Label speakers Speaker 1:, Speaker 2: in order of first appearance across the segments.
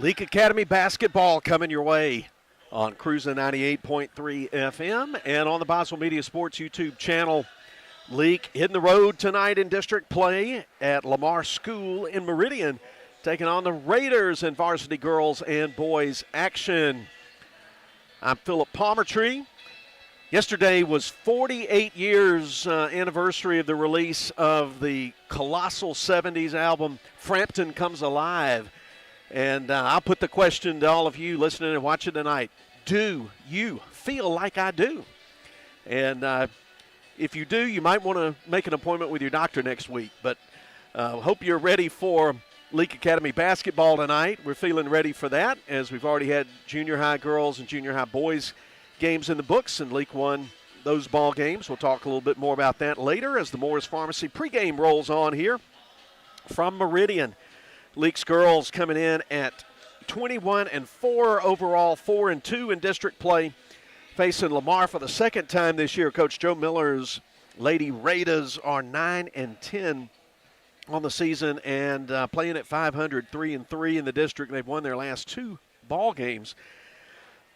Speaker 1: Leake Academy basketball coming your way on Cruisin' 98.3 FM and on the Boswell Media Sports YouTube channel. Leake hitting the road tonight in district play at Lamar School in Meridian, taking on the Raiders in varsity girls and boys action. I'm Philip Palmertree. Yesterday was 48 years anniversary of the release of the colossal 70s album, Frampton Comes Alive. And I'll put the question to all of you listening and watching tonight. Do you feel like I do? And if you do, you might want to make an appointment with your doctor next week. But hope you're ready for Leake Academy basketball tonight. We're feeling ready for that, as we've already had junior high girls and junior high boys games in the books, and Leake won those ball games. We'll talk a little bit more about that later as the Morris Pharmacy pregame rolls on here from Meridian. Leake's girls coming in at 21-4 overall, 4-2 in district play, facing Lamar for the second time this year. Coach Joe Miller's Lady Raiders are 9-10 on the season and playing at 500, 3-3 in the district. They've won their last two ball games,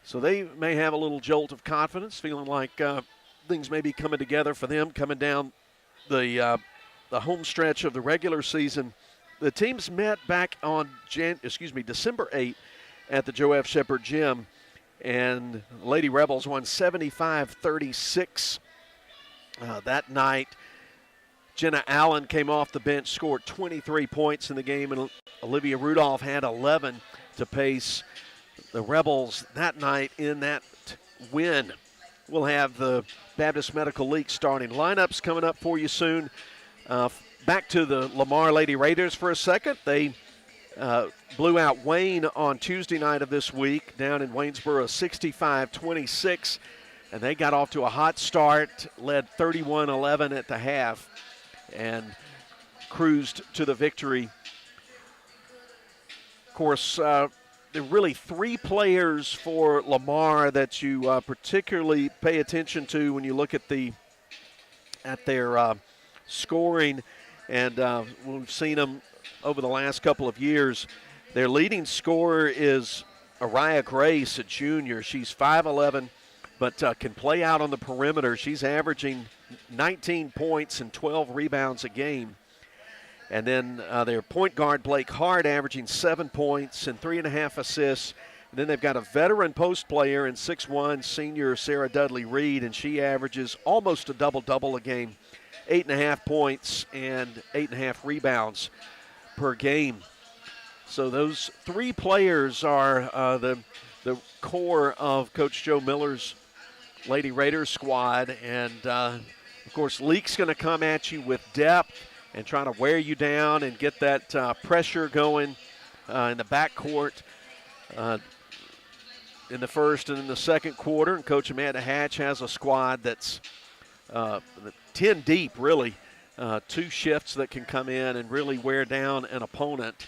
Speaker 1: so they may have a little jolt of confidence, feeling like things may be coming together for them, coming down the home stretch of the regular season. The teams met back on December 8th at the Joe F. Shepherd Gym, and Lady Rebels won 75-36 that night. Jenna Allen came off the bench, scored 23 points in the game, and Olivia Rudolph had 11 to pace the Rebels that night in that win. We'll have the Baptist Medical League starting lineups coming up for you soon. Back to the Lamar Lady Raiders for a second. They blew out Wayne on Tuesday night of this week down in Waynesboro, 65-26, and they got off to a hot start, led 31-11 at the half, and cruised to the victory. Of course, there are really three players for Lamar that you particularly pay attention to when you look at their scoring. And we've seen them over the last couple of years. Their leading scorer is Araya Grace, a junior. She's 5'11", but can play out on the perimeter. She's averaging 19 points and 12 rebounds a game. And then their point guard, Blake Hart, averaging 7 points and 3.5 assists. And then they've got a veteran post player in 6'1", senior Sarah Dudley Reed, and she averages almost a double-double a game. 8.5 points and 8.5 rebounds per game. So those three players are the core of Coach Joe Miller's Lady Raiders squad. And, of course, Leake's going to come at you with depth and trying to wear you down and get that pressure going in the backcourt in the first and in the second quarter. And Coach Amanda Hatch has a squad that's 10 deep, really. Two shifts that can come in and really wear down an opponent.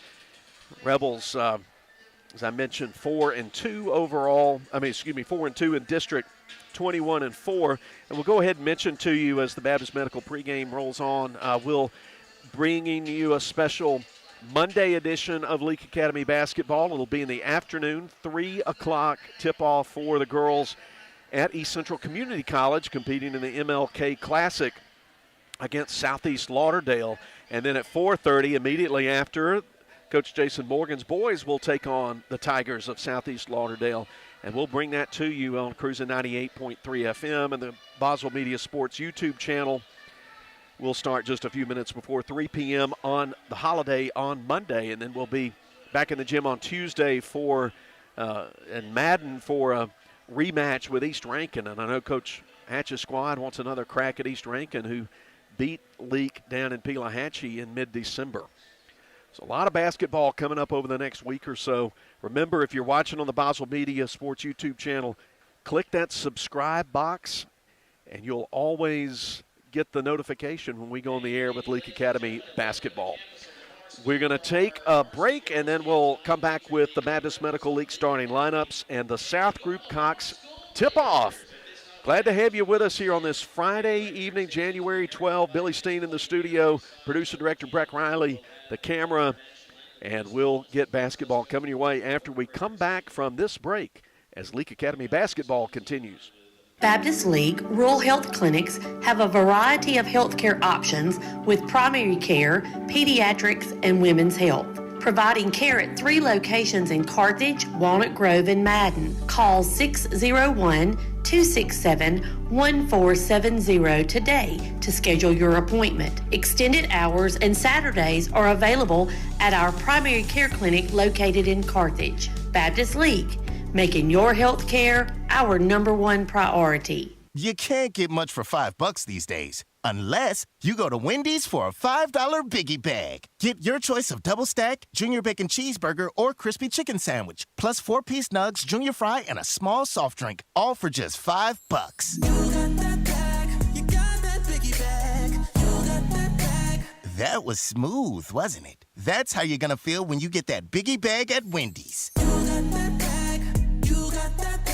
Speaker 1: Rebels, as I mentioned, 4-2 overall. 4-2 in district, 21-4. And we'll go ahead and mention to you as the Baptist Medical pregame rolls on, we'll bringing you a special Monday edition of Leake Academy basketball. It'll be in the afternoon, 3 o'clock tip-off for the girls at East Central Community College, competing in the MLK Classic against Southeast Lauderdale. And then at 4:30, immediately after, Coach Jason Morgan's boys will take on the Tigers of Southeast Lauderdale. And we'll bring that to you on Cruisin' 98.3 FM and the Boswell Media Sports YouTube channel. We'll start just a few minutes before 3 p.m. on the holiday on Monday. And then we'll be back in the gym on Tuesday in Madden for a rematch with East Rankin. And I know Coach Hatch's squad wants another crack at East Rankin, who beat Leake down in Pelahatchie in mid-December. So a lot of basketball coming up over the next week or so. Remember, if you're watching on the Boswell Media Sports YouTube channel, click that subscribe box, and you'll always get the notification when we go on the air with Leake Academy basketball. We're going to take a break, and then we'll come back with the Baptist Medical League starting lineups and the South Group Cox tip-off. Glad to have you with us here on this Friday evening, January 12. Billy Steen in the studio, producer-director Breck Riley, the camera And we'll get basketball coming your way after we come back from this break as Leake Academy basketball continues.
Speaker 2: Baptist Leake Rural Health Clinics have a variety of healthcare options with primary care, pediatrics, and women's health. Providing care at 3 locations in Carthage, Walnut Grove, and Madden. Call 601-267-1470 today to schedule your appointment. Extended hours and Saturdays are available at our primary care clinic located in Carthage. Baptist Leake, making your health care our #1 priority.
Speaker 3: You can't get much for $5 these days, unless you go to Wendy's for a $5 Biggie Bag. Get your choice of double stack, junior bacon cheeseburger, or crispy chicken sandwich, plus 4-piece nugs, junior fry, and a small soft drink, all for just $5.
Speaker 4: You got that bag, you got that Biggie Bag, you got that bag.
Speaker 3: That was smooth, wasn't it? That's how you're gonna feel when you get that Biggie Bag at Wendy's.
Speaker 4: You got that bag, you got that bag.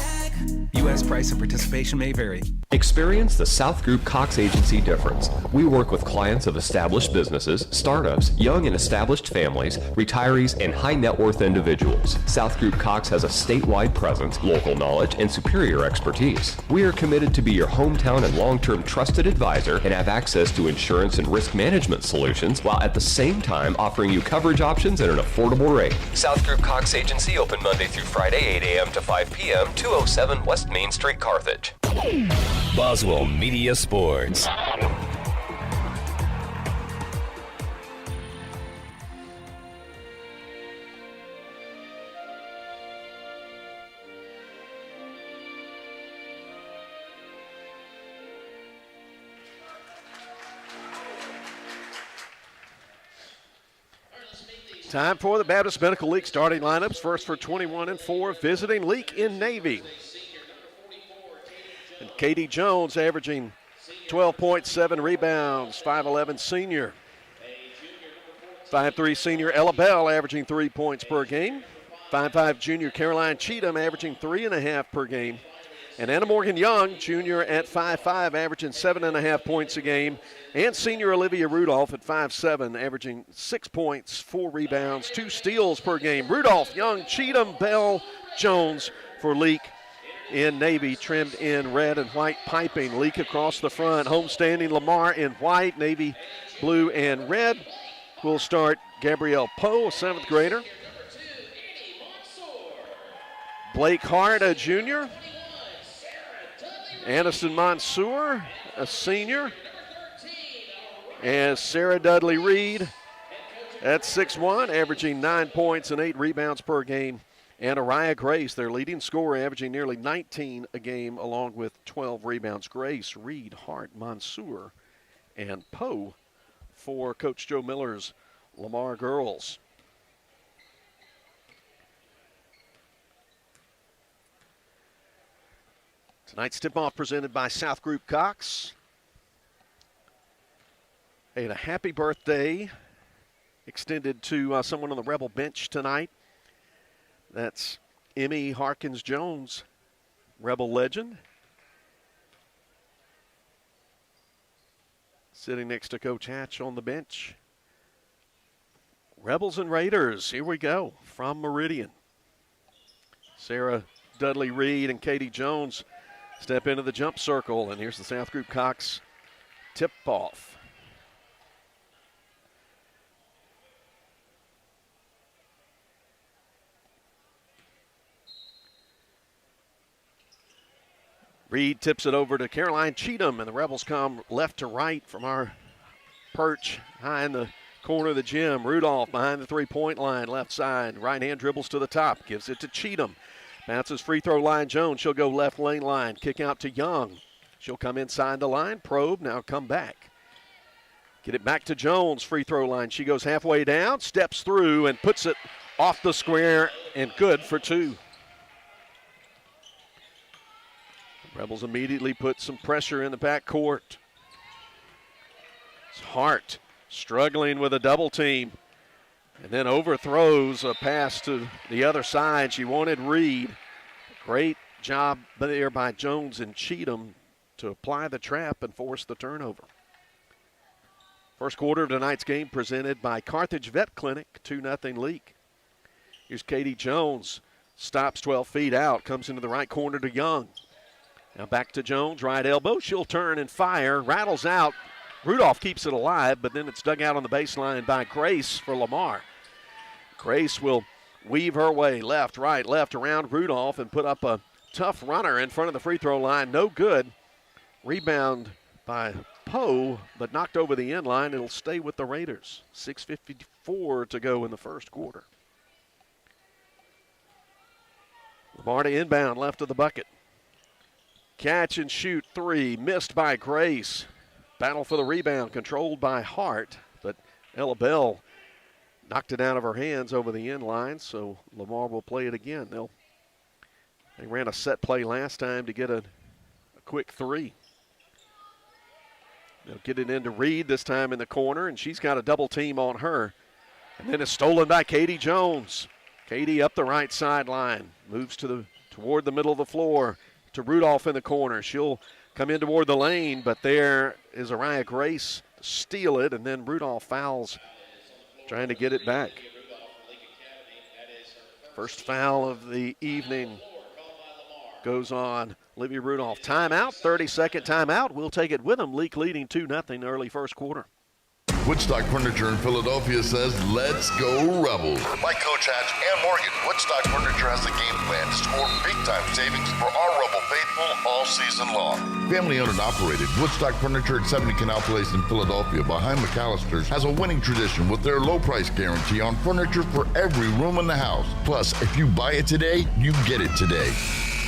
Speaker 5: U.S. price and participation may vary.
Speaker 6: Experience the South Group Cox Agency difference. We work with clients of established businesses, startups, young and established families, retirees, and high net worth individuals. South Group Cox has a statewide presence, local knowledge, and superior expertise. We are committed to be your hometown and long-term trusted advisor and have access to insurance and risk management solutions while at the same time offering you coverage options at an affordable rate. South Group Cox Agency open Monday through Friday, 8 a.m. to 5 p.m., 207 West Main Street, Carthage.
Speaker 7: Boswell Media Sports.
Speaker 1: Time for the Baptist Medical League starting lineups. First for 21 and 4, visiting Leake in Navy. And Katie Jones averaging 12.7 rebounds, 5'11 senior. 5'3 senior Ella Bell averaging 3 points per game. 5'5 junior Caroline Cheatham averaging 3.5 per game. And Anna Morgan Young, junior at 5'5", averaging 7.5 points a game. And senior Olivia Rudolph at 5'7", averaging 6 points, 4 rebounds, 2 steals per game. Rudolph, Young, Cheatham, Bell, Jones for Leake in Navy, trimmed in red and white piping. Leake across the front, homestanding Lamar in white, navy blue and red. We'll start Gabrielle Poe, a 7th grader. Blake Hart, a junior. Aniston Mansour, a senior. And Sarah Dudley Reed at 6'1", averaging 9 points and 8 rebounds per game. And Araya Grace, their leading scorer, averaging nearly 19 a game along with 12 rebounds. Grace, Reed, Hart, Mansour, and Poe for Coach Joe Miller's Lamar girls. Tonight's tip-off presented by South Group Cox. And a happy birthday extended to someone on the Rebel bench tonight. That's Emmy Harkins Jones, Rebel legend. Sitting next to Coach Hatch on the bench. Rebels and Raiders, here we go, from Meridian. Sarah Dudley Reed and Katie Jones step into the jump circle, and here's the South Group Cox tip-off. Reed tips it over to Caroline Cheatham, and the Rebels come left to right from our perch high in the corner of the gym. Rudolph behind the three-point line, left side. Right hand dribbles to the top, gives it to Cheatham. Bounces free throw line Jones. She'll go left lane line. Kick out to Young. She'll come inside the line. Probe, now come back. Get it back to Jones, free throw line. She goes halfway down, steps through, and puts it off the square, and good for 2. Rebels immediately put some pressure in the backcourt. It's Hart struggling with a double team. And then overthrows a pass to the other side. She wanted Reed. Great job there by Jones and Cheatham to apply the trap and force the turnover. First quarter of tonight's game presented by Carthage Vet Clinic, 2-0 Leake. Here's Katie Jones, stops 12 feet out, comes into the right corner to Young. Now back to Jones, right elbow, she'll turn and fire, rattles out. Rudolph keeps it alive, but then it's dug out on the baseline by Grace for Lamar. Grace will weave her way left, right, left around Rudolph and put up a tough runner in front of the free throw line. No good. Rebound by Poe, but knocked over the end line. It'll stay with the Raiders. 6:54 to go in the first quarter. Lamar to inbound, left of the bucket. Catch and shoot three, missed by Grace. Battle for the rebound, controlled by Hart, but Ella Bell knocked it out of her hands over the end line, so Lamar will play it again. They ran a set play last time to get a quick three. They'll get it into Reed this time in the corner, and she's got a double team on her. And then it's stolen by Katie Jones. Katie up the right sideline, moves toward the middle of the floor to Rudolph in the corner. She'll come in toward the lane, but there is Araya Grace to steal it, and then Rudolph fouls, trying to get it back. First foul of the evening goes on Olivia Rudolph. Timeout, 30-second timeout. We'll take it with them. Leake leading 2-0 early first quarter.
Speaker 8: Woodstock Furniture in Philadelphia says, let's go Rebels. Like Coach Hatch and Morgan, Woodstock Furniture has a game plan to score big-time savings for our Rebel faithful all season long. Family owned and operated, Woodstock Furniture at 70 Canal Place in Philadelphia behind McAllister's has a winning tradition with their low price guarantee on furniture for every room in the house. Plus, if you buy it today, you get it today.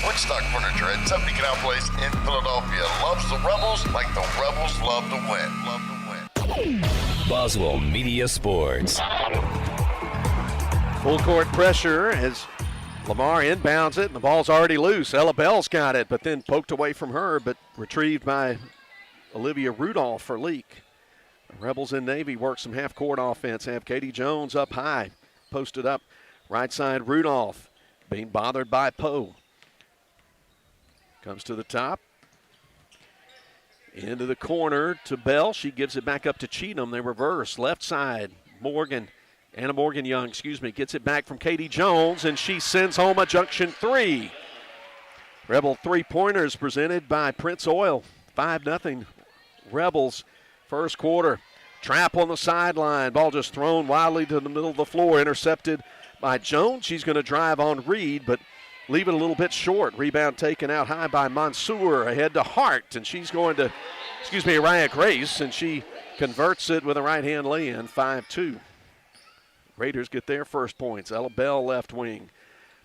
Speaker 8: Woodstock Furniture at 70 Canal Place in Philadelphia loves the Rebels like the Rebels love to win.
Speaker 7: Boswell Media Sports.
Speaker 1: Full court pressure as Lamar inbounds it, and the ball's already loose. Ella Bell's got it, but then poked away from her, but retrieved by Olivia Rudolph for Leake. The Rebels in Navy work some half-court offense, have Katie Jones up high, posted up right side Rudolph, being bothered by Poe. Comes to the top. Into the corner to Bell. She gives it back up to Cheatham. They reverse. Left side. Anna Morgan Young, gets it back from Katie Jones, and she sends home a junction three. Rebel three-pointers presented by Prince Oil. 5-0 Rebels first quarter. Trap on the sideline. Ball just thrown wildly to the middle of the floor. Intercepted by Jones. She's going to drive on Reed, but leave it a little bit short. Rebound taken out high by Mansour. Ahead to Hart, and she's going to, Araya Grace, and she converts it with a right-hand lay-in, 5-2. Raiders get their first points. Ella Bell left wing.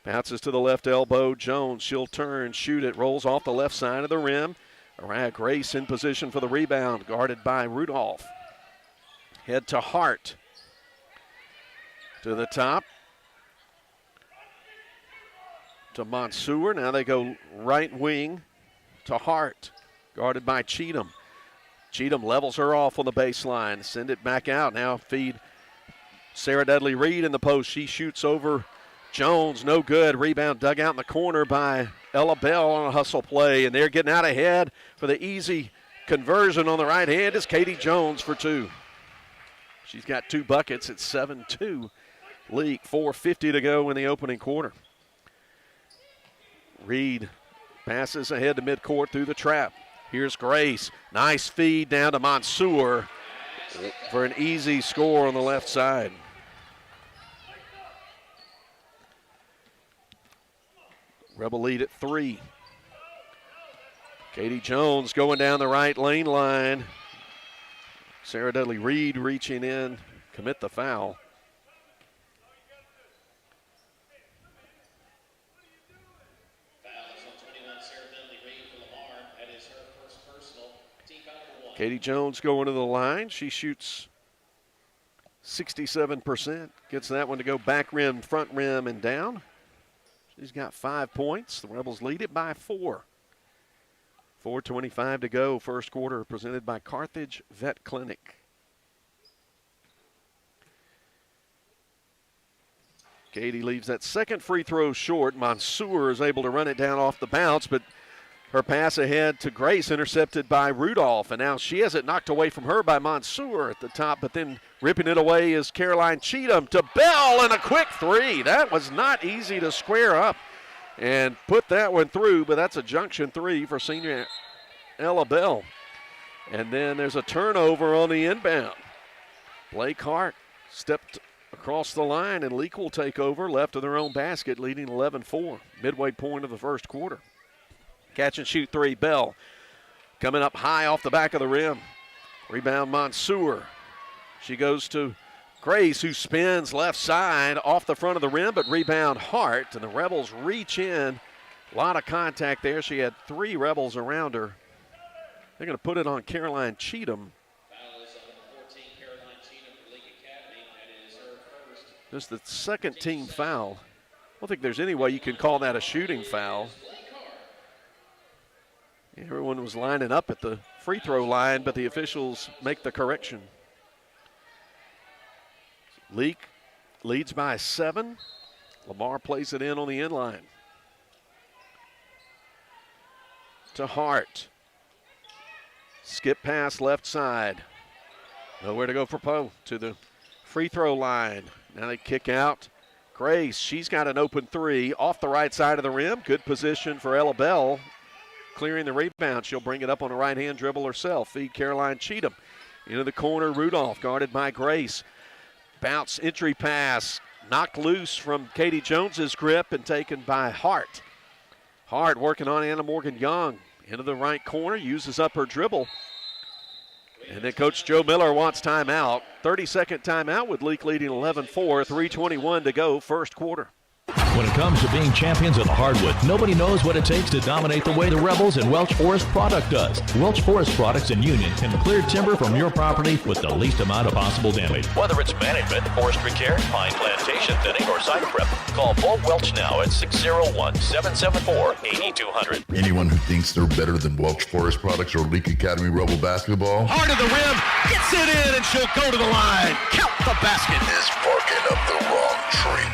Speaker 1: Bounces to the left elbow. Jones, she'll turn, shoot it. Rolls off the left side of the rim. Araya Grace in position for the rebound, guarded by Rudolph. Head to Hart. To the top. To Mansour. Now they go right wing to Hart, guarded by Cheatham. Cheatham levels her off on the baseline. Send it back out. Now feed Sarah Dudley Reed in the post. She shoots over Jones. No good. Rebound dug out in the corner by Ella Bell on a hustle play. And they're getting out ahead for the easy conversion on the right hand is Katie Jones for two. She's got 2 buckets. It's 7-2 Leake. 4:50 to go in the opening quarter. Reed passes ahead to midcourt through the trap. Here's Grace. Nice feed down to Mansour for an easy score on the left side. Rebel lead at 3. Katie Jones going down the right lane line. Sarah Dudley Reed reaching in, commit the foul. Katie Jones going to the line. She shoots 67%. Gets that one to go back rim, front rim, and down. She's got 5 points. The Rebels lead it by 4. 4:25 to go. First quarter presented by Carthage Vet Clinic. Katie leaves that second free throw short. Mansour is able to run it down off the bounce, but Her pass ahead to Grace, intercepted by Rudolph, and now she has it knocked away from her by Mansour at the top, but then ripping it away is Caroline Cheatham to Bell, and a quick three. That was not easy to square up and put that one through, but that's a junction three for senior Ella Bell. And then there's a turnover on the inbound. Blake Hart stepped across the line, and Leake will take over left of their own basket, leading 11-4, midway point of the first quarter. Catch and shoot three, Bell coming up high off the back of the rim. Rebound Mansour. She goes to Grace, who spins left side off the front of the rim, but rebound Hart, and the Rebels reach in. A lot of contact there. She had three Rebels around her. They're going to put it on Caroline Cheatham. This is the second team foul. I don't think there's any way you can call that a shooting foul. Everyone was lining up at the free throw line, but the officials make the correction. Leake leads by 7. Lamar plays it in on the inline. To Hart. Skip pass left side. Nowhere to go for Poe. To the free throw line. Now they kick out. Grace, she's got an open three off the right side of the rim. Good position for Ella Bell. Clearing the rebound. She'll bring it up on a right-hand dribble herself. Feed Caroline Cheatham. Into the corner, Rudolph guarded by Grace. Bounce entry pass. Knocked loose from Katie Jones's grip and taken by Hart. Hart working on Anna Morgan Young. Into the right corner, uses up her dribble. And then Coach Joe Miller wants timeout. 30-second timeout with Leake leading 11-4, 3:21 to go, first quarter.
Speaker 7: When it comes to being champions of the hardwood, nobody knows what it takes to dominate the way the Rebels and Welch Forest Product does. Welch Forest Products in Union can clear timber from your property with the least amount of possible damage. Whether it's management, forestry care, pine plantation thinning, or site prep, call Paul Welch now at 601-774-8200.
Speaker 8: Anyone who thinks they're better than Welch Forest Products or Leake Academy Rebel basketball
Speaker 1: Hard to the rim, gets it in, and she'll go to the line. Count the basket.
Speaker 8: is barking up the wrong tree.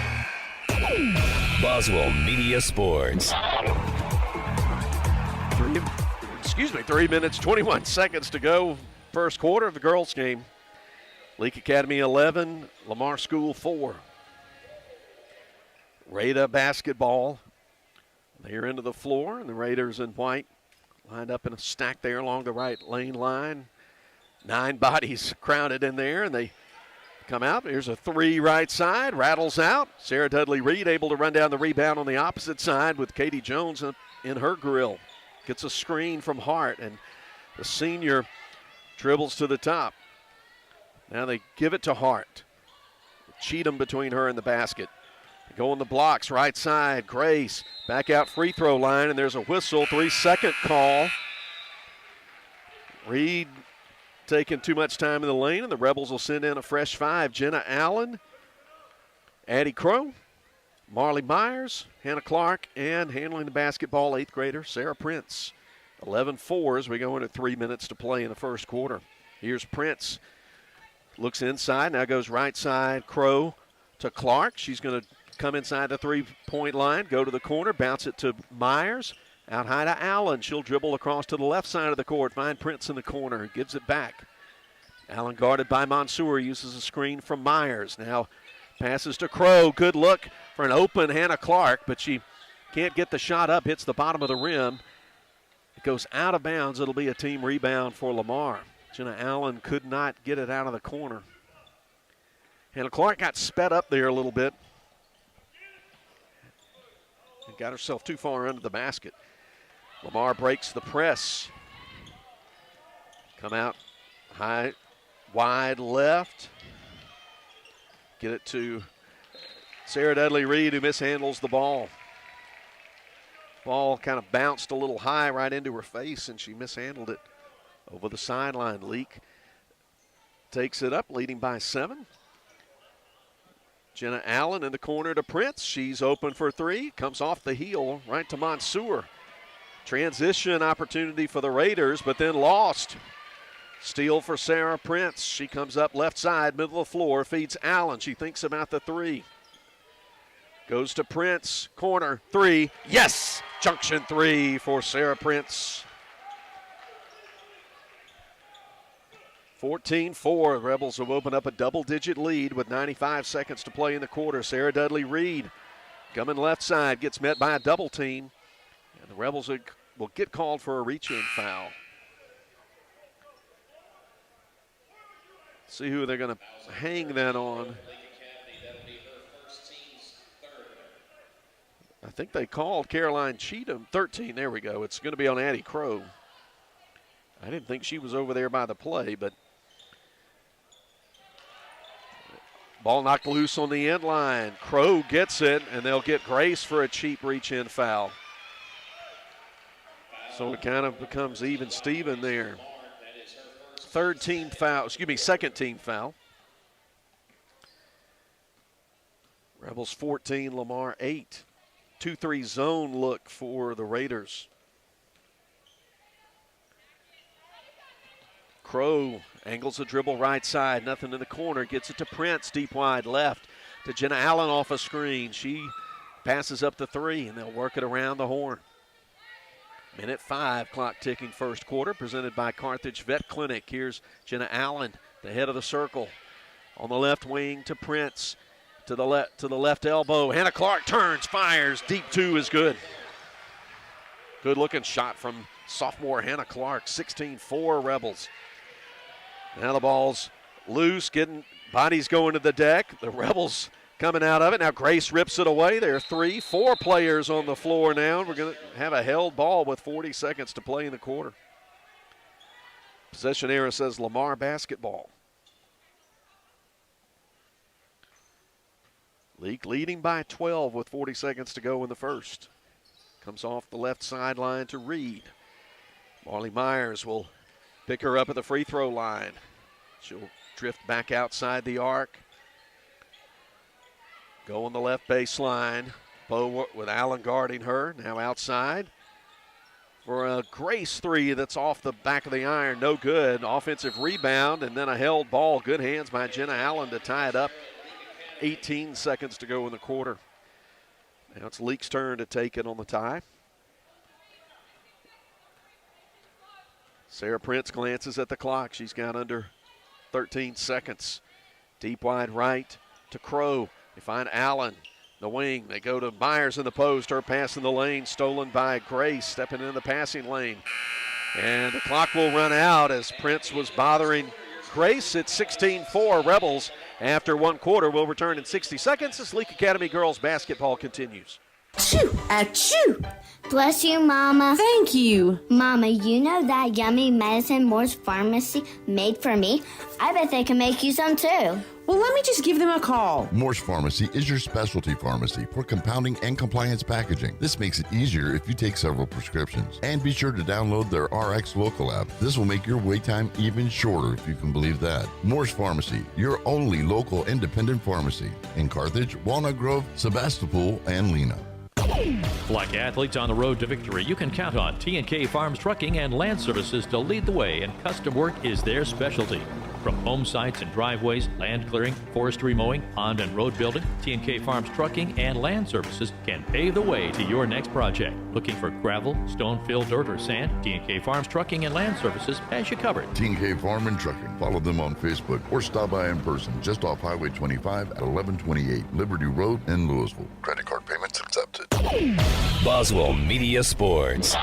Speaker 7: Boswell Media Sports.
Speaker 1: 3 minutes, 21 seconds to go. First quarter of the girls' game. Leake Academy 11, Lamar School 4. Raider basketball. They're into the floor, and the Raiders in white lined up in a stack there along the right lane line. 9 bodies crowded in there, and they come out. Here's a three right side, rattles out. Sarah Dudley-Reed able to run down the rebound on the opposite side with Katie Jones in her grill. Gets a screen from Hart, and the senior dribbles to the top. Now they give it to Hart. Cheatham between her and the basket. They go on the blocks, right side, Grace. Back out free throw line, and there's a whistle, 3-second call. Reed taking too much time in the lane, and the Rebels will send in a fresh 5. Jenna Allen, Addie Crow, Marley Myers, Hannah Clark, and handling the basketball, 8th grader Sarah Prince. 11-4 as we go into 3 minutes to play in the first quarter. Here's Prince. Looks inside, now goes right side, Crow to Clark. She's going to come inside the three-point line, go to the corner, bounce it to Myers. Out high to Allen. She'll dribble across to the left side of the court. Find Prince in the corner. Gives it back. Allen guarded by Mansour. Uses a screen from Myers. Now passes to Crow. Good look for an open Hannah Clark, but she can't get the shot up. Hits the bottom of the rim. It goes out of bounds. It'll be a team rebound for Lamar. Jenna Allen could not get it out of the corner. Hannah Clark got sped up there a little bit and got herself too far under the basket. Lamar breaks the press. Come out high, wide left. Get it to Sarah Dudley-Reed, who mishandles the ball. Ball kind of bounced a little high right into her face, and she mishandled it over the sideline. Leake takes it up, leading by 7. Jenna Allen in the corner to Prince. She's open for 3. Comes off the heel right to Mansour. Transition opportunity for the Raiders, but then lost. Steal for Sarah Prince. She comes up left side, middle of the floor, feeds Allen. She thinks about the 3. Goes to Prince. Corner. Three. Yes! Junction three for Sarah Prince. 14-4. Rebels have opened up a double-digit lead with 95 seconds to play in the quarter. Sarah Dudley-Reed coming left side, gets met by a double team. And the Rebels will get called for a reach-in foul. See who they're going to hang that on. I think they called Caroline Cheatham. 13, there we go. It's going to be on Addie Crow. I didn't think she was over there by the play, but ball knocked loose on the end line. Crow gets it, and they'll get Grace for a cheap reach-in foul. So it kind of becomes even Steven there. Second team foul. Rebels 14, Lamar 8. 2-3 zone look for the Raiders. Crow angles the dribble right side, nothing in the corner, gets it to Prince, deep wide left to Jenna Allen off a screen. She passes up the three, and they'll work it around the horn. Minute 5, clock ticking first quarter, presented by Carthage Vet Clinic. Here's Jenna Allen, the head of the circle. On the left wing to Prince, to the left elbow. Hannah Clark turns, fires, deep two is good. Good looking shot from sophomore Hannah Clark, 16-4 Rebels. Now the ball's loose, bodies going to the deck. The Rebels coming out of it. Now Grace rips it away. There are 4 players on the floor now. We're going to have a held ball with 40 seconds to play in the quarter. Possession arrow says Lamar basketball. Leake leading by 12 with 40 seconds to go in the first. Comes off the left sideline to Reed. Marley Myers will pick her up at the free throw line. She'll drift back outside the arc. Go on the left baseline. Bow with Allen guarding her. Now outside for a Grace three that's off the back of the iron. No good. Offensive rebound and then a held ball. Good hands by Jenna Allen to tie it up. 18 seconds to go in the quarter. Now it's Leake's turn to take it on the tie. Sarah Prince glances at the clock. She's got under 13 seconds. Deep wide right to Crow. They find Allen, the wing. They go to Myers in the post. Her pass in the lane, stolen by Grace, stepping in the passing lane. And the clock will run out as Prince was bothering Grace. It's 16-4 Rebels after one quarter. We'll return in 60 seconds as Leake Academy girls basketball continues.
Speaker 9: Achoo! Achoo!
Speaker 10: Bless you, Mama.
Speaker 9: Thank you.
Speaker 10: Mama, you know that yummy medicine Moore's Pharmacy made for me? I bet they can make you some too.
Speaker 9: Well, let me just give them a call.
Speaker 8: Morse Pharmacy is your specialty pharmacy for compounding and compliance packaging. This makes it easier if you take several prescriptions. And be sure to download their RX Local app. This will make your wait time even shorter, if you can believe that. Morse Pharmacy, your only local independent pharmacy in Carthage, Walnut Grove, Sebastopol, and Lena.
Speaker 7: Like athletes on the road to victory, you can count on T&K Farms Trucking and Land Services to lead the way, and custom work is their specialty. From home sites and driveways, land clearing, forestry mowing, pond and road building, T&K Farms Trucking and Land Services can pave the way to your next project. Looking for gravel, stone, fill, dirt, or sand? T&K Farms Trucking and Land Services has you covered.
Speaker 8: T&K Farm and Trucking. Follow them on Facebook or stop by in person just off Highway 25 at 1128 Liberty Road in Louisville. Credit card payments accepted.
Speaker 11: Boswell Media Sports.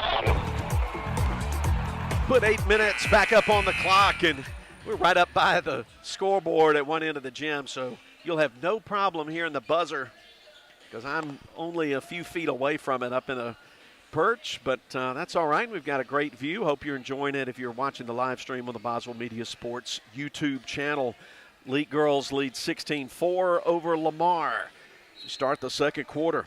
Speaker 1: Put 8 minutes back up on the clock, and we're right up by the scoreboard at one end of the gym, so you'll have no problem hearing the buzzer because I'm only a few feet away from it up in a perch, but that's all right. We've got a great view. Hope you're enjoying it if you're watching the live stream on the Boswell Media Sports YouTube channel. Leake girls lead 16-4 over Lamar to start the second quarter.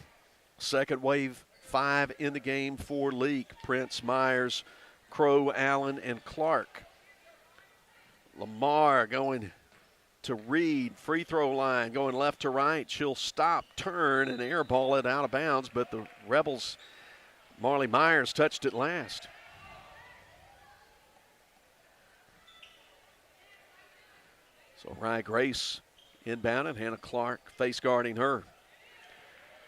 Speaker 1: Second wave 5 in the game for Leake. Prince, Myers, Crow, Allen, and Clark. Lamar going to Reed, free throw line, going left to right. She'll stop, turn, and airball it out of bounds, but the Rebels, Marley Myers touched it last. So Rye Grace inbound and Hannah Clark face guarding her.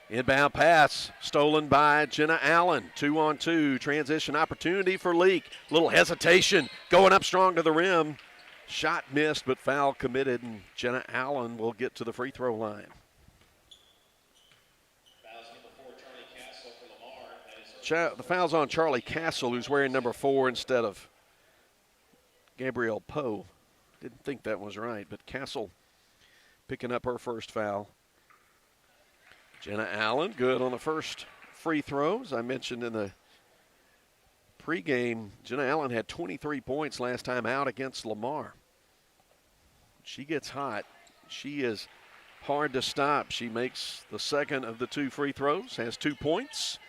Speaker 1: Inbound pass stolen by Jenna Allen. 2-on-2 transition opportunity for Leake. Little hesitation going up strong to the rim. Shot missed, but foul committed, and Jenna Allen will get to the free throw line. The foul's on Charlie Castle, who's wearing number 4 instead of Gabrielle Poe. Didn't think that was right, but Castle picking up her first foul. Jenna Allen, good on the first free throw. As I mentioned in the pregame, Jenna Allen had 23 points last time out against Lamar. She gets hot. She is hard to stop. She makes the second of the 2 free throws, has 2 points.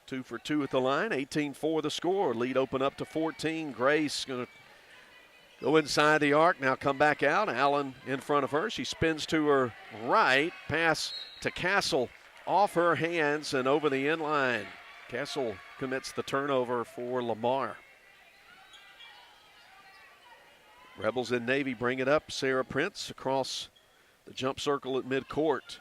Speaker 1: 2 for 2 at the line, 18-4 the score. Lead open up to 14. Grace going to go inside the arc, now come back out. Allen in front of her. She spins to her right. Pass to Castle off her hands and over the end line. Castle commits the turnover for Lamar. Rebels in Navy bring it up. Sarah Prince across the jump circle at midcourt.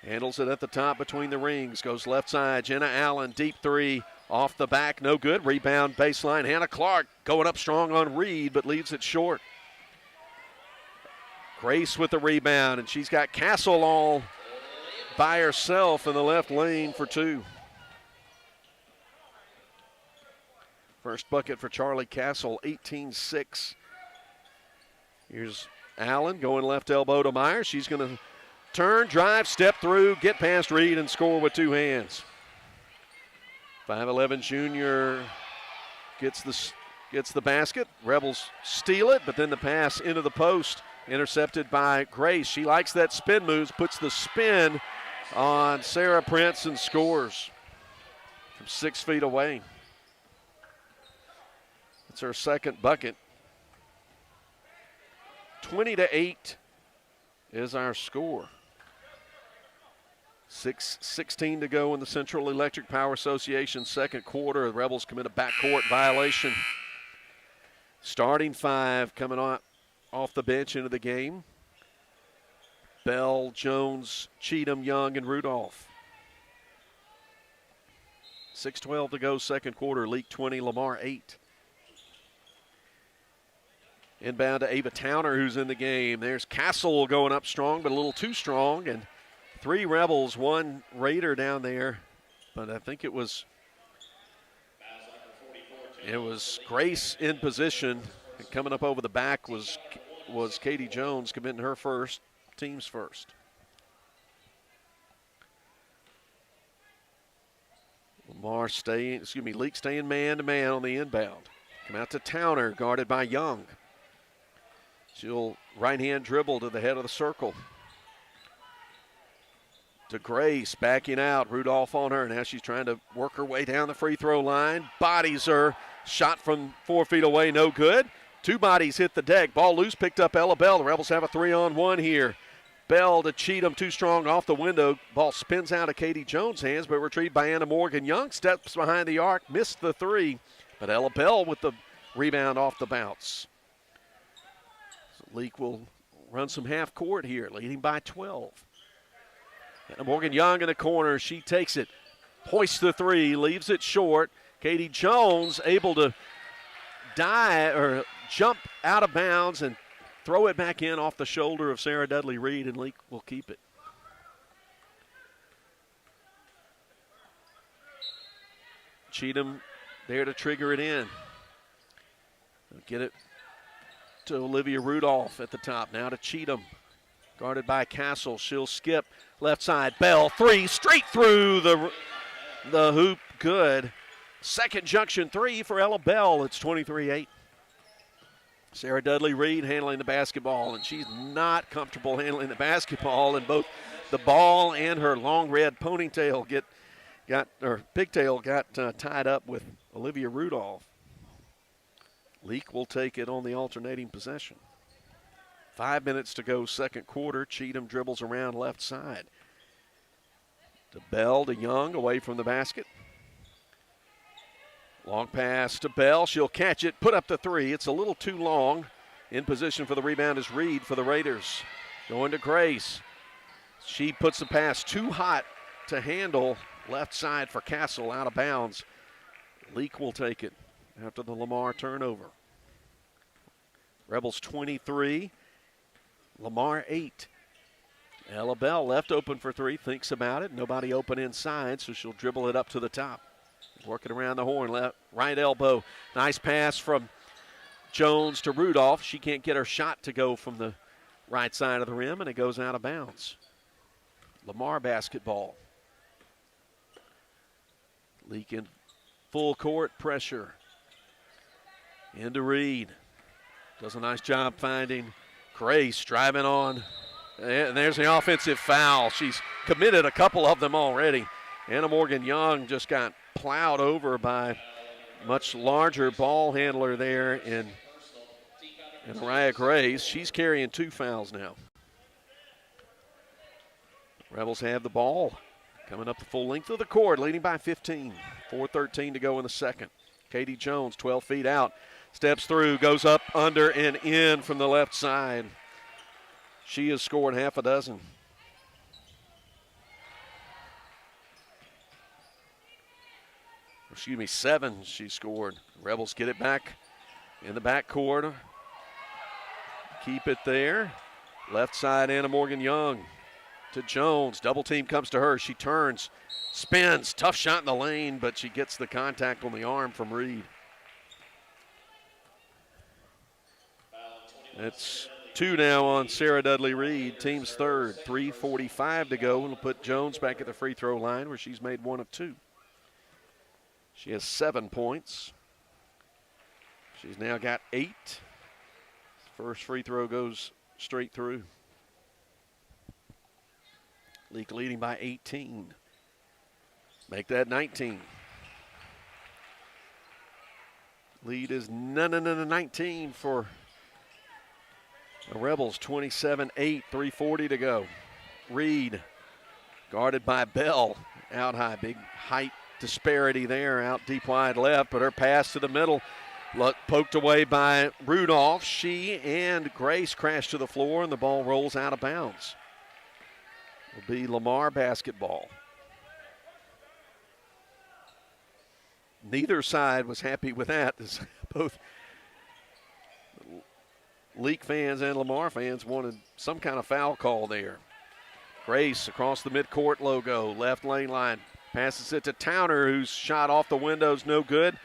Speaker 1: Handles it at the top between the rings. Goes left side. Jenna Allen, deep 3. Off the back, no good. Rebound baseline. Hannah Clark going up strong on Reed, but leaves it short. Grace with the rebound, and she's got Castle all by herself in the left lane for 2. First bucket for Charlie Castle, 18-6. Here's Allen going left elbow to Myers. She's going to turn, drive, step through, get past Reed, and score with 2 hands. 5'11" junior gets the basket. Rebels steal it, but then the pass into the post, intercepted by Grace. She likes that spin moves, puts the spin on Sarah Prince and scores from 6 feet away. It's her second bucket. 20-8 is our score. 6:16 to go in the Central Electric Power Association second quarter. The Rebels commit a backcourt violation. Starting 5 coming off the bench into the game. Bell, Jones, Cheatham, Young, and Rudolph. 6:12 to go second quarter. Leake 20, Lamar 8. Inbound to Ava Towner, who's in the game. There's Castle going up strong, but a little too strong, and 3 Rebels, 1 Raider down there, but I think it was Grace in position. And coming up over the back was Katie Jones committing her first, team's first. Leake staying man-to-man on the inbound. Come out to Towner, guarded by Young. She'll right-hand dribble to the head of the circle. To Grace, backing out. Rudolph on her. Now she's trying to work her way down the free throw line. Bodies her. Shot from 4 feet away, no good. 2 bodies hit the deck. Ball loose, picked up Ella Bell. The Rebels have a 3-on-1 here. Bell to Cheatham, too strong off the window. Ball spins out of Katie Jones' hands, but retrieved by Anna Morgan. Young steps behind the arc, missed the 3, but Ella Bell with the rebound off the bounce. So Leake will run some half court here, leading by 12. Anna Morgan Young in the corner. She takes it, hoists the 3, leaves it short. Katie Jones able to jump out of bounds and throw it back in off the shoulder of Sarah Dudley Reed, and Leake will keep it. Cheatham there to trigger it in. Get it to Olivia Rudolph at the top. Now to Cheatham. Guarded by Castle. She'll skip left side. Bell, 3, straight through the hoop. Good. Second junction 3 for Ella Bell. It's 23-8. Sarah Dudley Reed handling the basketball, and she's not comfortable handling the basketball, and both the ball and her long red pigtail got tied up with Olivia Rudolph. Leake will take it on the alternating possession. 5 minutes to go second quarter. Cheatham dribbles around left side. To Bell, to Young, away from the basket. Long pass to Bell. She'll catch it, put up the 3. It's a little too long. In position for the rebound is Reed for the Raiders. Going to Grace. She puts the pass too hot to handle. Left side for Castle, out of bounds. Leake will take it after the Lamar turnover. Rebels 23, Lamar 8. Ella Bell left open for three, thinks about it. Nobody open inside, so she'll dribble it up to the top. Working around the horn, left, right elbow. Nice pass from Jones to Rudolph. She can't get her shot to go from the right side of the rim, and it goes out of bounds. Lamar basketball. Leake in full court pressure. Into Reed. Does a nice job finding Grace, driving on. And there's the offensive foul. She's committed a couple of them already. Anna Morgan Young just got plowed over by much larger ball handler there in Mariah Grace. She's carrying 2 fouls now. Rebels have the ball. Coming up the full length of the court, leading by 15. 4:13 to go in the second. Katie Jones, 12 feet out. Steps through, goes up, under, and in from the left side. She has scored half a dozen. Excuse me, 7 she scored. Rebels get it back in the backcourt. Keep it there. Left side, Anna Morgan Young to Jones. Double team comes to her. She turns, spins. Tough shot in the lane, but she gets the contact on the arm from Reed. It's 2 now on Sarah Dudley Reed, team's third. 3:45 to go. We'll put Jones back at the free throw line where she's made 1 of 2. She has 7 points. She's now got 8. First free throw goes straight through. Leake leading by 18. Make that 19. Lead is 19 for the Rebels, 27-8, 3:40 to go. Reed guarded by Bell. Out high, big height disparity there, out deep wide left, but her pass to the middle, poked away by Rudolph. She and Grace crash to the floor, and the ball rolls out of bounds. Will be Lamar basketball. Neither side was happy with that. Both Leake fans and Lamar fans wanted some kind of foul call there. Grace across the midcourt logo, left lane line. Passes it to Towner, whose shot off the window's no good.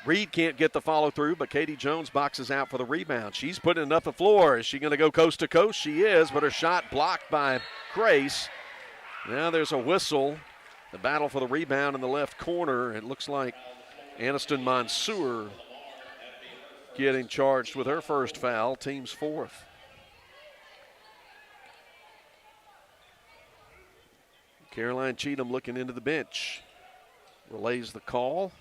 Speaker 1: Reed can't get the follow through, but Katie Jones boxes out for the rebound. She's putting it up the floor. Is she going to go coast to coast? She is, but her shot blocked by Grace. Now there's a whistle. The battle for the rebound in the left corner. It looks like Aniston Mansour getting charged with her first foul, team's 4th. Caroline Cheatham looking into the bench. Relays the call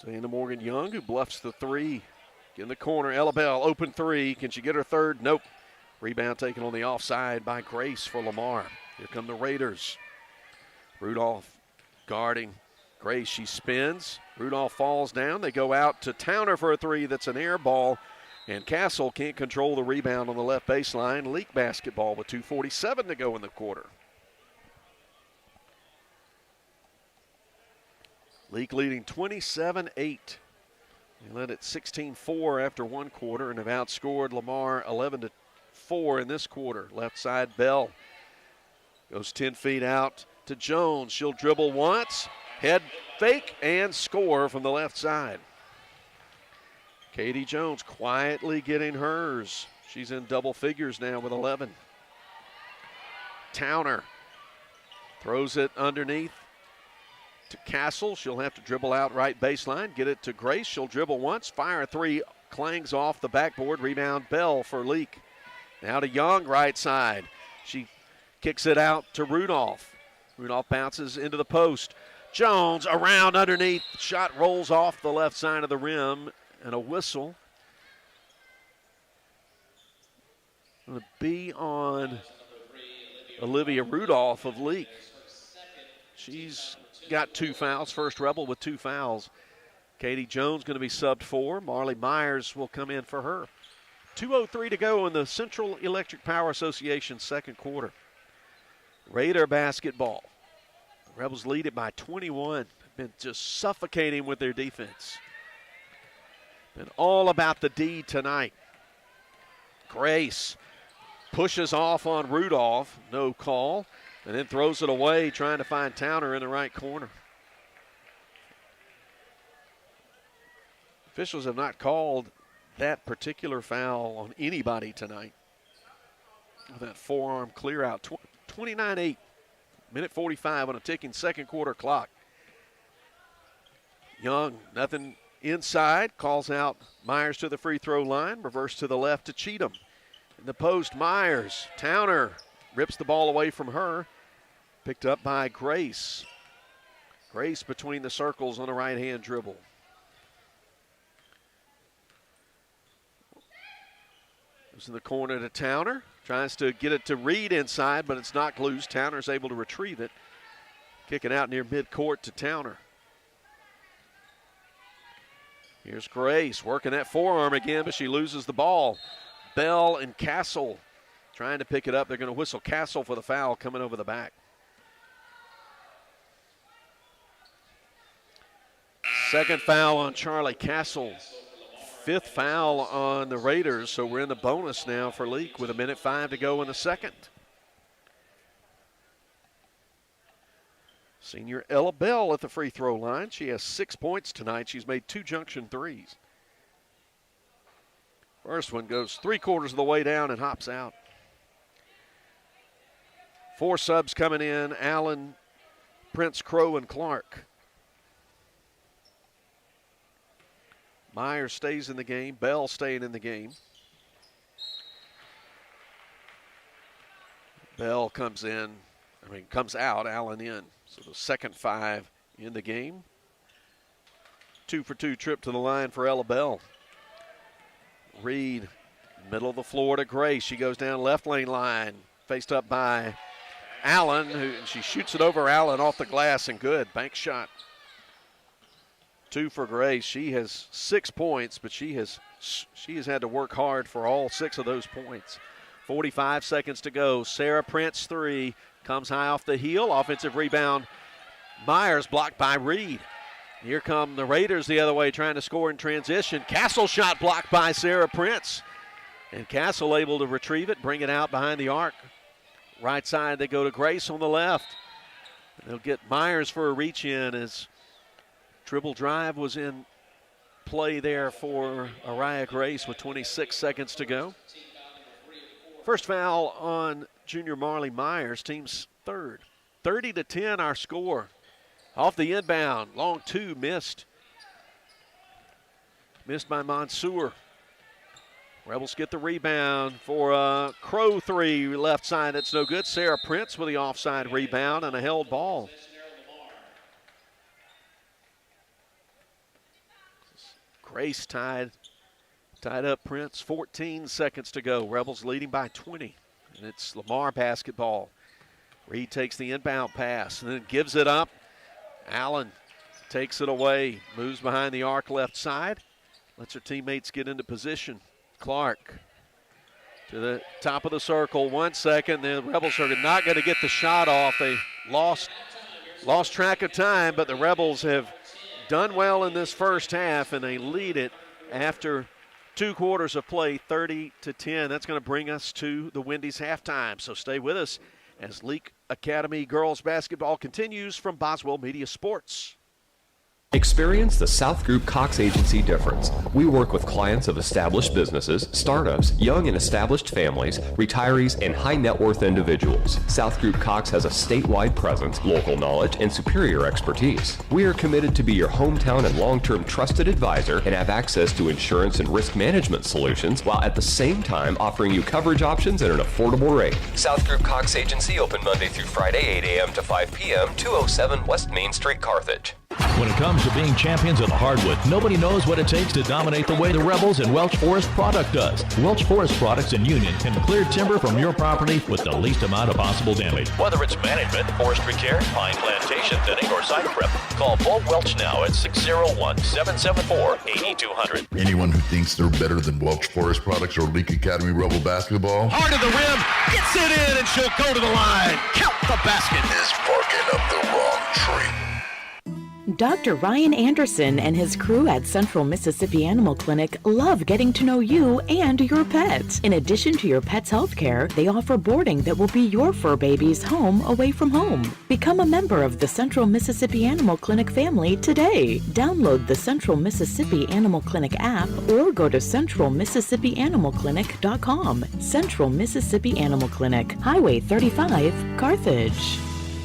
Speaker 1: to Anna Morgan Young, who bluffs the 3. In the corner, Ella Bell, open 3. Can she get her third? Nope. Rebound taken on the offside by Grace for Lamar. Here come the Raiders. Rudolph guarding Grace. She spins. Rudolph falls down. They go out to Towner for a 3. That's an air ball. And Castle can't control the rebound on the left baseline. Leake basketball with 2:47 to go in the quarter. Leake leading 27-8. They led at 16-4 after 1 quarter and have outscored Lamar 11-4 in this quarter. Left side, Bell goes 10 feet out to Jones. She'll dribble once, head fake, and score from the left side. Katie Jones quietly getting hers. She's in double figures now with 11. Towner throws it underneath to Castle. She'll have to dribble out right baseline, get it to Grace. She'll dribble once, fire a 3, clangs off the backboard. Rebound Bell for Leake. Now to Young, right side. She kicks it out to Rudolph. Rudolph bounces into the post. Jones around underneath. Shot rolls off the left side of the rim. And a whistle. Going to be on Olivia Rudolph of Leake. She's got 2 fouls. First Rebel with 2 fouls. Katie Jones going to be subbed for. Marley Myers will come in for her. 2:03 to go in the Central Electric Power Association second quarter. Raider basketball. The Rebels lead it by 21. Been just suffocating with their defense. Been all about the D tonight. Grace pushes off on Rudolph, no call, and then throws it away, trying to find Towner in the right corner. Officials have not called that particular foul on anybody tonight. That forearm clear out. 29-8, minute 45 on a ticking second quarter clock. Young, nothing inside, calls out Myers to the free throw line, reverse to the left to Cheatham. In the post, Myers, Towner rips the ball away from her, picked up by Grace. Grace between the circles on a right-hand dribble. Goes in the corner to Towner, tries to get it to Reed inside, but it's knocked loose. Towner's able to retrieve it. Kick it out near midcourt to Towner. Here's Grace working that forearm again, but she loses the ball. Bell and Castle trying to pick it up. They're going to whistle Castle for the foul coming over the back. Second foul on Charlie Castle. Fifth foul on the Raiders, so we're in the bonus now for Leake with 1:05 to go in the second. Senior Ella Bell at the free throw line. She has 6 points tonight. She's made 2 junction threes. First one goes 3/4 of the way down and hops out. 4 subs coming in: Allen, Prince, Crow, and Clark. Myers stays in the game. Bell staying in the game. Bell comes out, Allen in. So the second 5 in the game. 2-for-2 trip to the line for Ella Bell. Reed, middle of the floor to Grace. She goes down left lane line, faced up by Allen, she shoots it over Allen off the glass and good. Bank shot. 2 for Grace. She has 6 points, but she has had to work hard for all 6 of those points. 45 seconds to go. Sarah Prince 3 comes high off the heel. Offensive rebound. Myers blocked by Reed. Here come the Raiders the other way, trying to score in transition. Castle shot blocked by Sarah Prince. And Castle able to retrieve it, bring it out behind the arc. Right side, they go to Grace on the left. They'll get Myers for a reach in as dribble drive was in play there for Araya Grace with 26 seconds to go. First foul on junior Marley Myers, team's third. 30-10 our score. Off the inbound, long 2 missed. Missed by Mansour. Rebels get the rebound for a Crow 3 left side. That's no good. Sarah Prince with the offside rebound and a held ball. Grace tied up Prince. 14 seconds to go. Rebels leading by 20. And it's Lamar basketball. Reed takes the inbound pass and then gives it up. Allen takes it away, moves behind the arc left side, lets her teammates get into position. Clark to the top of the circle, 1 second. The Rebels are not going to get the shot off. They lost track of time, but the Rebels have done well in this first half, and they lead it after 2 quarters of play, 30-10. That's going to bring us to the Wendy's halftime, so stay with us as Leake Academy girls basketball continues from Boswell Media Sports.
Speaker 6: Experience the South Group Cox Agency difference. We work with clients of established businesses, startups, young and established families, retirees, and high net worth individuals. South Group Cox has a statewide presence, local knowledge, and superior expertise. We are committed to be your hometown and long-term trusted advisor and have access to insurance and risk management solutions while at the same time offering you coverage options at an affordable rate. South Group Cox Agency open Monday through Friday, 8 a.m. to 5 p.m., 207 West Main Street, Carthage.
Speaker 7: When it comes to being champions of the hardwood, nobody knows what it takes to dominate the way the Rebels and Welch Forest Product does. Welch Forest Products in Union can clear timber from your property with the least amount of possible damage. Whether it's management, forestry care, pine plantation thinning, or site prep, call Paul Welch now at 601-774-8200.
Speaker 8: Anyone who thinks they're better than Welch Forest Products or Leake Academy Rebel basketball
Speaker 1: Hard to the rim, gets it in, and she'll go to the line. Count the basket.
Speaker 8: is barking up the wrong tree.
Speaker 12: Dr. Ryan Anderson and his crew at Central Mississippi Animal Clinic love getting to know you and your pet. In addition to your pet's health care, they offer boarding that will be your fur baby's home away from home. Become a member of the Central Mississippi Animal Clinic family today. Download the Central Mississippi Animal Clinic app or go to centralmississippianimalclinic.com. Central Mississippi Animal Clinic, Highway 35, Carthage.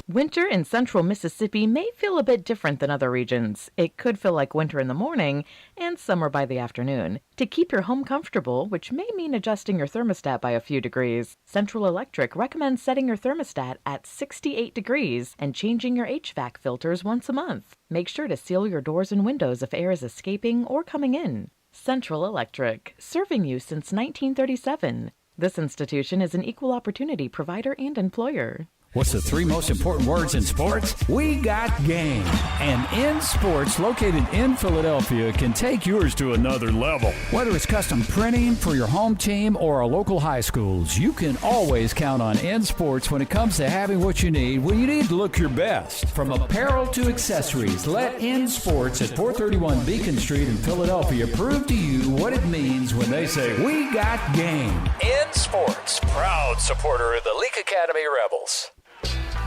Speaker 12: Winter in central Mississippi may feel a bit different than other regions. It could feel like winter in the morning and summer by the afternoon. To keep your home comfortable, which may mean adjusting your thermostat by a few degrees, Central Electric recommends setting your thermostat at 68 degrees and changing your HVAC filters once a month. Make sure to seal your doors and windows if air is escaping or coming in. Central Electric, serving you since 1937. This institution is an equal opportunity provider and employer.
Speaker 13: What's the three most important words in sports? We got game. And In Sports, located in Philadelphia, can take yours to another level. Whether it's custom printing for your home team or our local high schools, you can always count on In Sports when it comes to having what you need when you need to look your best. From apparel to accessories, let In Sports at 431 Beacon Street in Philadelphia prove to you what it means when they say, we got game.
Speaker 11: In Sports, proud supporter of the Leake Academy Rebels.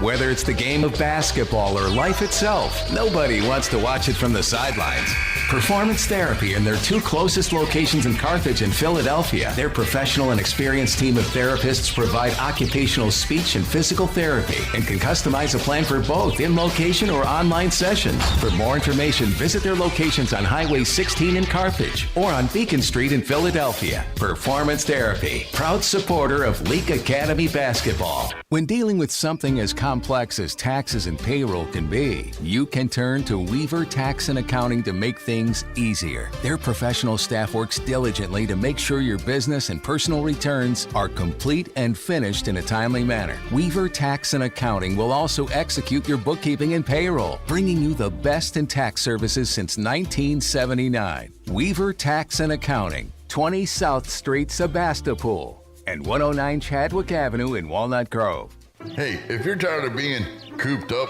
Speaker 11: Whether it's the game of basketball or life itself, nobody wants to watch it from the sidelines. Performance Therapy and their two closest locations in Carthage and Philadelphia. Their professional and experienced team of therapists provide occupational speech and physical therapy and can customize a plan for both in location or online sessions. For more information, visit their locations on Highway 16 in Carthage or on Beacon Street in Philadelphia. Performance Therapy, proud supporter of Leake Academy basketball. When dealing with something as complex as taxes and payroll can be, you can turn to Weaver Tax and Accounting to make things easier. Their professional staff works diligently to make sure your business and personal returns are complete and finished in a timely manner. Weaver Tax and Accounting will also execute your bookkeeping and payroll, bringing you the best in tax services since 1979. Weaver Tax and Accounting, 20 South Street, Sebastopol, and 109 Chadwick Avenue in Walnut Grove.
Speaker 8: Hey, if you're tired of being cooped up,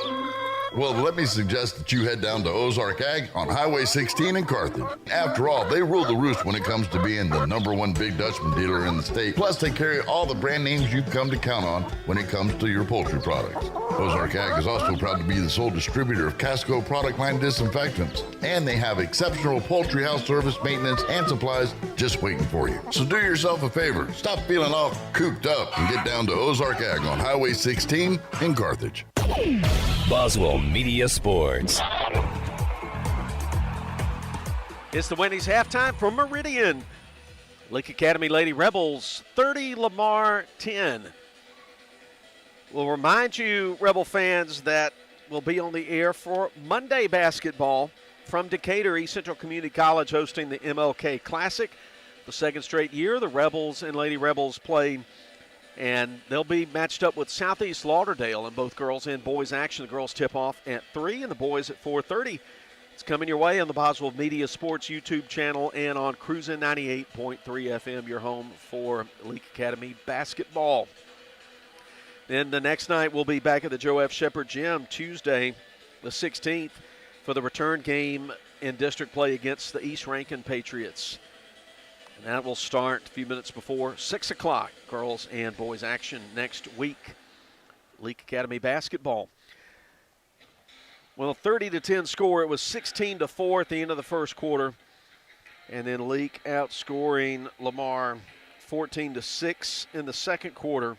Speaker 8: well, let me suggest that you head down to Ozark Ag on Highway 16 in Carthage. After all, they rule the roost when it comes to being the #1 Big Dutchman dealer in the state. Plus, they carry all the brand names you've come to count on when it comes to your poultry products. Ozark Ag is also proud to be the sole distributor of Casco product line disinfectants. And they have exceptional poultry house service, maintenance, and supplies just waiting for you. So do yourself a favor. Stop feeling all cooped up and get down to Ozark Ag on Highway 16 in Carthage.
Speaker 11: Boswell Media Sports.
Speaker 1: It's the Wendy's halftime from Meridian. Leake Academy Lady Rebels 30, Lamar 10. We'll remind you, Rebel fans, that we'll be on the air for Monday basketball from Decatur. East Central Community College hosting the MLK Classic. The second straight year, the Rebels and Lady Rebels play, and they'll be matched up with Southeast Lauderdale in both girls and boys action. The girls tip off at 3 and the boys at 4:30. It's coming your way on the Boswell Media Sports YouTube channel and on Cruisin' 98.3 FM, your home for Leake Academy basketball. Then the next night we'll be back at the Joe F. Shepherd Gym Tuesday the 16th for the return game in district play against the East Rankin Patriots. And that will start a few minutes before 6 o'clock. Girls and boys action next week. Leake Academy basketball. Well, 30-10 score. It was 16-4 at the end of the first quarter. And then Leake outscoring Lamar 14-6 in the second quarter.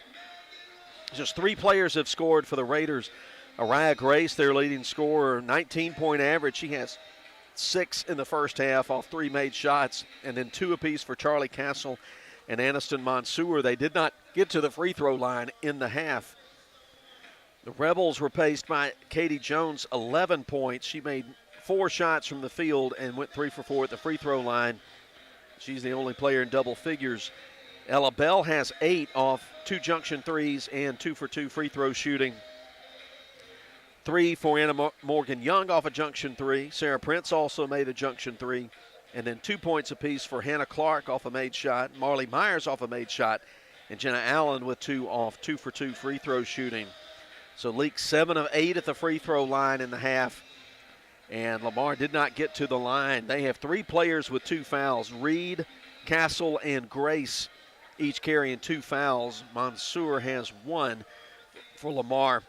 Speaker 1: Just 3 players have scored for the Raiders. Araya Grace, their leading scorer, 19-point average. She has 6 in the first half off 3 made shots, and then 2 apiece for Charlie Castle and Aniston Mansour. They did not get to the free throw line in the half. The Rebels were paced by Katie Jones, 11 points. She made 4 shots from the field and went 3 for 4 at the free throw line. She's the only player in double figures. Ella Bell has 8 off 2 junction threes and 2 for 2 free throw shooting. 3 for Anna Morgan Young off a junction 3. Sarah Prince also made a junction 3. And then 2 points apiece for Hannah Clark off a made shot, Marley Myers off a made shot, and Jenna Allen with 2 off 2 for 2 free throw shooting. So Leake 7 of 8 at the free throw line in the half. And Lamar did not get to the line. They have 3 players with 2 fouls. Reed, Castle, and Grace each carrying 2 fouls. Mansour has 1 for Lamar.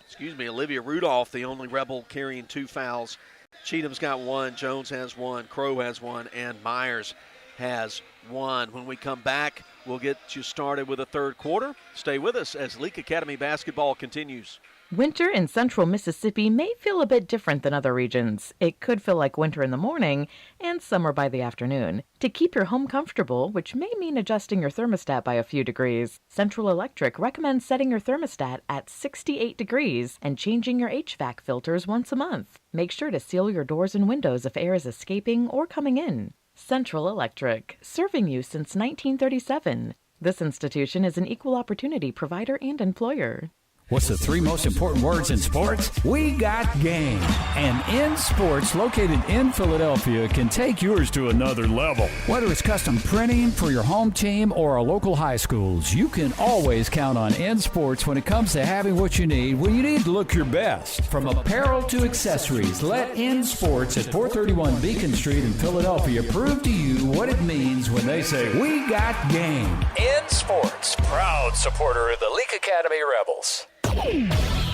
Speaker 1: Excuse me, Olivia Rudolph, the only Rebel carrying 2 fouls. Cheatham's got 1, Jones has 1, Crow has 1, and Myers has 1. When we come back, we'll get you started with the third quarter. Stay with us as Leake Academy basketball continues.
Speaker 12: Winter in central Mississippi may feel a bit different than other regions. It could feel like winter in the morning and summer by the afternoon. To keep your home comfortable, which may mean adjusting your thermostat by a few degrees, Central Electric recommends setting your thermostat at 68 degrees and changing your HVAC filters once a month. Make sure to seal your doors and windows if air is escaping or coming in. Central Electric, serving you since 1937. This institution is an equal opportunity provider and employer.
Speaker 13: What's the 3 most important words in sports? We got game. And In Sports, located in Philadelphia, can take yours to another level. Whether it's custom printing for your home team or our local high schools, you can always count on In Sports when it comes to having what you need when you need to look your best. From apparel to accessories, let In Sports at 431 Beacon Street in Philadelphia prove to you what it means when they say, we got game.
Speaker 14: In Sports, proud supporter of the Leake Academy Rebels.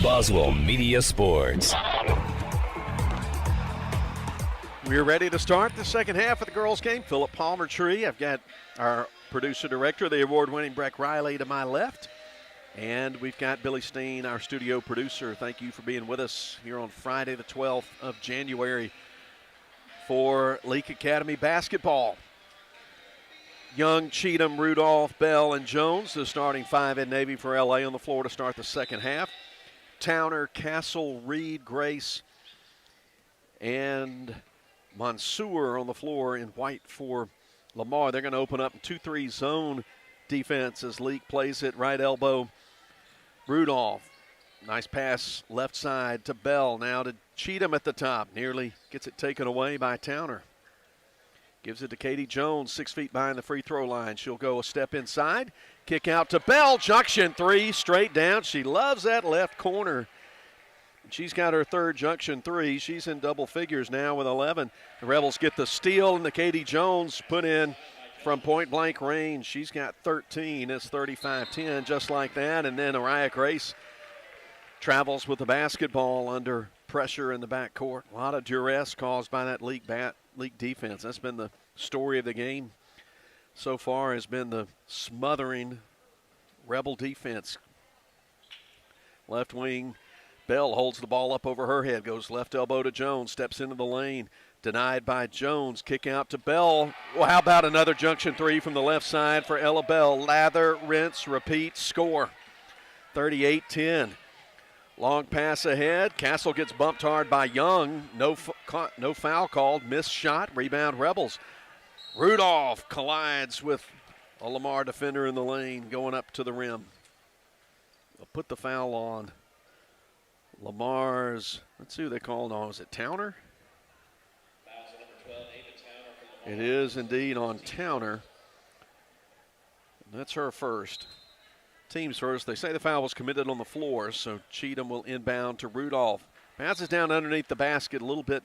Speaker 5: Boswell Media Sports.
Speaker 1: We're ready to start the second half of the girls' game. Philip Palmer-Tree. I've got our producer-director, the award-winning Breck Riley, to my left. And we've got Billy Steen, our studio producer. Thank you for being with us here on Friday the 12th of January for Leake Academy basketball. Young, Cheatham, Rudolph, Bell, and Jones, the starting 5 in Navy for LA on the floor to start the second half. Towner, Castle, Reed, Grace, and Mansour on the floor in white for Lamar. They're going to open up in 2-3 zone defense as Leake plays it right elbow. Rudolph, nice pass left side to Bell. Now to Cheatham at the top. Nearly gets it taken away by Towner. Gives it to Katie Jones, 6 feet behind the free throw line. She'll go a step inside. Kick out to Bell. Junction 3, straight down. She loves that left corner. She's got her 3rd junction 3. She's in double figures now with 11. The Rebels get the steal, and the Katie Jones put in from point-blank range. She's got 13. It's 35-10, just like that. And then Araya Grace travels with the basketball under pressure in the backcourt. A lot of duress caused by that Leake defense. That's been the story of the game so far, has been the smothering Rebel defense. Left wing, Bell holds the ball up over her head, goes left elbow to Jones, steps into the lane, denied by Jones. Kick out to Bell. Well, how about another junction 3 from the left side for Ella Bell? Lather, rinse, repeat, score. 38-10. Long pass ahead. Castle gets bumped hard by Young. No foul called. Missed shot. Rebound Rebels. Rudolph collides with a Lamar defender in the lane going up to the rim. They'll put the foul on Lamar's. Let's see who they called on. Was it Towner? It is indeed on Towner. That's her first. Team's first. They say the foul was committed on the floor, so Cheatham will inbound to Rudolph. Passes down underneath the basket. A little bit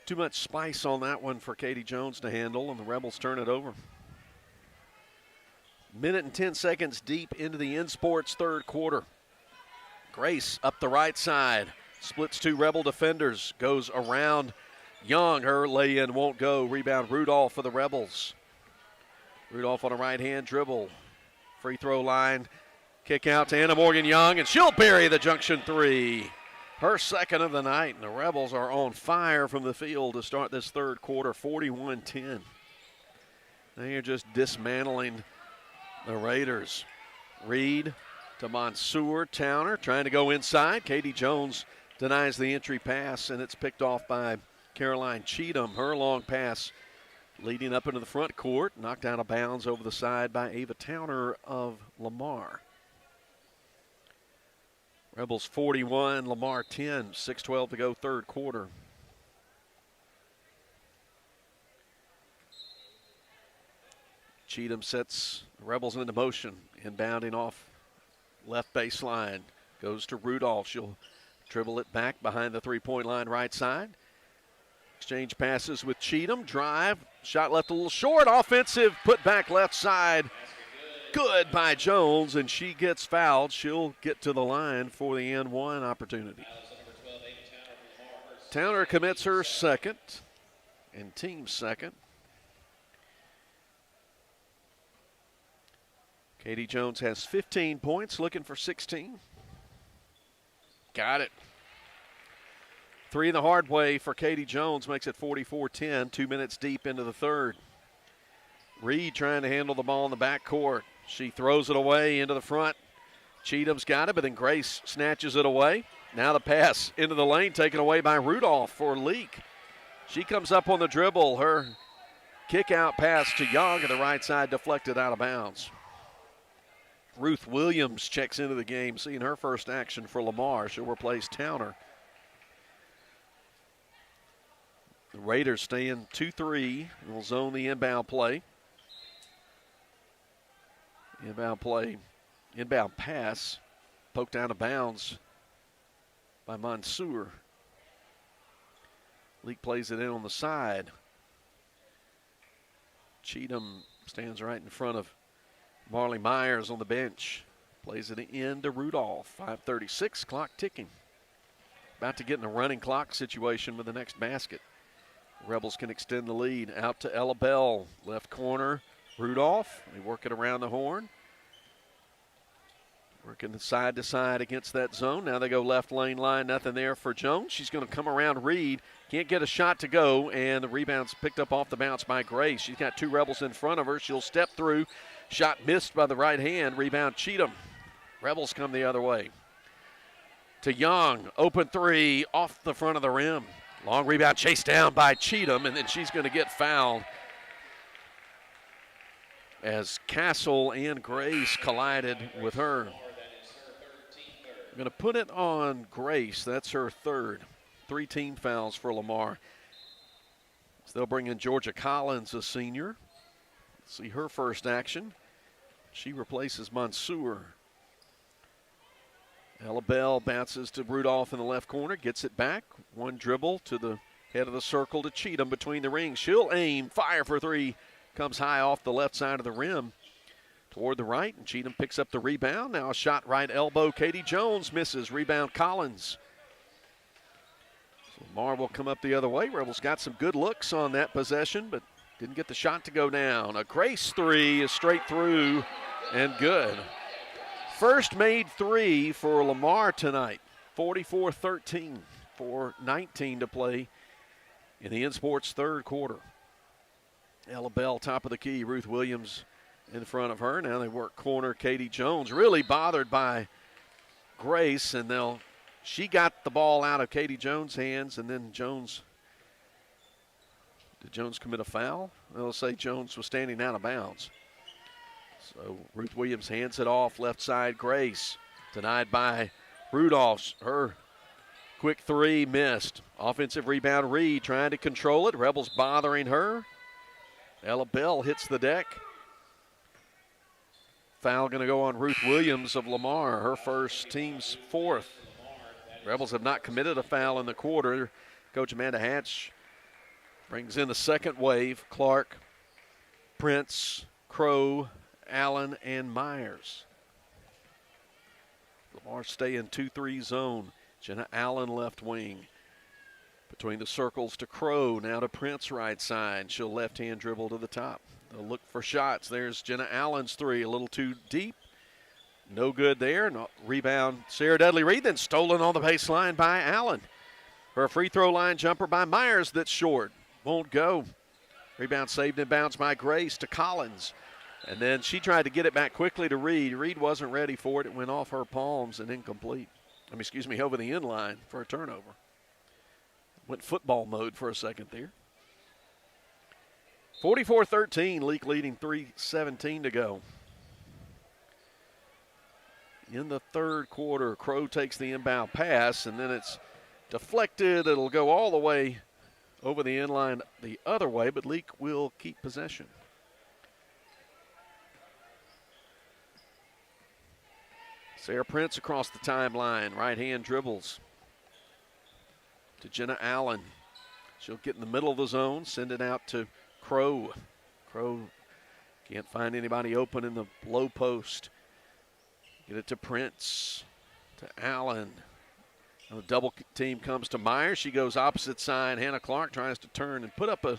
Speaker 1: too much spice on that one for Katie Jones to handle, and the Rebels turn it over. Minute and 10 seconds deep into the In Sports third quarter. Grace up the right side. Splits 2 Rebel defenders. Goes around Young. Her lay-in won't go. Rebound Rudolph for the Rebels. Rudolph on a right-hand dribble. Free throw line, kick out to Anna Morgan Young, and she'll bury the junction 3. Her second of the night, and the Rebels are on fire from the field to start this third quarter, 41-10. They are just dismantling the Raiders. Reed to Mansour. Towner trying to go inside. Katie Jones denies the entry pass, and it's picked off by Caroline Cheatham. Her long pass leading up into the front court, knocked out of bounds over the side by Ava Towner of Lamar. Rebels 41, Lamar 10, 6:12 to go, third quarter. Cheatham sets the Rebels into motion, inbounding off left baseline. Goes to Rudolph. She'll dribble it back behind the three-point line right side. Exchange passes with Cheatham. Drive. Shot left a little short. Offensive put back left side. Good by Jones, and she gets fouled. She'll get to the line for the N1 opportunity. Towner commits her second and team second. Katie Jones has 15 points, looking for 16. Got it. Three in the hard way for Katie Jones makes it 44-10, 2 minutes deep into the third. Reed trying to handle the ball in the backcourt. She throws it away into the front. Cheatham's got it, but then Grace snatches it away. Now the pass into the lane taken away by Rudolph for Leake. She comes up on the dribble. Her kick-out pass to Young at the right side deflected out of bounds. Ruth Williams checks into the game, seeing her first action for Lamar. She'll replace Towner. The Raiders stay in 2-3 and will zone the inbound play. Inbound pass, poked out of bounds by Mansour. Leake plays it in on the side. Cheatham stands right in front of Marley Myers on the bench. Plays it in to Rudolph. 5:36, clock ticking. About to get in a running clock situation with the next basket. Rebels can extend the lead out to Ella Bell. Left corner, Rudolph. They work it around the horn. Working side to side against that zone. Now they go left lane line, nothing there for Jones. She's going to come around Reed. Can't get a shot to go, and the rebound's picked up off the bounce by Grace. She's got two Rebels in front of her. She'll step through. Shot missed by the right hand. Rebound Cheatham. Rebels come the other way. To Young. Open three off the front of the rim. Long rebound chased down by Cheatham, and then she's going to get fouled as Castle and Grace collided with her. I'm going to put it on Grace. That's her third. 3 team fouls for Lamar. So they'll bring in Georgia Collins, a senior. See her first action. She replaces Mansour. Ella Bell bounces to Rudolph in the left corner, gets it back. One dribble to the head of the circle to Cheatham between the rings. She'll aim, fire for three. Comes high off the left side of the rim toward the right, and Cheatham picks up the rebound. Now a shot right elbow. Katie Jones misses. Rebound Collins. So Lamar will come up the other way. Rebels got some good looks on that possession, but didn't get the shot to go down. A Grace three is straight through and good. First made three for Lamar tonight. 44-13, 4:19 to play in the InSports third quarter. Ella Bell, top of the key. Ruth Williams in front of her. Now they work corner. Katie Jones really bothered by Grace, and she got the ball out of Katie Jones' hands, and then did Jones commit a foul? They'll say Jones was standing out of bounds. So Ruth Williams hands it off left side. Grace denied by Rudolph. Her quick three missed. Offensive rebound. Reed trying to control it. Rebels bothering her. Ella Bell hits the deck. Foul going to go on Ruth Williams of Lamar, her first, team's fourth. Rebels have not committed a foul in the quarter. Coach Amanda Hatch brings in the second wave. Clark, Prince, Crow, Allen, and Myers. Lamar stay in 2-3 zone. Jenna Allen left wing. Between the circles to Crow, now to Prince right side. She'll left-hand dribble to the top. They'll look for shots. There's Jenna Allen's three, a little too deep. No good there. No, rebound, Sarah Dudley Reed, then stolen on the baseline by Allen. Her free throw line jumper by Myers that's short. Won't go. Rebound saved and bounced by Grace to Collins. And then she tried to get it back quickly to Reed. Reed wasn't ready for it. It went off her palms and incomplete. Over the end line for a turnover. Went football mode for a second there. 44-13, Leake leading 3:17 to go. In the third quarter, Crow takes the inbound pass, and then it's deflected. It'll go all the way over the end line the other way, but Leake will keep possession. Sarah Prince across the timeline. Right hand dribbles to Jenna Allen. She'll get in the middle of the zone, send it out to Crow. Crow can't find anybody open in the low post. Get it to Prince, to Allen. The double team comes to Myers. She goes opposite side. Hannah Clark tries to turn and put up a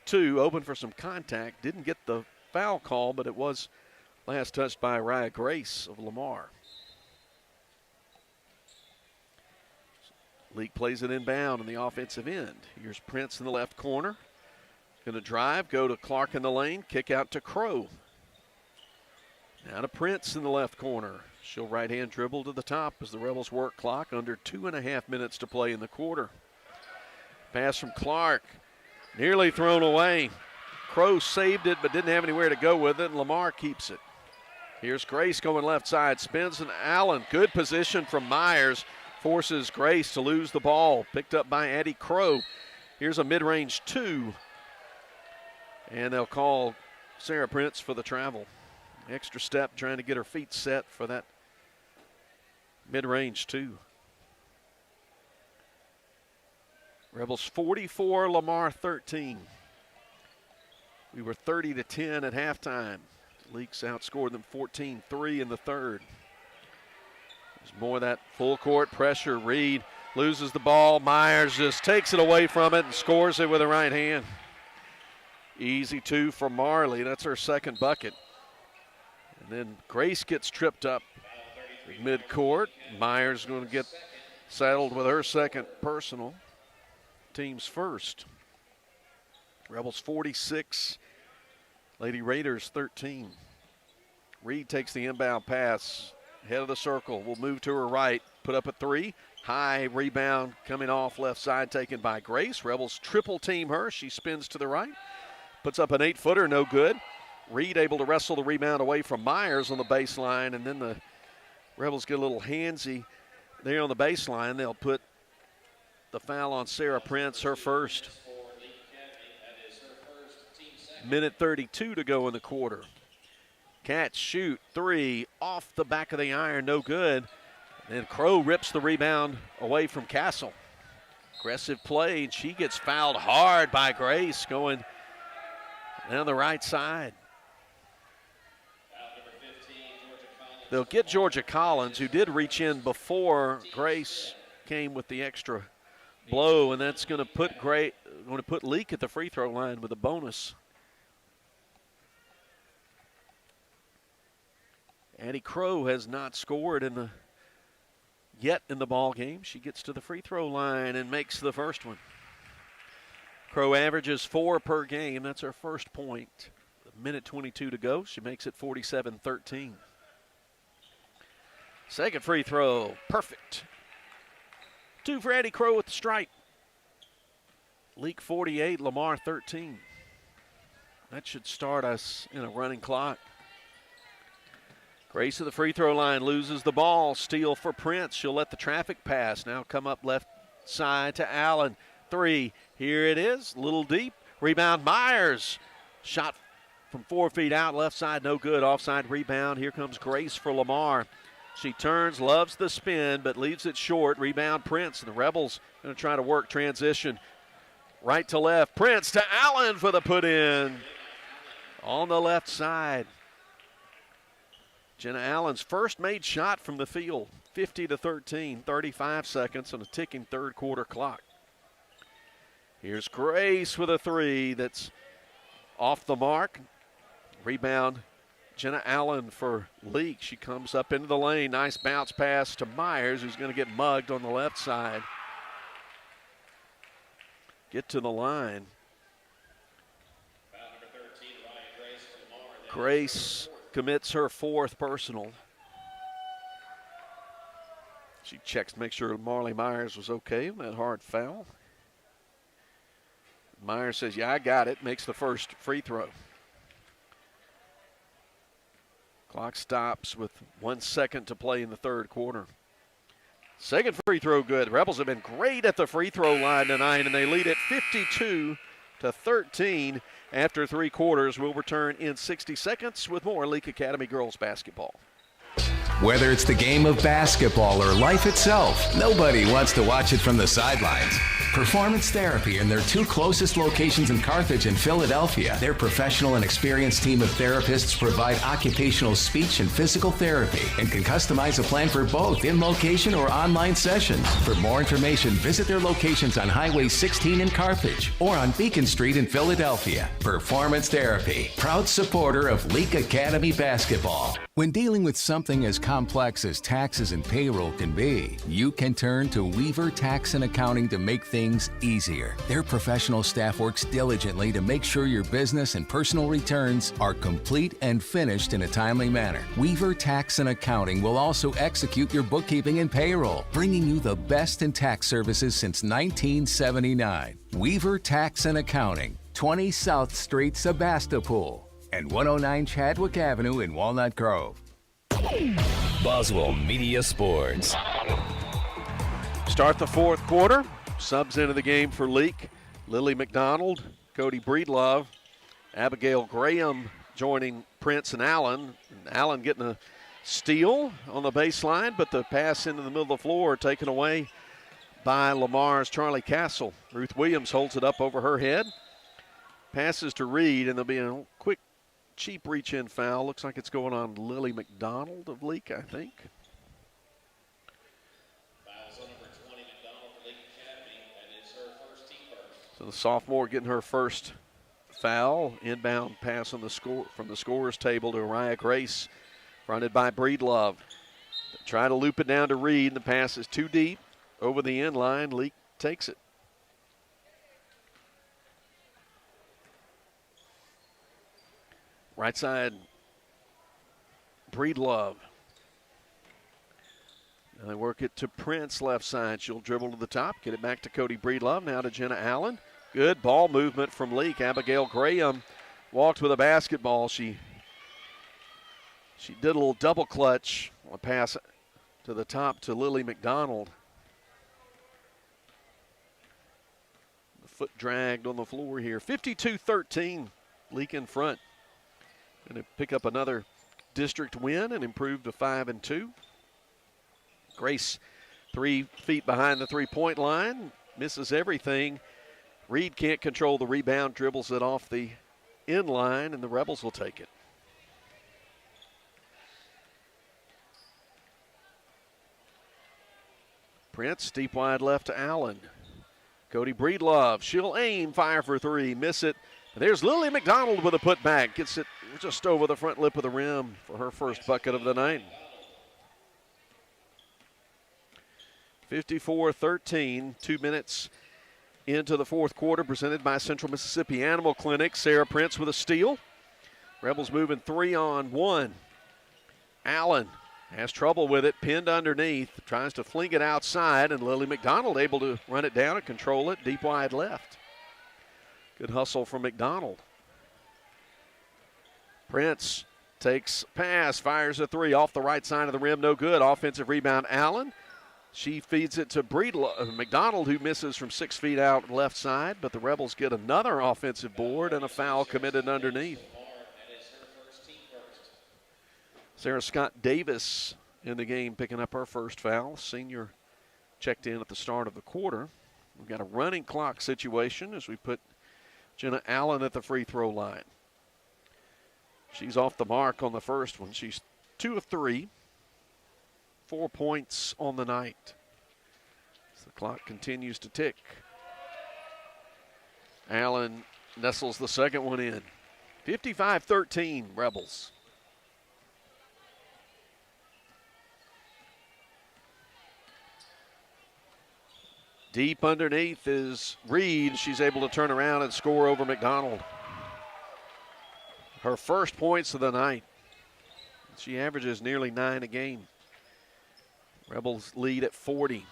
Speaker 1: 2, open for some contact. Didn't get the foul call, but it was last touched by Raya Grace of Lamar. Leake plays it inbound on the offensive end. Here's Prince in the left corner. Going to drive, go to Clark in the lane, kick out to Crow. Now to Prince in the left corner. She'll right-hand dribble to the top as the Rebels work clock. Under 2.5 minutes to play in the quarter. Pass from Clark. Nearly thrown away. Crow saved it but didn't have anywhere to go with it, and Lamar keeps it. Here's Grace going left side. Spins and Allen. Good position from Myers. Forces Grace to lose the ball. Picked up by Addie Crow. Here's a mid-range 2. And they'll call Sarah Prince for the travel. Extra step trying to get her feet set for that mid-range 2. Rebels 44, Lamar 13. We were 30-10 at halftime. Leaks outscored them 14-3 in the third. There's more of that full court pressure. Reed loses the ball. Myers just takes it away from it and scores it with a right hand. Easy 2 for Marley. That's her second bucket. And then Grace gets tripped up midcourt. Myers going to get settled with her second personal. Team's first. Rebels 46. Lady Raiders 13. Reed takes the inbound pass. Head of the circle. Will move to her right. Put up a 3. High rebound coming off left side taken by Grace. Rebels triple team her. She spins to the right. Puts up an 8-footer. No good. Reed able to wrestle the rebound away from Myers on the baseline. And then the Rebels get a little handsy there on the baseline. They'll put the foul on Sarah Prince, her first. Minute 32 to go in the quarter. Cats shoot 3 off the back of the iron, no good. And Crow rips the rebound away from Castle. Aggressive play, and she gets fouled hard by Grace going down the right side. They'll get Georgia Collins, who did reach in before Grace came with the extra blow, and that's going to put Leake at the free throw line with a bonus. Addie Crow has not scored yet in the ball game. She gets to the free throw line and makes the first one. Crow averages 4 per game. That's her first point. A minute 22 to go. She makes it 47-13. Second free throw, perfect. 2 for Addie Crow with the stripe. Leake 48, Lamar 13. That should start us in a running clock. Grace at the free throw line loses the ball. Steal for Prince. She'll let the traffic pass. Now come up left side to Allen. 3. Here it is. A little deep. Rebound Myers. Shot from 4 feet out. Left side no good. Offside rebound. Here comes Grace for Lamar. She turns, loves the spin, but leaves it short. Rebound Prince. And the Rebels going to try to work transition. Right to left. Prince to Allen for the put in. On the left side. Jenna Allen's first made shot from the field. 50-13, 35 seconds on a ticking third quarter clock. Here's Grace with a 3 that's off the mark. Rebound, Jenna Allen for Leake. She comes up into the lane. Nice bounce pass to Myers, who's going to get mugged on the left side. Get to the line. Grace commits her 4th personal. She checks to make sure Marley Myers was okay on that hard foul. Myers says, yeah, I got it, makes the first free throw. Clock stops with 1 second to play in the third quarter. Second free throw good. Rebels have been great at the free throw line tonight, and they lead it 52-13 after 3 quarters. We'll return in 60 seconds with more Leake Academy girls basketball.
Speaker 11: Whether it's the game of basketball or life itself, nobody wants to watch it from the sidelines. Performance Therapy and their 2 closest locations in Carthage and Philadelphia. Their professional and experienced team of therapists provide occupational speech and physical therapy and can customize a plan for both in location or online sessions. For more information, visit their locations on Highway 16 in Carthage or on Beacon Street in Philadelphia. Performance Therapy, proud supporter of Leake Academy basketball. When dealing with something as complex as taxes and payroll can be, you can turn to Weaver Tax and Accounting to make things easier. Their professional staff works diligently to make sure your business and personal returns are complete and finished in a timely manner. Weaver Tax and Accounting will also execute your bookkeeping and payroll, bringing you the best in tax services since 1979. Weaver Tax and Accounting, 20 South Street, Sebastopol, and 109 Chadwick Avenue in Walnut Grove.
Speaker 5: Boswell Media Sports.
Speaker 1: Start the fourth quarter. Subs into the game for Leake. Lily McDonald, Cody Breedlove, Abigail Graham joining Prince and Allen. Allen getting a steal on the baseline, but the pass into the middle of the floor taken away by Lamar's Charlie Castle. Ruth Williams holds it up over her head. Passes to Reed, and there'll be a quick cheap reach-in foul. Looks like it's going on Lily McDonald of Leake, I think. So the sophomore getting her first foul. Inbound pass on the score from the scorer's table to Araya Grace, fronted by Breedlove. Try to loop it down to Reed, and the pass is too deep. Over the end line, Leake takes it. Right side, Breedlove. And they work it to Prince, left side. She'll dribble to the top, get it back to Cody Breedlove. Now to Jenna Allen. Good ball movement from Leake. Abigail Graham walked with a basketball. She did a little double clutch on a pass to the top to Lily McDonald. The foot dragged on the floor here. 52-13, Leake in front. Going to pick up another district win and improve to 5-2. Grace 3 feet behind the three-point line, misses everything. Reed can't control the rebound, dribbles it off the end line, and the Rebels will take it. Prince, deep wide left to Allen. Cody Breedlove, she'll aim, fire for 3, miss it. There's Lily McDonald with a putback. Gets it just over the front lip of the rim for her first bucket of the night. 54-13, 2 minutes into the fourth quarter, presented by Central Mississippi Animal Clinic. Sarah Prince with a steal. Rebels moving 3-on-1. Allen has trouble with it, pinned underneath, tries to fling it outside, and Lily McDonald able to run it down and control it deep wide left. Good hustle from McDonald. Prince takes pass, fires a 3 off the right side of the rim, no good. Offensive rebound, Allen. She feeds it to McDonald, who misses from 6 feet out left side, but the Rebels get another offensive board and a foul committed underneath. Sarah Scott Davis in the game picking up her first foul. Senior checked in at the start of the quarter. We've got a running clock situation as we put Jenna Allen at the free throw line. She's off the mark on the first one. She's 2 of 3. 4 points on the night. As the clock continues to tick. Allen nestles the second one in. 55-13, Rebels. Deep underneath is Reed. She's able to turn around and score over McDonald. her first points of the night. She averages nearly 9 a game. Rebels lead at 40.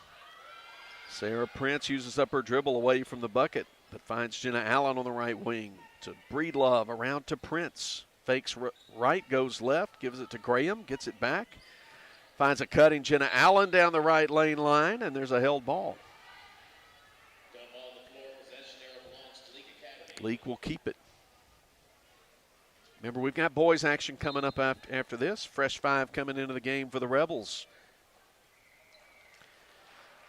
Speaker 1: Sarah Prince uses up her dribble away from the bucket, but finds Jenna Allen on the right wing to Breedlove, around to Prince. Fakes right, goes left, gives it to Graham, gets it back. Finds a cutting Jenna Allen down the right lane line, and there's a held ball. Leake will keep it. Remember, we've got boys action coming up after this. Fresh 5 coming into the game for the Rebels.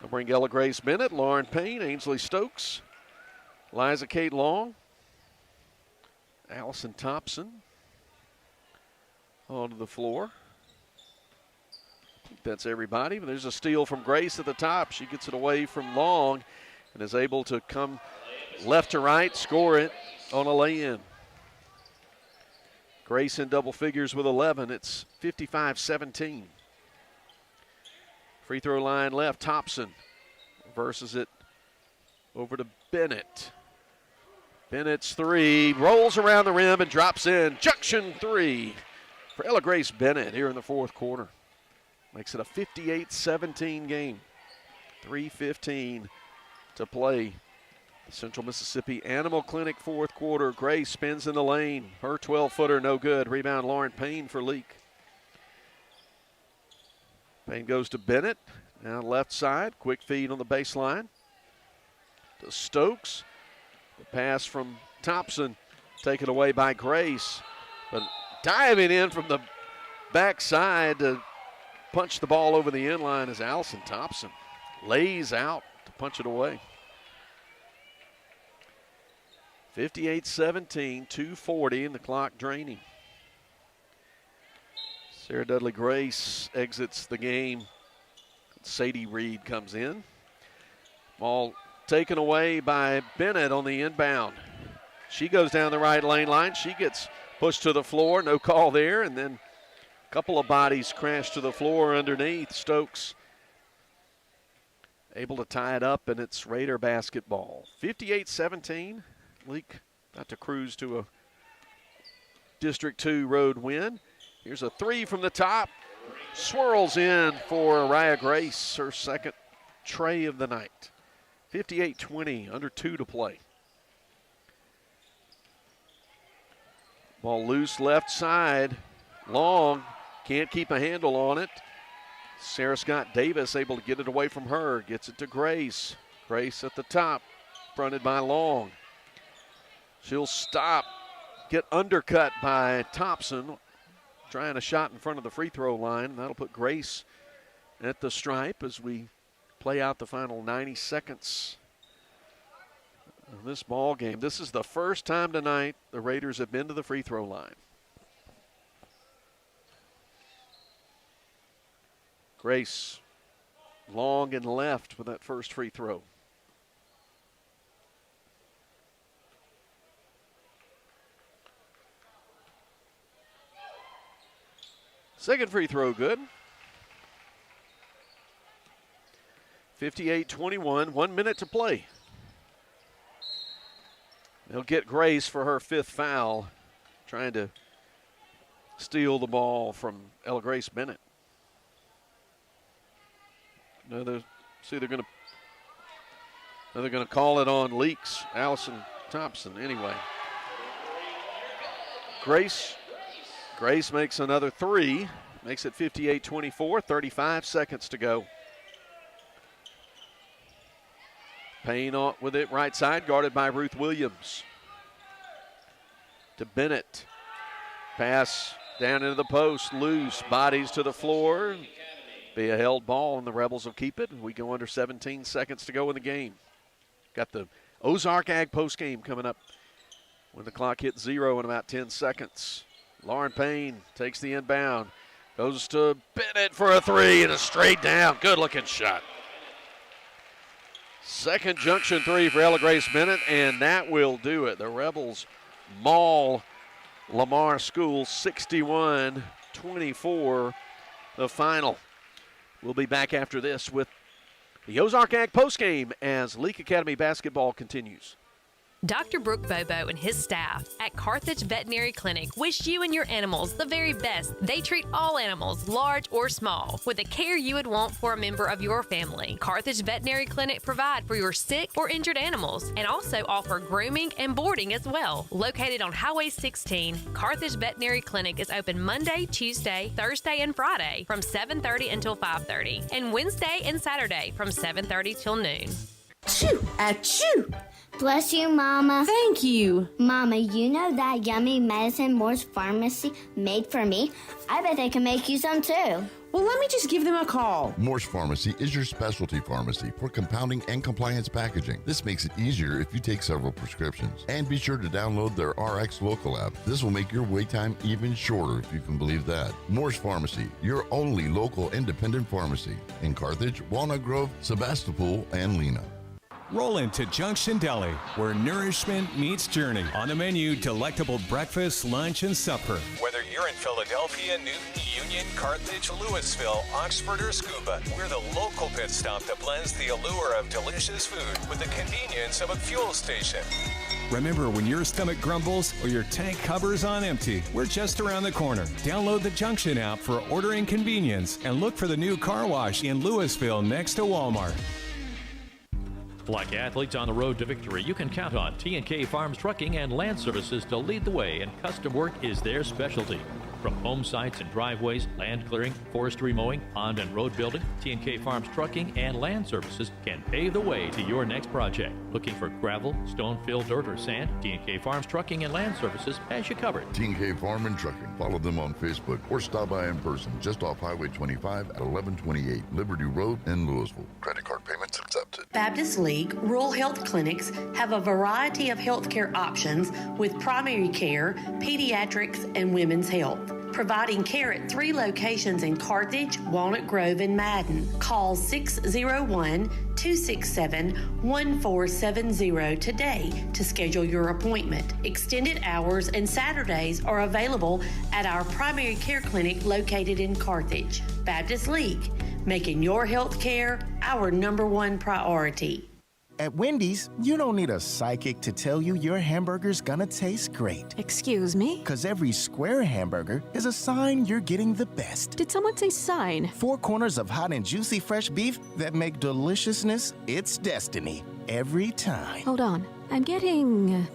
Speaker 1: They'll bring Ella Grace Bennett, Lauren Payne, Ainsley Stokes, Liza Kate Long, Allison Thompson onto the floor. I think that's everybody, but there's a steal from Grace at the top. She gets it away from Long and is able to come left to right, score it on a lay-in. Grace in double figures with 11. It's 55-17. Free throw line left, Thompson versus it over to Bennett. Bennett's three, rolls around the rim and drops in. Junction three for Ella Grace Bennett here in the fourth quarter. Makes it a 58-17 game. 3:15 to play. The Central Mississippi Animal Clinic fourth quarter. Grace spins in the lane. Her 12-footer no good. Rebound Lauren Payne for Leake. Payne goes to Bennett. Now left side. Quick feed on the baseline to Stokes. The pass from Thompson taken away by Grace. But diving in from the backside to punch the ball over the end line is Allison Thompson. Lays out to punch it away. 58-17, 2:40, and the clock draining. Sarah Dudley Grace exits the game. Sadie Reed comes in. Ball taken away by Bennett on the inbound. She goes down the right lane line. She gets pushed to the floor. No call there. And then a couple of bodies crash to the floor underneath. Stokes able to tie it up, and it's Raider basketball. 58-17. Leake got to cruise to a District 2 road win. Here's a three from the top. Swirls in for Araya Grace, her second tray of the night. 58-20, under 2 to play. Ball loose left side. Long, can't keep a handle on it. Sarah Scott Davis able to get it away from her. Gets it to Grace. Grace at the top, fronted by Long. She'll stop, get undercut by Thompson. Trying a shot in front of the free throw line. That'll put Grace at the stripe as we play out the final 90 seconds of this ball game. This is the first time tonight the Raiders have been to the free throw line. Grace long and left with that first free throw. Second free throw good. 58-21, 1 minute to play. They'll get Grace for her 5th foul, trying to steal the ball from Ella Grace Bennett. No, they're going to call it on Leaks, Allison Thompson. Anyway, Grace makes another three, makes it 58-24, 35 seconds to go. Payne with it right side, guarded by Ruth Williams. To Bennett. Pass down into the post, loose, bodies to the floor. Be a held ball, and the Rebels will keep it. We go under 17 seconds to go in the game. Got the Ozark Ag postgame coming up when the clock hits 0 in about 10 seconds. Lauren Payne takes the inbound, goes to Bennett for a three and a straight down. Good looking shot. Second junction three for Ella Grace Bennett, and that will do it. The Rebels maul Lamar School 61-24, the final. We'll be back after this with the Ozark Ag postgame as Leake Academy basketball continues.
Speaker 15: Dr. Brooke Bobo and his staff at Carthage Veterinary Clinic wish you and your animals the very best. They treat all animals, large or small, with the care you would want for a member of your family. Carthage Veterinary Clinic provide for your sick or injured animals and also offer grooming and boarding as well. Located on Highway 16, Carthage Veterinary Clinic is open Monday, Tuesday, Thursday, and Friday from 7:30 until 5:30, and Wednesday and Saturday from 7:30 till noon.
Speaker 9: Achoo! Achoo!
Speaker 10: Bless you, Mama.
Speaker 9: Thank you.
Speaker 10: Mama, you know that yummy medicine Moore's Pharmacy made for me? I bet they can make you some too.
Speaker 9: Well, let me just give them a call.
Speaker 8: Moore's Pharmacy is your specialty pharmacy for compounding and compliance packaging. This makes it easier if you take several prescriptions. And be sure to download their RX Local app. This will make your wait time even shorter, if you can believe that. Moore's Pharmacy, your only local independent pharmacy in Carthage, Walnut Grove, Sebastopol, and Lena.
Speaker 16: Roll into Junction Deli, where nourishment meets journey. On the menu, delectable breakfast, lunch, and supper.
Speaker 14: Whether you're in Philadelphia, Newton, Union, Carthage, Louisville, Oxford, or Scuba, we're the local pit stop that blends the allure of delicious food with the convenience of a fuel station.
Speaker 16: Remember, when your stomach grumbles or your tank covers on empty, we're just around the corner. Download the Junction app for ordering convenience and look for the new car wash in Louisville next to Walmart.
Speaker 7: Like athletes on the road to victory, you can count on T&K Farms Trucking and Land Services to lead the way, and custom work is their specialty. From home sites and driveways, land clearing, forestry mowing, pond and road building, T&K Farms Trucking and Land Services can pave the way to your next project. Looking for gravel, stone-filled dirt, or sand? T&K Farms Trucking and Land Services has you covered.
Speaker 8: T&K Farm and Trucking. Follow them on Facebook or stop by in person just off Highway 25 at 1128 Liberty Road in Louisville. Credit card payments accepted.
Speaker 2: Baptist League Rural Health Clinics have a variety of healthcare options with primary care, pediatrics, and women's health. Providing care at 3 locations in Carthage, Walnut Grove, and Madden. Call 601-267-1470 today to schedule your appointment. Extended hours and Saturdays are available at our primary care clinic located in Carthage. Baptist League, making your health care our #1 priority.
Speaker 3: At Wendy's, you don't need a psychic to tell you your hamburger's gonna taste great.
Speaker 17: Excuse me?
Speaker 3: Because every square hamburger is a sign you're getting the best.
Speaker 17: Did someone say sign?
Speaker 3: 4 corners of hot and juicy fresh beef that make deliciousness its destiny every time.
Speaker 17: Hold on. I'm getting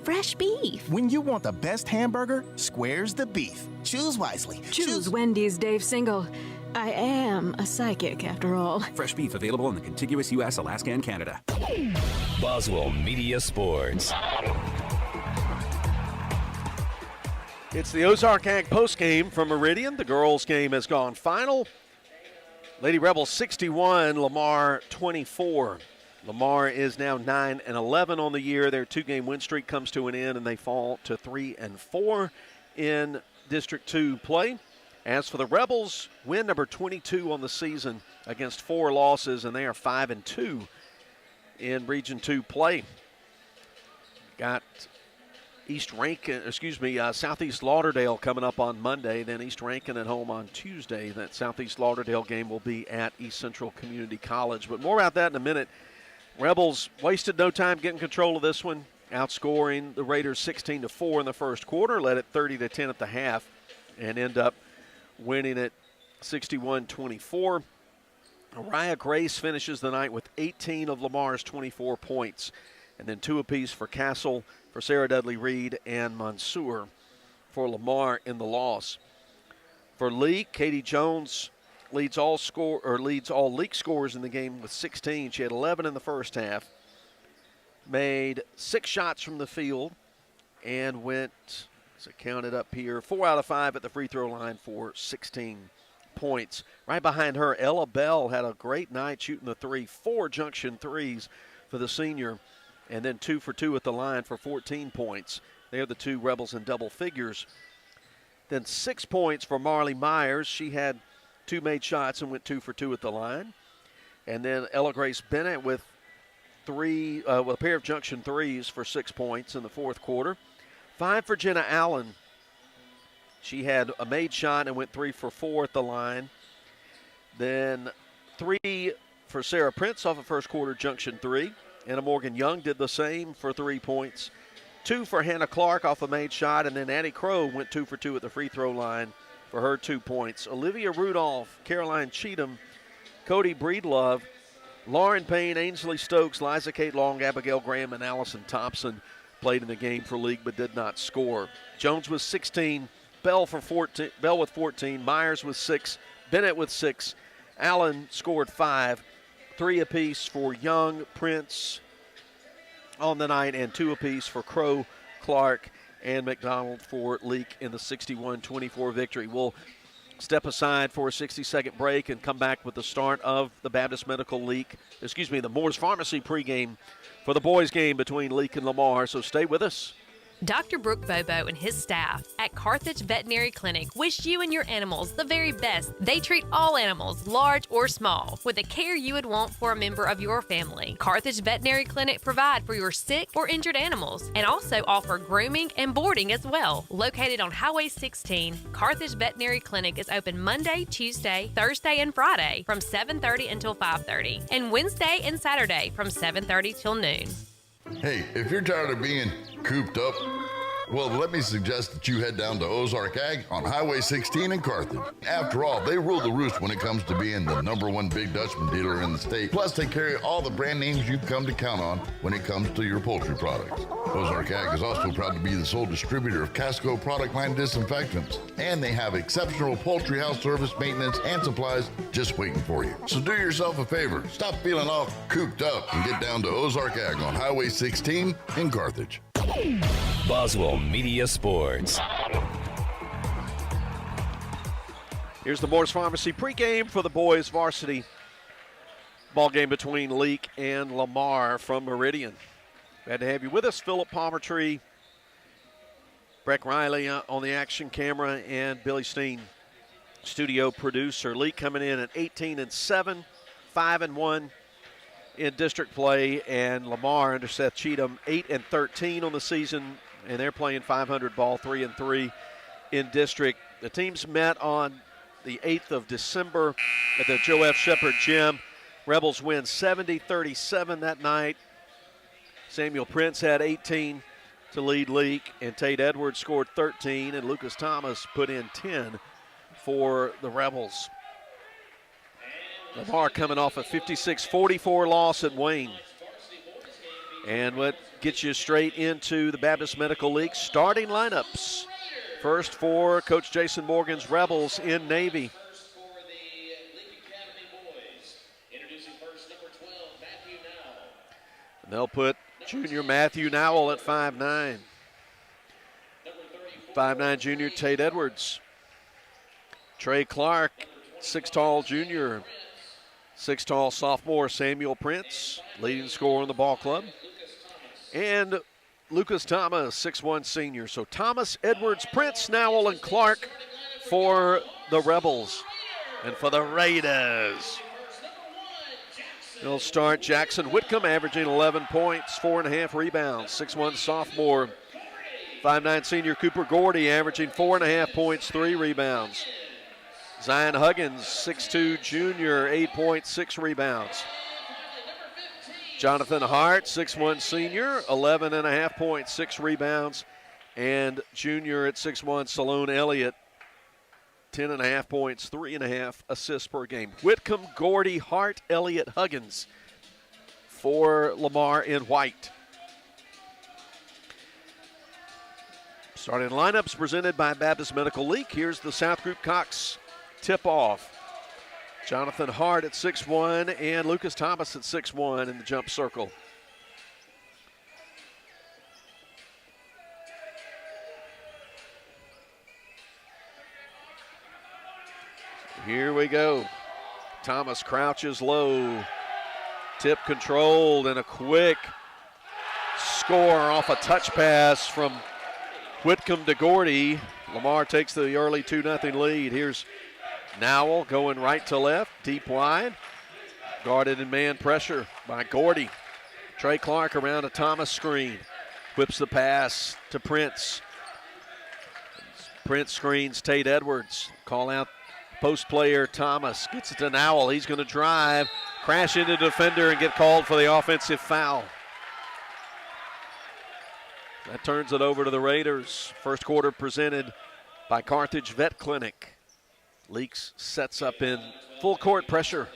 Speaker 17: fresh beef.
Speaker 3: When you want the best hamburger, square's the beef. Choose wisely.
Speaker 17: Choose Wendy's, Dave Single. I am a psychic, after all.
Speaker 18: Fresh beef available in the contiguous U.S., Alaska, and Canada.
Speaker 5: Boswell Media Sports.
Speaker 1: It's the Ozark Ag postgame from Meridian. The girls' game has gone final. Lady Rebels 61, Lamar 24. Lamar is now 9-11 on the year. Their 2-game win streak comes to an end, and they fall to 3-4 in District 2 play. As for the Rebels, win number 22 on the season against 4 losses, and they are 5-2 in Region 2 play. Got Southeast Lauderdale coming up on Monday, then East Rankin at home on Tuesday. That Southeast Lauderdale game will be at East Central Community College. But more about that in a minute. Rebels wasted no time getting control of this one, outscoring the Raiders 16-4 in the first quarter, led it 30-10 at the half, and end up winning it 61-24. Araya Grace finishes the night with 18 of Lamar's 24 points, and then 2 apiece for Castle, for Sarah Dudley Reed, and Mansour for Lamar in the loss. For Leake, Katie Jones leads all Leake scorers in the game with 16. She had 11 in the first half, made 6 shots from the field, and went, as I counted up here, 4 out of 5 at the free throw line for 16 points. Right behind her, Ella Bell had a great night shooting the 3, 4 junction threes for the senior, and then 2 for 2 at the line for 14 points. They're the 2 Rebels in double figures. Then 6 points for Marley Myers. She had 2 made shots and went 2 for 2 at the line. And then Ella Grace Bennett with a pair of junction threes for 6 points in the fourth quarter. 5 for Jenna Allen. She had a made shot and went 3 for 4 at the line. Then 3 for Sarah Prince off a first quarter junction 3. Anna Morgan Young did the same for 3 points. 2 for Hannah Clark off a made shot, and then Addie Crow went 2 for 2 at the free throw line for her 2 points. Olivia Rudolph, Caroline Cheatham, Cody Breedlove, Lauren Payne, Ainsley Stokes, Liza Kate Long, Abigail Graham, and Allison Thompson played in the game for Leake but did not score. Jones with 16, Bell with 14, Myers with 6, Bennett with 6, Allen scored 5, 3 apiece for Young, Prince on the night, and 2 apiece for Crow, Clark, and McDonald for Leake in the 61-24 victory. We'll step aside for a 60-second break and come back with the start of the the Moore's Pharmacy pregame for the boys game between Leake and Lamar, so stay with us.
Speaker 15: Dr. Brooke Bobo and his staff at Carthage Veterinary Clinic wish you and your animals the very best. They treat all animals, large or small, with the care you would want for a member of your family. Carthage Veterinary Clinic provide for your sick or injured animals and also offer grooming and boarding as well. Located on Highway 16, Carthage Veterinary Clinic is open Monday, Tuesday, Thursday, and Friday from 7:30 until 5:30, and Wednesday and Saturday from 7:30 till noon.
Speaker 8: Hey, if you're tired of being cooped up, well, let me suggest that you head down to Ozark Ag on Highway 16 in Carthage. After all, they rule the roost when it comes to being the #1 Big Dutchman dealer in the state. Plus, they carry all the brand names you've come to count on when it comes to your poultry products. Ozark Ag is also proud to be the sole distributor of Casco product line disinfectants. And they have exceptional poultry house service, maintenance, and supplies just waiting for you. So do yourself a favor. Stop feeling all cooped up and get down to Ozark Ag on Highway 16 in Carthage.
Speaker 5: Boswell Media Sports.
Speaker 1: Here's the Moore's Pharmacy pregame for the boys varsity ball game between Leake and Lamar from Meridian. Glad to have you with us. Philip Palmertree, Breck Riley on the action camera, and Billy Steen, studio producer. Leake coming in at 18-7, 5-1 in district play, and Lamar under Seth Cheatham 8-13 on the season, and they're playing 500 ball, 3-3 in district. The teams met on the 8th of December at the Joe F. Shepherd Gym. Rebels win 70-37 that night. Samuel Prince had 18 to lead Leake, and Tate Edwards scored 13, and Lucas Thomas put in 10 for the Rebels. Lamar coming off a 56-44 loss at Wayne. And what gets you straight into the Baptist Medical League starting lineups. First for Coach Jason Morgan's Rebels in Navy. And they'll put junior Matthew Nowell at 5'9". 5'9" junior Tate Edwards. Trey Clark, 6'tall junior. 6'tall sophomore Samuel Prince, leading scorer in the ball club. And Lucas Thomas, 6'1" senior. So Thomas, Edwards, Prince, Nowell, and Clark for the Rebels. And for the Raiders, they'll start Jackson Whitcomb, averaging 11 points, 4.5 rebounds. 6'1" sophomore. 5'9" senior Cooper Gordy, averaging 4.5 points, 3 rebounds. Zion Huggins, 6'2" junior, 8 points, 6 rebounds. Jonathan Hart, 6'1" senior, 11.5 points, 6 rebounds. And junior at 6'1", Saloon Elliott, 10.5 points, 3.5 assists per game. Whitcomb, Gordy, Hart, Elliott, Huggins for Lamar in white. Starting lineups presented by Baptist Medical League. Here's the South Group Cox tip-off. Jonathan Hart at 6'1", and Lucas Thomas at 6'1" in the jump circle. Here we go. Thomas crouches low. Tip controlled, and a quick score off a touch pass from Whitcomb to Gordy. Lamar takes the early 2-0 lead. Here's Nowell going right to left, deep wide. Guarded in man pressure by Gordy. Trey Clark around a Thomas screen. Whips the pass to Prince. Prince screens Tate Edwards. Call out post player Thomas. Gets it to Nowell. He's going to drive, crash into the defender, and get called for the offensive foul. That turns it over to the Raiders. First quarter presented by Carthage Vet Clinic. Leaks sets up in full court pressure.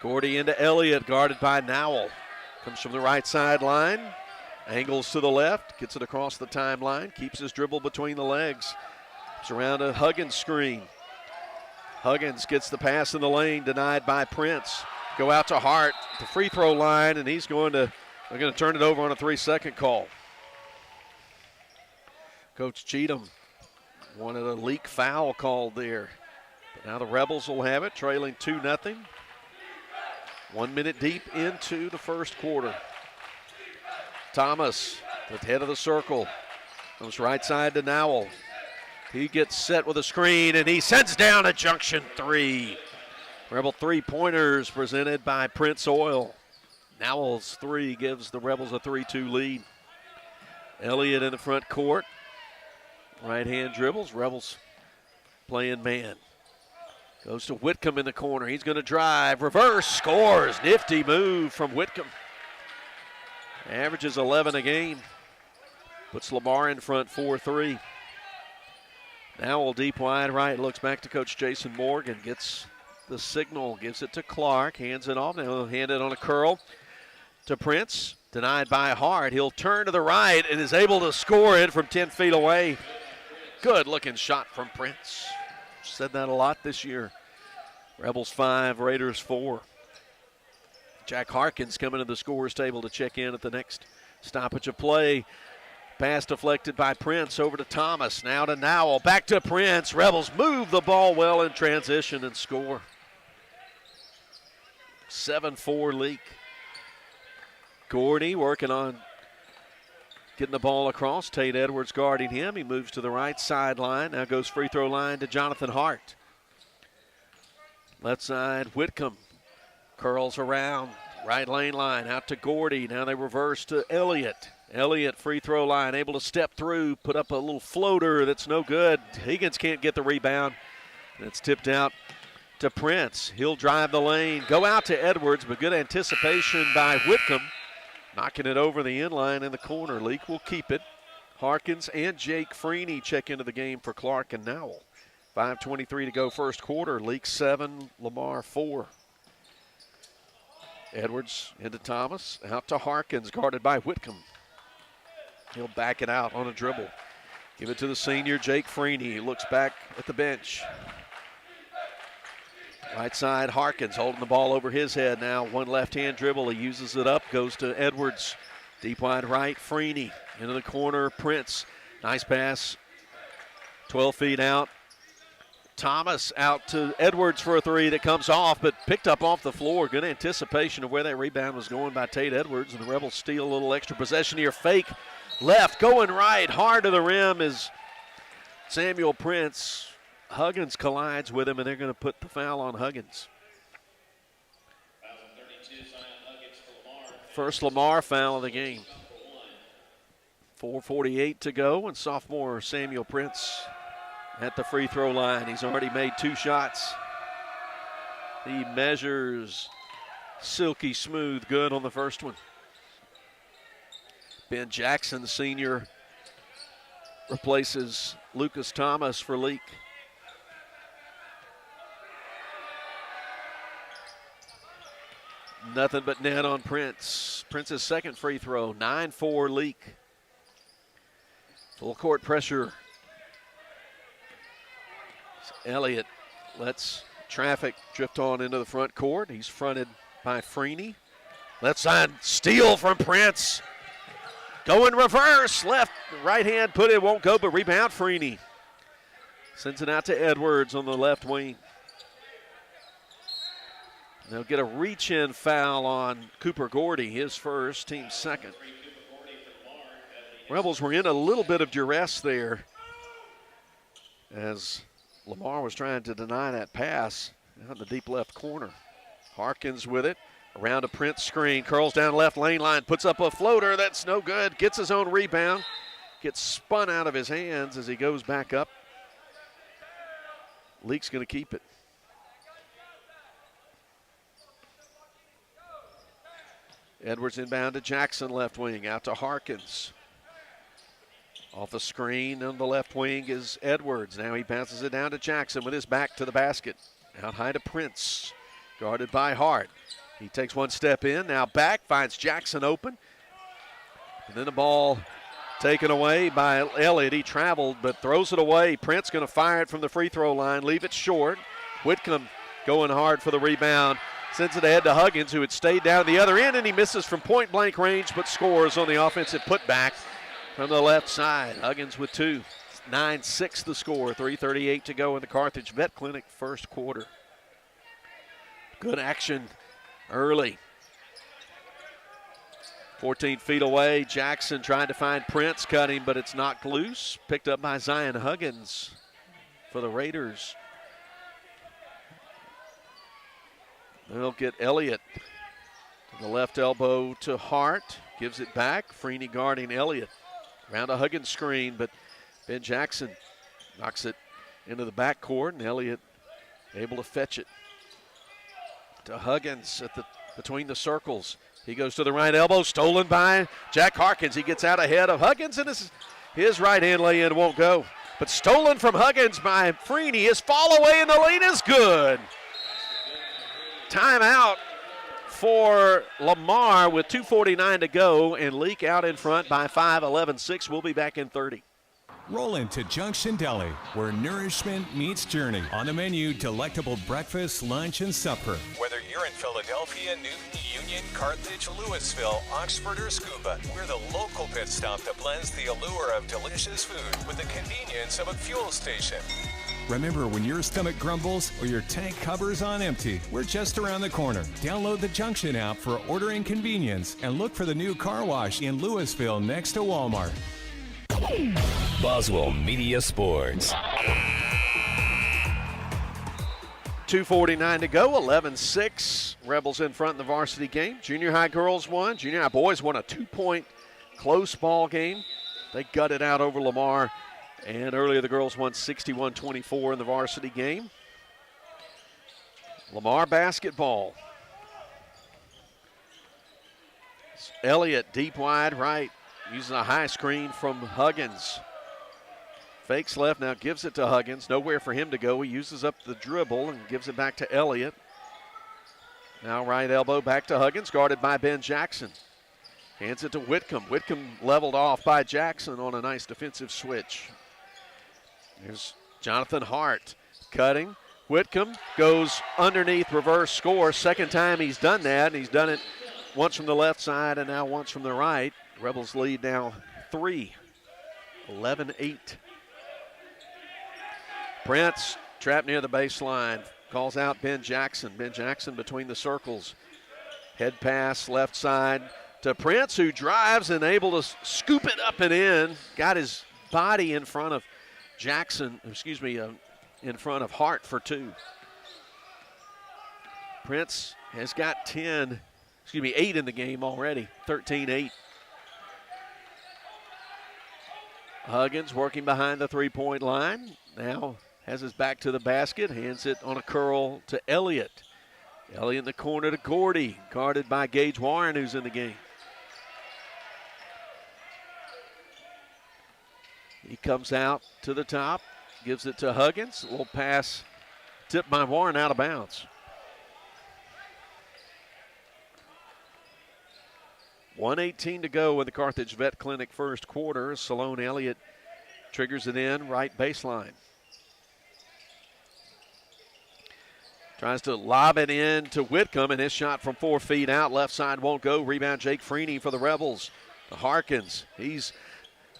Speaker 1: Gordy into Elliott, guarded by Nowell. Comes from the right sideline. Angles to the left, gets it across the timeline, keeps his dribble between the legs. It's around a Huggins screen. Huggins gets the pass in the lane, denied by Prince. Go out to Hart, the free throw line, and they're going to turn it over on a 3-second call. Coach Cheatham wanted a Leake foul called there. But now the Rebels will have it, trailing 2-0. 1 minute deep into the first quarter. Thomas, at the head of the circle, comes right side to Nowell. He gets set with a screen, and he sends down a junction three. Rebel three-pointers presented by Prince Oil. Nowell's three gives the Rebels a 3-2 lead. Elliott in the front court. Right-hand dribbles. Rebels playing man. Goes to Whitcomb in the corner. He's going to drive. Reverse. Scores. Nifty move from Whitcomb. Averages 11 a game. Puts Lamar in front 4-3. Nowell deep wide right. Looks back to Coach Jason Morgan. Gets the signal. Gives it to Clark. Hands it off. Now he'll hand it on a curl to Prince. Denied by Hart. He'll turn to the right and is able to score it from 10 feet away. Good looking shot from Prince. Said that a lot this year. Rebels 5, Raiders 4. Jack Harkins coming to the scorer's table to check in at the next stoppage of play. Pass deflected by Prince over to Thomas. Now to Nowell. Back to Prince. Rebels move the ball well in transition and score. 7-4 Leake. Gordy working on getting the ball across. Tate Edwards guarding him. He moves to the right sideline. Now goes free throw line to Jonathan Hart. Left side, Whitcomb. Curls around. Right lane line out to Gordy. Now they reverse to Elliott. Elliott free throw line, able to step through, put up a little floater that's no good. Higgins can't get the rebound. It's tipped out to Prince. He'll drive the lane. Go out to Edwards, but good anticipation by Whitcomb. Knocking it over the inline in the corner. Leake will keep it. Harkins and Jake Freeney check into the game for Clark and Nowell. 5:23 to go first quarter. Leake 7, Lamar 4. Edwards into Thomas. Out to Harkins, guarded by Whitcomb. He'll back it out on a dribble. Give it to the senior, Jake Freeney. He looks back at the bench. Right side, Harkins holding the ball over his head now. One left-hand dribble. He uses it up, goes to Edwards. Deep wide right, Freeney. Into the corner, Prince. Nice pass. 12 feet out. Thomas out to Edwards for a three that comes off, but picked up off the floor. Good anticipation of where that rebound was going by Tate Edwards, and the Rebels steal a little extra possession here. Fake left, going right, hard to the rim is Samuel Prince. Huggins collides with him, and they're going to put the foul on Huggins. First Lamar foul of the game. 4:48 to go, and sophomore Samuel Prince at the free throw line. He's already made 2 shots. He measures silky smooth good on the first one. Ben Jackson, the senior, replaces Lucas Thomas for Leake. Nothing but net on Prince. Prince's second free throw, 9-4 Leake. Full court pressure. Elliott lets traffic drift on into the front court. He's fronted by Freeney. Left side steal from Prince. Going reverse, left, right hand put it, won't go, but rebound Freeney. Sends it out to Edwards on the left wing. They'll get a reach-in foul on Cooper Gordy, his first, team second. Rebels were in a little bit of duress there as Lamar was trying to deny that pass out in the deep left corner. Harkins with it, around a Prince screen, curls down left lane line, puts up a floater that's no good, gets his own rebound, gets spun out of his hands as he goes back up. Leake's going to keep it. Edwards inbound to Jackson, left wing, out to Harkins. Off the screen on the left wing is Edwards. Now he passes it down to Jackson with his back to the basket. Out high to Prince, guarded by Hart. He takes one step in, now back, finds Jackson open. And then the ball taken away by Elliott. He traveled but throws it away. Prince going to fire it from the free throw line, leave it short. Whitcomb going hard for the rebound. Sends it ahead to Huggins, who had stayed down at the other end, and he misses from point-blank range but scores on the offensive putback from the left side. Huggins with 2. 9-6 the score, 3:38 to go in the Carthage Vet Clinic first quarter. Good action early. 14 feet away, Jackson trying to find Prince, cut him, but it's knocked loose. Picked up by Zion Huggins for the Raiders. They'll get Elliott to the left elbow to Hart. Gives it back. Freeney guarding Elliott. Around a Huggins screen, but Ben Jackson knocks it into the backcourt, and Elliott able to fetch it to Huggins between the circles. He goes to the right elbow, stolen by Jack Harkins. He gets out ahead of Huggins, and his right-hand lay-in won't go. But stolen from Huggins by Freeney. His fall away in the lane is good. Timeout for Lamar with 2:49 to go, and Leake out in front by 5, 11-6. We'll be back in 30.
Speaker 16: Roll into Junction Deli, where nourishment meets journey. On the menu, delectable breakfast, lunch, and supper. Whether you're in Philadelphia, Newton, Union, Carthage, Louisville, Oxford, or Scuba, we're the local pit stop that blends the allure of delicious food with the convenience of a fuel station. Remember, when your stomach grumbles or your tank covers on empty, we're just around the corner. Download the Junction app for ordering convenience and look for the new car wash in Louisville next to Walmart.
Speaker 5: Boswell Media Sports.
Speaker 1: 2:49 to go, 11-6. Rebels in front in the varsity game. Junior high girls won. Junior high boys won a 2-point close ball game. They gutted out over Lamar. And earlier the girls won 61-24 in the varsity game. Lamar basketball. Elliott deep wide right. Using a high screen from Huggins. Fakes left, now gives it to Huggins. Nowhere for him to go. He uses up the dribble and gives it back to Elliott. Now right elbow back to Huggins, guarded by Ben Jackson. Hands it to Whitcomb. Whitcomb leveled off by Jackson on a nice defensive switch. There's Jonathan Hart cutting. Whitcomb goes underneath, reverse score. Second time he's done that, and he's done it once from the left side and now once from the right. Rebels lead now 3, 11-8. Prince trapped near the baseline, calls out Ben Jackson. Ben Jackson between the circles. Head pass left side to Prince, who drives and able to scoop it up and in. Got his body in front of Jackson, in front of Hart for 2. Prince has got 8 in the game already, 13-8. Huggins working behind the three-point line. Now has his back to the basket, hands it on a curl to Elliott. Elliott in the corner to Gordy, guarded by Gage Warren, who's in the game. He comes out to the top, gives it to Huggins. A little pass tipped by Warren out of bounds. 1:18 to go in the Carthage Vet Clinic first quarter. Salone Elliott triggers it in, right baseline. Tries to lob it in to Whitcomb, and his shot from 4 feet out, left side won't go. Rebound Jake Freeney for the Rebels. Harkins, he's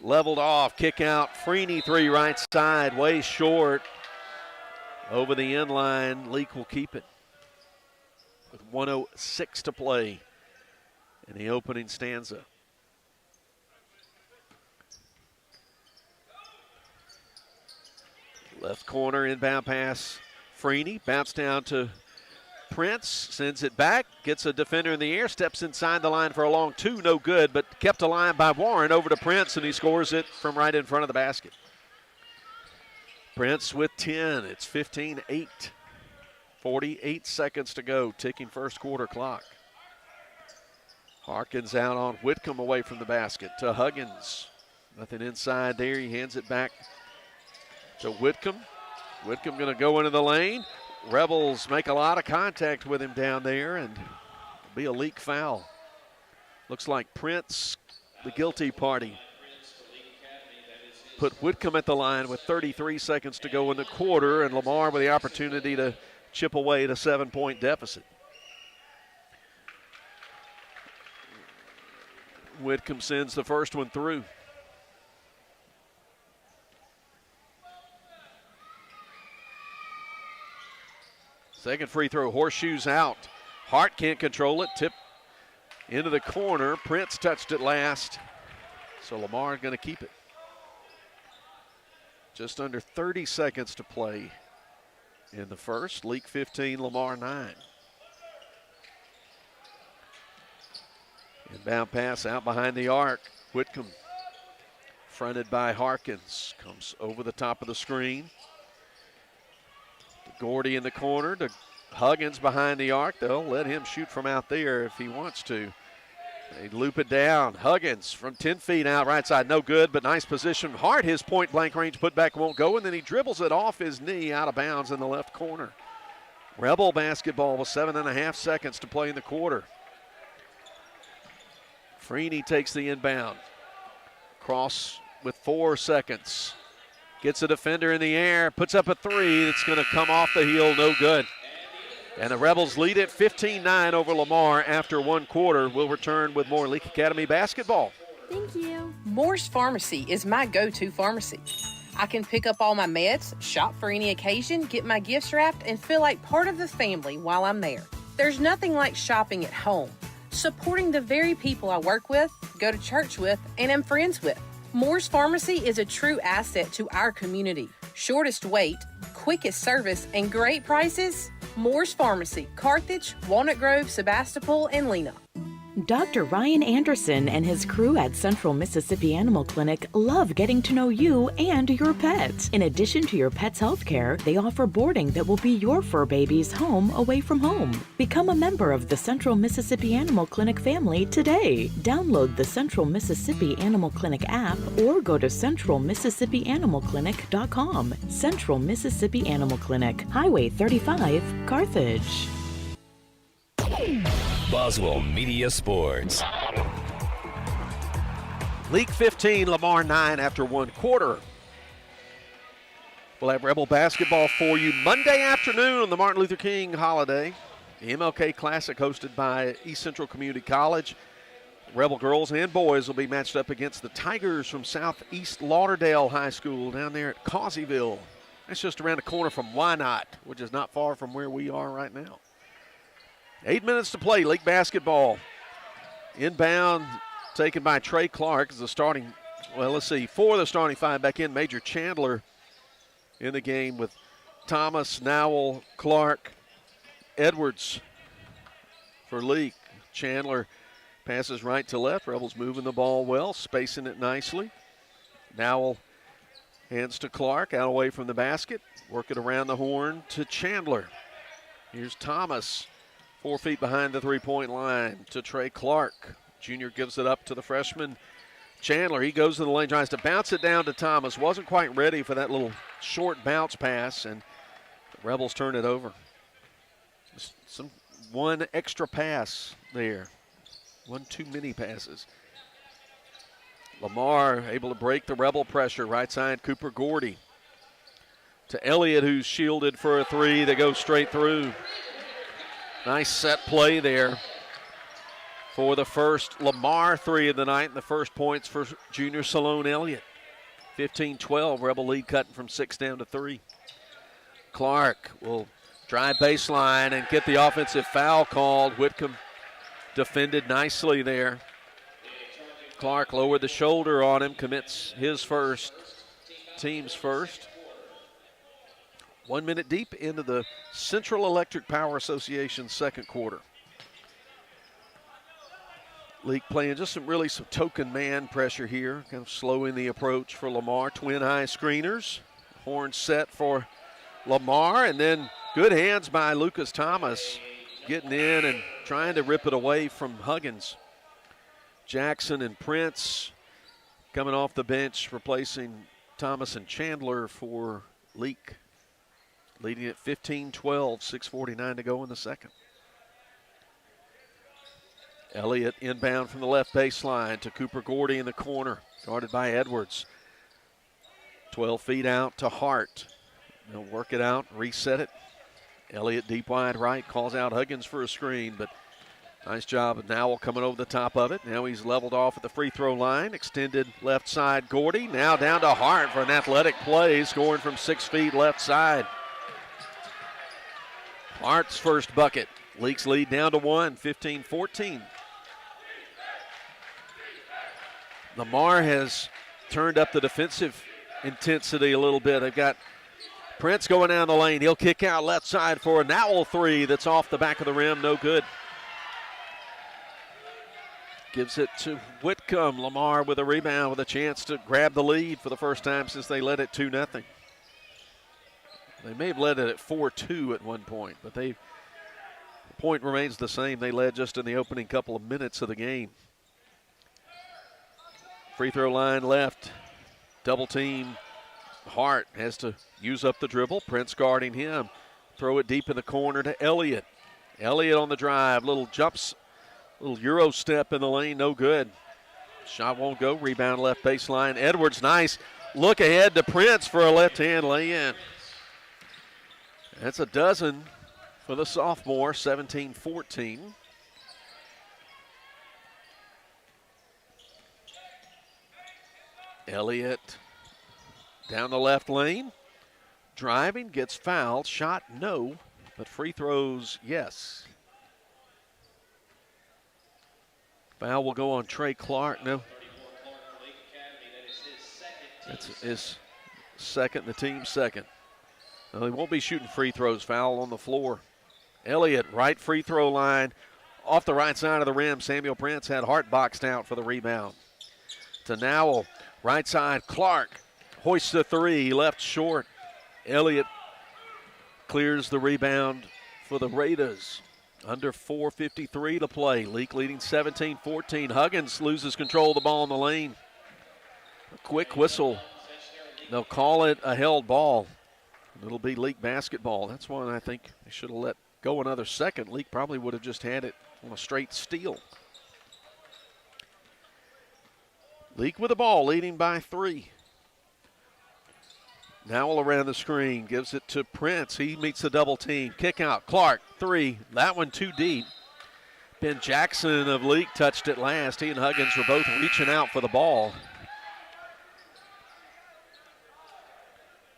Speaker 1: leveled off, kick out. Freeney 3 right side, way short. Over the end line, Leake will keep it with 1:06 to play in the opening stanza. Left corner, inbound pass. Freeney, bounce down to Prince, sends it back, gets a defender in the air, steps inside the line for a long 2, no good, but kept alive by Warren. Over to Prince, and he scores it from right in front of the basket. Prince with 10, it's 15-8. 48 seconds to go, ticking first quarter clock. Harkins out on Whitcomb away from the basket to Huggins. Nothing inside there. He hands it back to Whitcomb. Whitcomb going to go into the lane. Rebels make a lot of contact with him down there, and it'll be a Leake foul. Looks like Prince, the guilty party, put Whitcomb at the line with 33 seconds to go in the quarter, and Lamar with the opportunity to chip away at a 7-point deficit. Whitcomb sends the first one through. Second free throw, horseshoes out. Hart can't control it, tip into the corner. Prince touched it last, so Lamar going to keep it. Just under 30 seconds to play in the first. Leake 15, Lamar 9. Inbound pass out behind the arc. Whitcomb, fronted by Harkins, comes over the top of the screen. Gordy in the corner to Huggins behind the arc. They'll let him shoot from out there if he wants to. They loop it down. Huggins from 10 feet out right side. No good, but nice position. Hart, his point blank range putback won't go, and then he dribbles it off his knee out of bounds in the left corner. Rebel basketball with 7.5 seconds to play in the quarter. Freeney takes the inbound. Cross with 4 seconds. Gets a defender in the air, puts up a three that's going to come off the heel, no good. And the Rebels lead it 15-9 over Lamar after one quarter. We'll return with more Leake Academy basketball.
Speaker 9: Thank you.
Speaker 19: Moore's Pharmacy is my go-to pharmacy. I can pick up all my meds, shop for any occasion, get my gifts wrapped, and feel like part of the family while I'm there. There's nothing like shopping at home, supporting the very people I work with, go to church with, and am friends with. Moore's Pharmacy is a true asset to our community. Shortest wait, quickest service, and great prices. Moore's Pharmacy, Carthage, Walnut Grove, Sebastopol, and Lena.
Speaker 12: Dr. Ryan Anderson and his crew at Central Mississippi Animal Clinic love getting to know you and your pet. In addition to your pet's health care, they offer boarding that will be your fur baby's home away from home. Become a member of the Central Mississippi Animal Clinic family today. Download the Central Mississippi Animal Clinic app or go to centralmississippianimalclinic.com. Central Mississippi Animal Clinic, Highway 35, Carthage.
Speaker 5: Boswell Media Sports.
Speaker 1: Leake 15, Lamar 9 after one quarter. We'll have Rebel basketball for you Monday afternoon on the Martin Luther King holiday. The MLK Classic hosted by East Central Community College. Rebel girls and boys will be matched up against the Tigers from Southeast Lauderdale High School down there at Causeyville. That's just around the corner from Wynot, which is not far from where we are right now. 8 minutes to play, Leake basketball. Inbound taken by Trey Clark as the starting, well, let's see, for the starting five back in. Major Chandler in the game with Thomas, Nowell, Clark, Edwards for Leake. Chandler passes right to left. Rebels moving the ball well, spacing it nicely. Nowell hands to Clark, out away from the basket. Work it around the horn to Chandler. Here's Thomas. 4 feet behind the three-point line to Trey Clark. Junior gives it up to the freshman Chandler. He goes to the lane, tries to bounce it down to Thomas. Wasn't quite ready for that little short bounce pass, and the Rebels turn it over. Just one extra pass there. One too many passes. Lamar able to break the Rebel pressure. Right side, Cooper Gordy. To Elliott, who's shielded for a three that goes straight through. Nice set play there for the first Lamar three of the night, and the first points for junior Salone Elliott. 15-12, Rebel lead cutting from 6 down to 3. Clark will drive baseline and get the offensive foul called. Whitcomb defended nicely there. Clark lowered the shoulder on him, commits his first, team's first. 1 minute deep into the Central Electric Power Association's second quarter. Leake playing just some token man pressure here, kind of slowing the approach for Lamar. Twin high screeners. Horn set for Lamar, and then good hands by Lucas Thomas getting in and trying to rip it away from Huggins. Jackson and Prince coming off the bench, replacing Thomas and Chandler for Leake. Leading at 15-12, 6:49 to go in the second. Elliott inbound from the left baseline to Cooper Gordy in the corner, guarded by Edwards. 12 feet out to Hart. They'll work it out, reset it. Elliott deep wide right, calls out Huggins for a screen, but nice job of Nowell coming over the top of it. Now he's leveled off at the free throw line. Extended left side, Gordy. Now down to Hart for an athletic play, scoring from 6 feet left side. Hart's first bucket. Leake's lead down to 1, 15-14. Lamar has turned up the defensive intensity a little bit. They've got Prince going down the lane. He'll kick out left side for a Nowell three that's off the back of the rim. No good. Gives it to Whitcomb. Lamar with a rebound with a chance to grab the lead for the first time since they led it 2-0. They may have led it at 4-2 at one point, but the point remains the same. They led just in the opening couple of minutes of the game. Free throw line left. Double team. Hart has to use up the dribble. Prince guarding him. Throw it deep in the corner to Elliott. Elliott on the drive. Little jumps. Little Euro step in the lane. No good. Shot won't go. Rebound left baseline. Edwards, nice. Look ahead to Prince for a left-hand lay-in. That's a dozen for the sophomore. 17-14. Elliott down the left lane, driving, gets fouled. Shot, no, but free throws, yes. Foul will go on Trey Clark. No. That's his second, the team's second. No, he won't be shooting free throws. Foul on the floor. Elliott, right free throw line, off the right side of the rim. Samuel Prince had Hart boxed out for the rebound. To Nowell. Right side, Clark hoists the three, left short. Elliott clears the rebound for the Raiders. Under 4:53 to play. Leake leading 17-14. Huggins loses control of the ball in the lane. A quick whistle. They'll call it a held ball. It'll be Leake basketball. That's one I think they should have let go another second. Leake probably would have just had it on a straight steal. Leake with the ball, leading by 3. Nowell around the screen, gives it to Prince. He meets the double team. Kick out, Clark, 3. That one too deep. Ben Jackson of Leake touched it last. He and Huggins were both reaching out for the ball.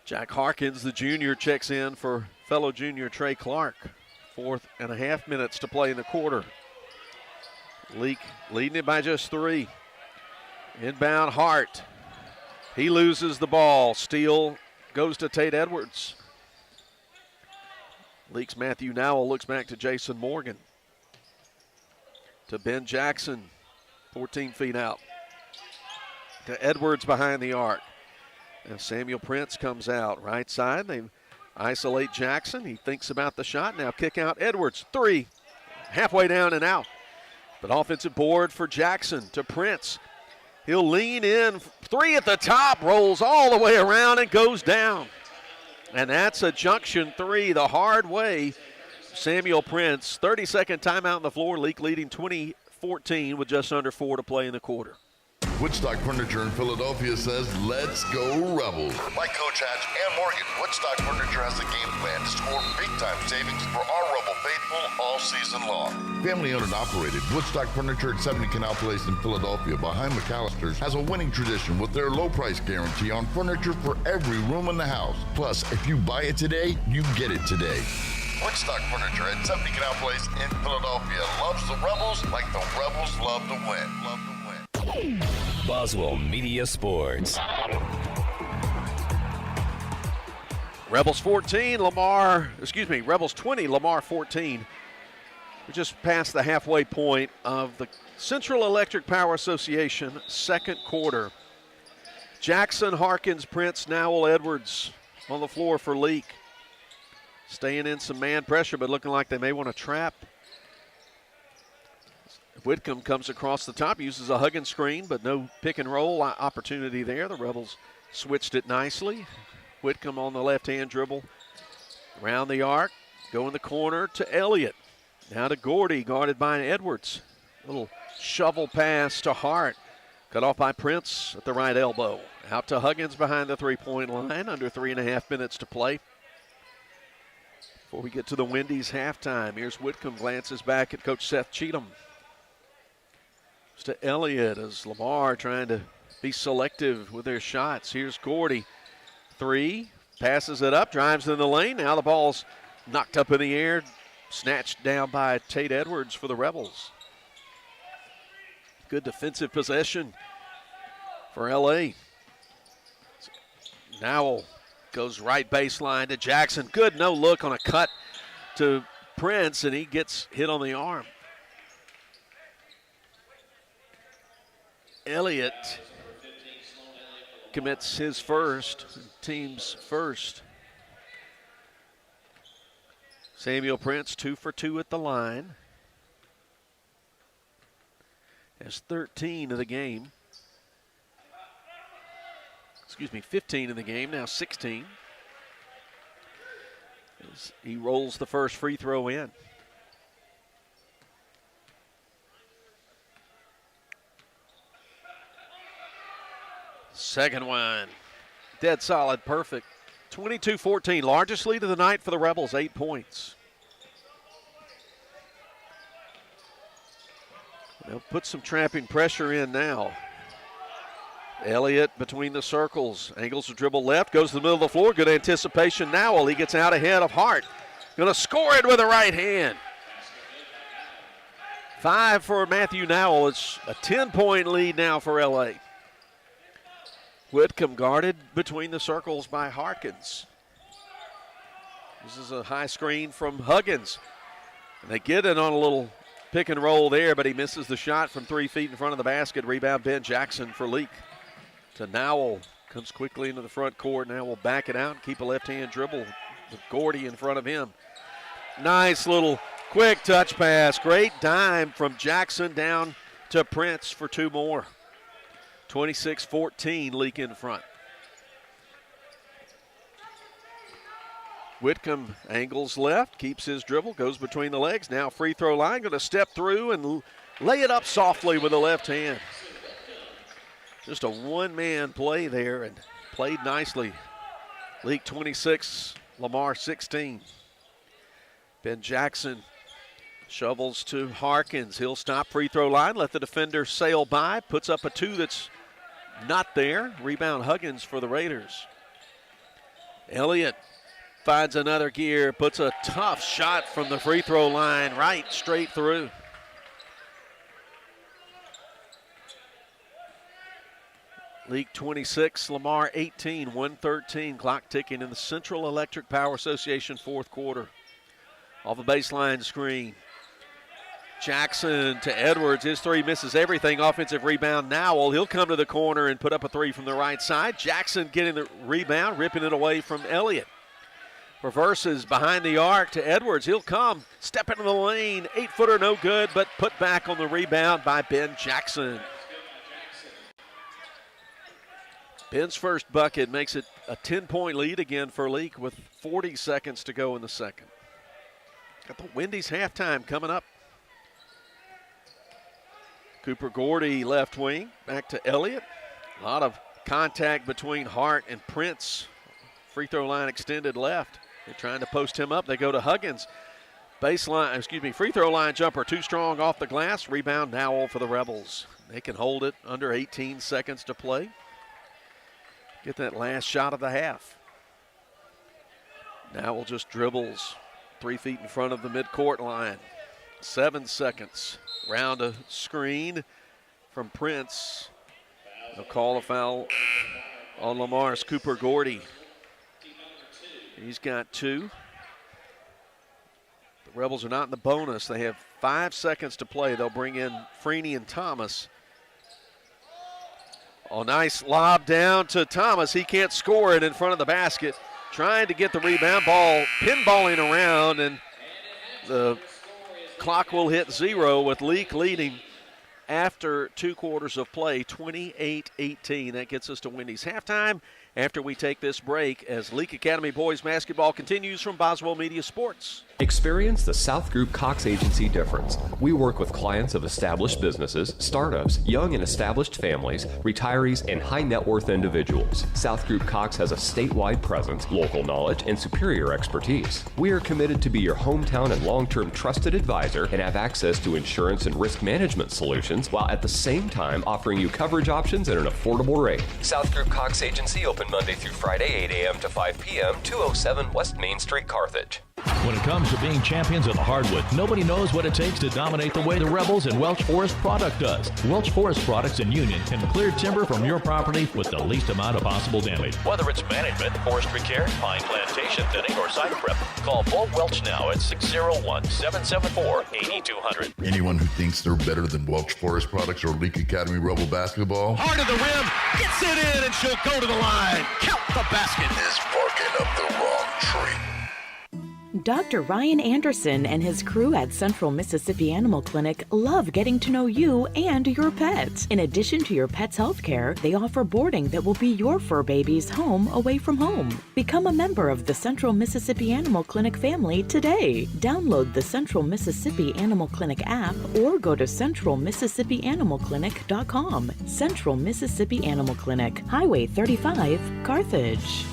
Speaker 1: Jack Harkins, the junior, checks in for fellow junior Trey Clark. 4.5 minutes to play in the quarter. Leake leading it by just 3. Inbound Hart. He loses the ball. Steal goes to Tate Edwards. Leake's Matthew Nowell looks back to Jason Morgan. To Ben Jackson, 14 feet out. To Edwards behind the arc. And Samuel Prince comes out. Right side, they isolate Jackson. He thinks about the shot. Now kick out Edwards, 3. Halfway down and out. But offensive board for Jackson to Prince. He'll lean in, 3 at the top, rolls all the way around and goes down. And that's a junction 3 the hard way. Samuel Prince, 30-second timeout on the floor. Leake leading 20-14 with just under 4 to play in the quarter.
Speaker 8: Woodstock Furniture in Philadelphia says, let's go Rebels. Like Coach Hatch and Morgan, Woodstock Furniture has a game plan to score big-time savings for our Rebel faithful all season long. Family-owned and operated, Woodstock Furniture at 70 Canal Place in Philadelphia behind McAllister's has a winning tradition with their low price guarantee on furniture for every room in the house. Plus, if you buy it today, you get it today. Woodstock Furniture at 70 Canal Place in Philadelphia loves the Rebels like the Rebels love to win.
Speaker 5: Boswell Media Sports.
Speaker 1: Rebels 20, Lamar 14. We're just past the halfway point of the Central Electric Power Association second quarter. Jackson, Harkins, Prince, Nowell, Edwards on the floor for Leake. Staying in some man pressure, but looking like they may want to trap Whitcomb comes across the top, uses a Huggins screen, but no pick and roll opportunity there. The Rebels switched it nicely. Whitcomb on the left-hand dribble. Around the arc, go in the corner to Elliott. Now to Gordy, guarded by Edwards. Little shovel pass to Hart. Cut off by Prince at the right elbow. Out to Huggins behind the three-point line. Under 3.5 minutes to play. Before we get to the Wendy's halftime, here's Whitcomb, glances back at Coach Seth Cheatham. It's to Elliott as Lamar trying to be selective with their shots. Here's Gordy. 3, passes it up, drives in the lane. Now the ball's knocked up in the air, snatched down by Tate Edwards for the Rebels. Good defensive possession for LA. Nowell goes right baseline to Jackson. Good no look on a cut to Prince, and he gets hit on the arm. Elliott commits his first, team's first. Samuel Prince 2 for 2 at the line. Has 13 of the game. 15 in the game, now 16. As he rolls the first free throw in. Second one, dead solid, perfect. 22-14, largest lead of the night for the Rebels, 8 points. They'll put some trapping pressure in now. Elliott between the circles, angles the dribble left, goes to the middle of the floor, good anticipation. Nowell, he gets out ahead of Hart. Gonna score it with the right hand. 5 for Matthew Nowell. It's a 10-point lead now for LA. Whitcomb guarded between the circles by Harkins. This is a high screen from Huggins. And they get it on a little pick and roll there, but he misses the shot from 3 feet in front of the basket. Rebound Ben Jackson for Leake. To Nowell, comes quickly into the front court. Now we'll back it out and keep a left-hand dribble with Gordy in front of him. Nice little quick touch pass. Great dime from Jackson down to Prince for 2 more. 26-14, Leake in front. Whitcomb angles left, keeps his dribble, goes between the legs. Now free throw line, going to step through and lay it up softly with the left hand. Just a one-man play there and played nicely. Leake 26, Lamar 16. Ben Jackson shovels to Harkins. He'll stop free throw line, let the defender sail by, puts up a 2 that's not there. Rebound Huggins for the Raiders. Elliott finds another gear, puts a tough shot from the free throw line right straight through. League 26, Lamar 18, 1:13, clock ticking in the Central Electric Power Association fourth quarter. Off a baseline screen. Jackson to Edwards. His 3 misses everything. Offensive rebound. Nowell, he'll come to the corner and put up a 3 from the right side. Jackson getting the rebound, ripping it away from Elliott. Reverses behind the arc to Edwards. He'll come, step into the lane. 8-footer no good, but put back on the rebound by Ben Jackson. Ben's first bucket makes it a 10-point lead again for Leake with 40 seconds to go in the second. Got the Wendy's halftime coming up. Cooper Gordy left wing, back to Elliott. A lot of contact between Hart and Prince. Free throw line extended left. They're trying to post him up. They go to Huggins. Free throw line jumper too strong off the glass. Rebound Nowell for the Rebels. They can hold it under 18 seconds to play. Get that last shot of the half. Nowell just dribbles 3 feet in front of the midcourt line. 7 seconds. Round a screen from Prince. They'll call a foul on Lamar's Cooper Gordy. He's got 2. The Rebels are not in the bonus. They have 5 seconds to play. They'll bring in Freeney and Thomas. Oh, nice lob down to Thomas. He can't score it in front of the basket. Trying to get the rebound, ball pinballing around, and the clock will hit 0 with Leake leading after 2 quarters of play, 28-18. That gets us to Wendy's halftime after we take this break as Leake Academy boys basketball continues from Boswell Media Sports.
Speaker 6: Experience the South Group Cox Agency difference. We work with clients of established businesses, startups, young and established families, retirees, and high net worth individuals. South Group Cox has a statewide presence, local knowledge, and superior expertise. We are committed to be your hometown and long-term trusted advisor and have access to insurance and risk management solutions while at the same time offering you coverage options at an affordable rate. South Group Cox Agency open Monday through Friday, 8 a.m. to 5 p.m., 207 West Main Street, Carthage.
Speaker 7: When it comes to being champions of the hardwood, nobody knows what it takes to dominate the way the Rebels and Welch Forest Product does. Welch Forest Products in Union can clear timber from your property with the least amount of possible damage. Whether it's management, forestry care, pine plantation thinning, or site prep, call Paul Welch now at 601-774-8200.
Speaker 8: Anyone who thinks they're better than Welch Forest Products or Leake Academy Rebel basketball
Speaker 1: Heart of the rim, gets it in, and she'll go to the line. Count the basket.
Speaker 8: is barking up the wrong tree.
Speaker 12: Dr. Ryan Anderson and his crew at Central Mississippi Animal Clinic love getting to know you and your pet. In addition to your pet's health care, they offer boarding that will be your fur baby's home away from home. Become a member of the Central Mississippi Animal Clinic family today. Download the Central Mississippi Animal Clinic app or go to centralmississippianimalclinic.com. Central Mississippi Animal Clinic, Highway 35, Carthage.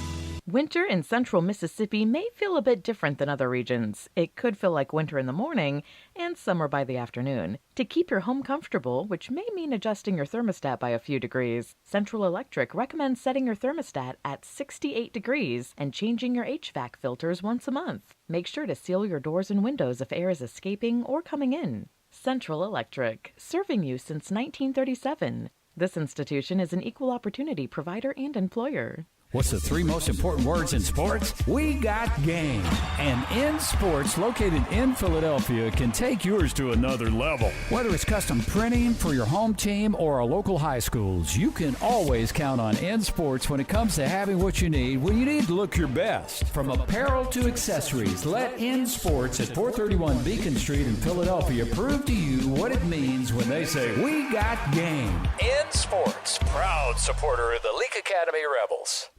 Speaker 12: Winter in central Mississippi may feel a bit different than other regions. It could feel like winter in the morning and summer by the afternoon. To keep your home comfortable, which may mean adjusting your thermostat by a few degrees, Central Electric recommends setting your thermostat at 68 degrees and changing your HVAC filters once a month. Make sure to seal your doors and windows if air is escaping or coming in. Central Electric, serving you since 1937. This institution is an equal opportunity provider and employer.
Speaker 13: What's the 3 most important words in sports? We got game. And In Sports, located in Philadelphia, can take yours to another level. Whether it's custom printing for your home team or our local high schools, you can always count on In Sports when it comes to having what you need when you need to look your best. From apparel to accessories, let In Sports at 431 Beacon Street in Philadelphia prove to you what it means when they say, we got game.
Speaker 14: In Sports, proud supporter of the Leake Academy Rebels.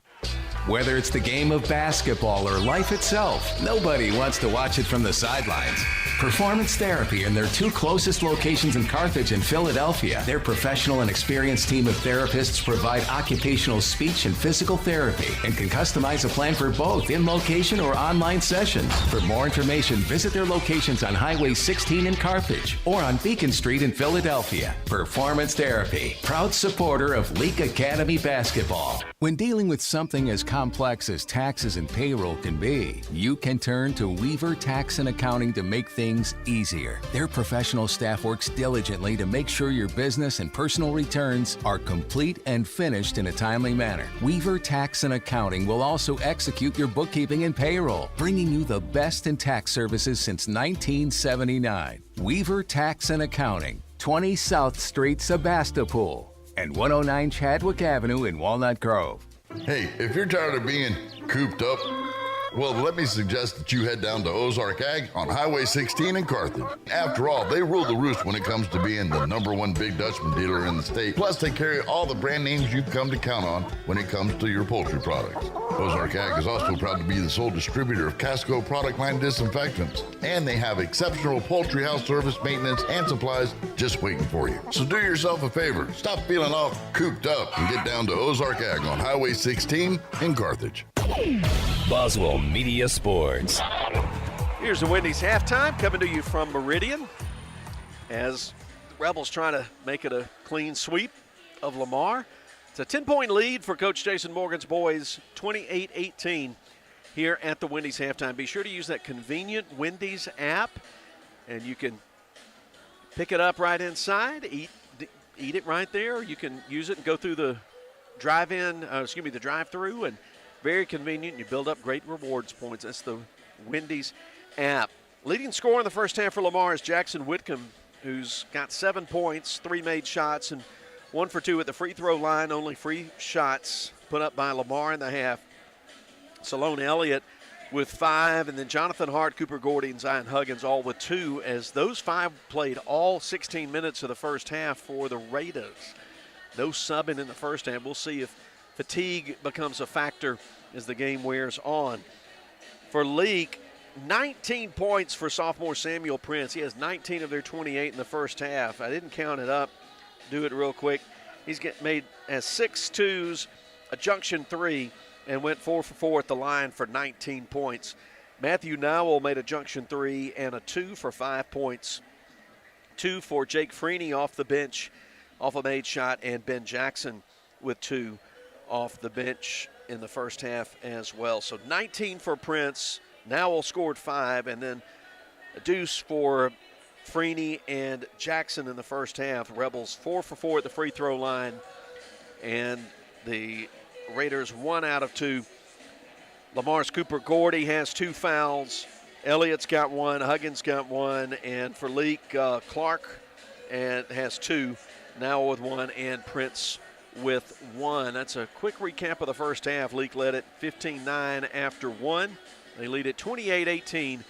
Speaker 11: Whether it's the game of basketball or life itself, nobody wants to watch it from the sidelines. Performance Therapy and their 2 closest locations in Carthage and Philadelphia. Their professional and experienced team of therapists provide occupational speech and physical therapy and can customize a plan for both in location or online sessions. For more information, visit their locations on Highway 16 in Carthage or on Beacon Street in Philadelphia. Performance Therapy, proud supporter of Leake Academy basketball. When dealing with something as complex as taxes and payroll can be, you can turn to Weaver Tax and Accounting to make things easier. Their professional staff works diligently to make sure your business and personal returns are complete and finished in a timely manner. Weaver Tax and Accounting will also execute your bookkeeping and payroll, bringing you the best in tax services since 1979. Weaver Tax and Accounting, 20 South Street, Sebastopol, and 109 Chadwick Avenue in Walnut Grove.
Speaker 8: Hey, if you're tired of being cooped up, well, let me suggest that you head down to Ozark Ag on Highway 16 in Carthage. After all, they rule the roost when it comes to being the #1 Big Dutchman dealer in the state. Plus, they carry all the brand names you've come to count on when it comes to your poultry products. Ozark Ag is also proud to be the sole distributor of Casco product line disinfectants. And they have exceptional poultry house service, maintenance, and supplies just waiting for you. So do yourself a favor. Stop feeling all cooped up and get down to Ozark Ag on Highway 16 in Carthage.
Speaker 5: Boswell Media Sports.
Speaker 1: Here's the Wendy's halftime coming to you from Meridian as the Rebels trying to make it a clean sweep of Lamar. It's a 10-point lead for Coach Jason Morgan's boys, 28-18 here at the Wendy's halftime. Be sure to use that convenient Wendy's app, and you can pick it up right inside, eat it right there. You can use it and go through the drive-through, and very convenient. You build up great rewards points. That's the Wendy's app. Leading scorer in the first half for Lamar is Jackson Whitcomb, who's got 7 points, 3 made shots, and 1 for 2 at the free throw line. Only free shots put up by Lamar in the half. Salone Elliott with 5, and then Jonathan Hart, Cooper Gordy, and Zion Huggins all with 2, as those 5 played all 16 minutes of the first half for the Raiders. No subbing in the first half. We'll see if fatigue becomes a factor as the game wears on. For Leake, 19 points for sophomore Samuel Prince. He has 19 of their 28 in the first half. I didn't count it up. Do it real quick. He's has 6 twos, a junction 3, and went 4 for 4 at the line for 19 points. Matthew Nowell made a junction 3 and a 2 for 5 points. 2 for Jake Freeney off the bench, off a made shot, and Ben Jackson with 2 off the bench in the first half as well. So 19 for Prince. Nowell scored 5, and then a deuce for Freeney and Jackson in the first half. Rebels 4 for 4 at the free throw line, and the Raiders 1 out of 2. Lamar's Cooper Gordy has 2 fouls. Elliott's got 1, Huggins got 1, and for Leake, Clark has 2, Nowell with 1, and Prince with 1. That's a quick recap of the first half. Leake led it 15-9 after 1. They lead it 28-18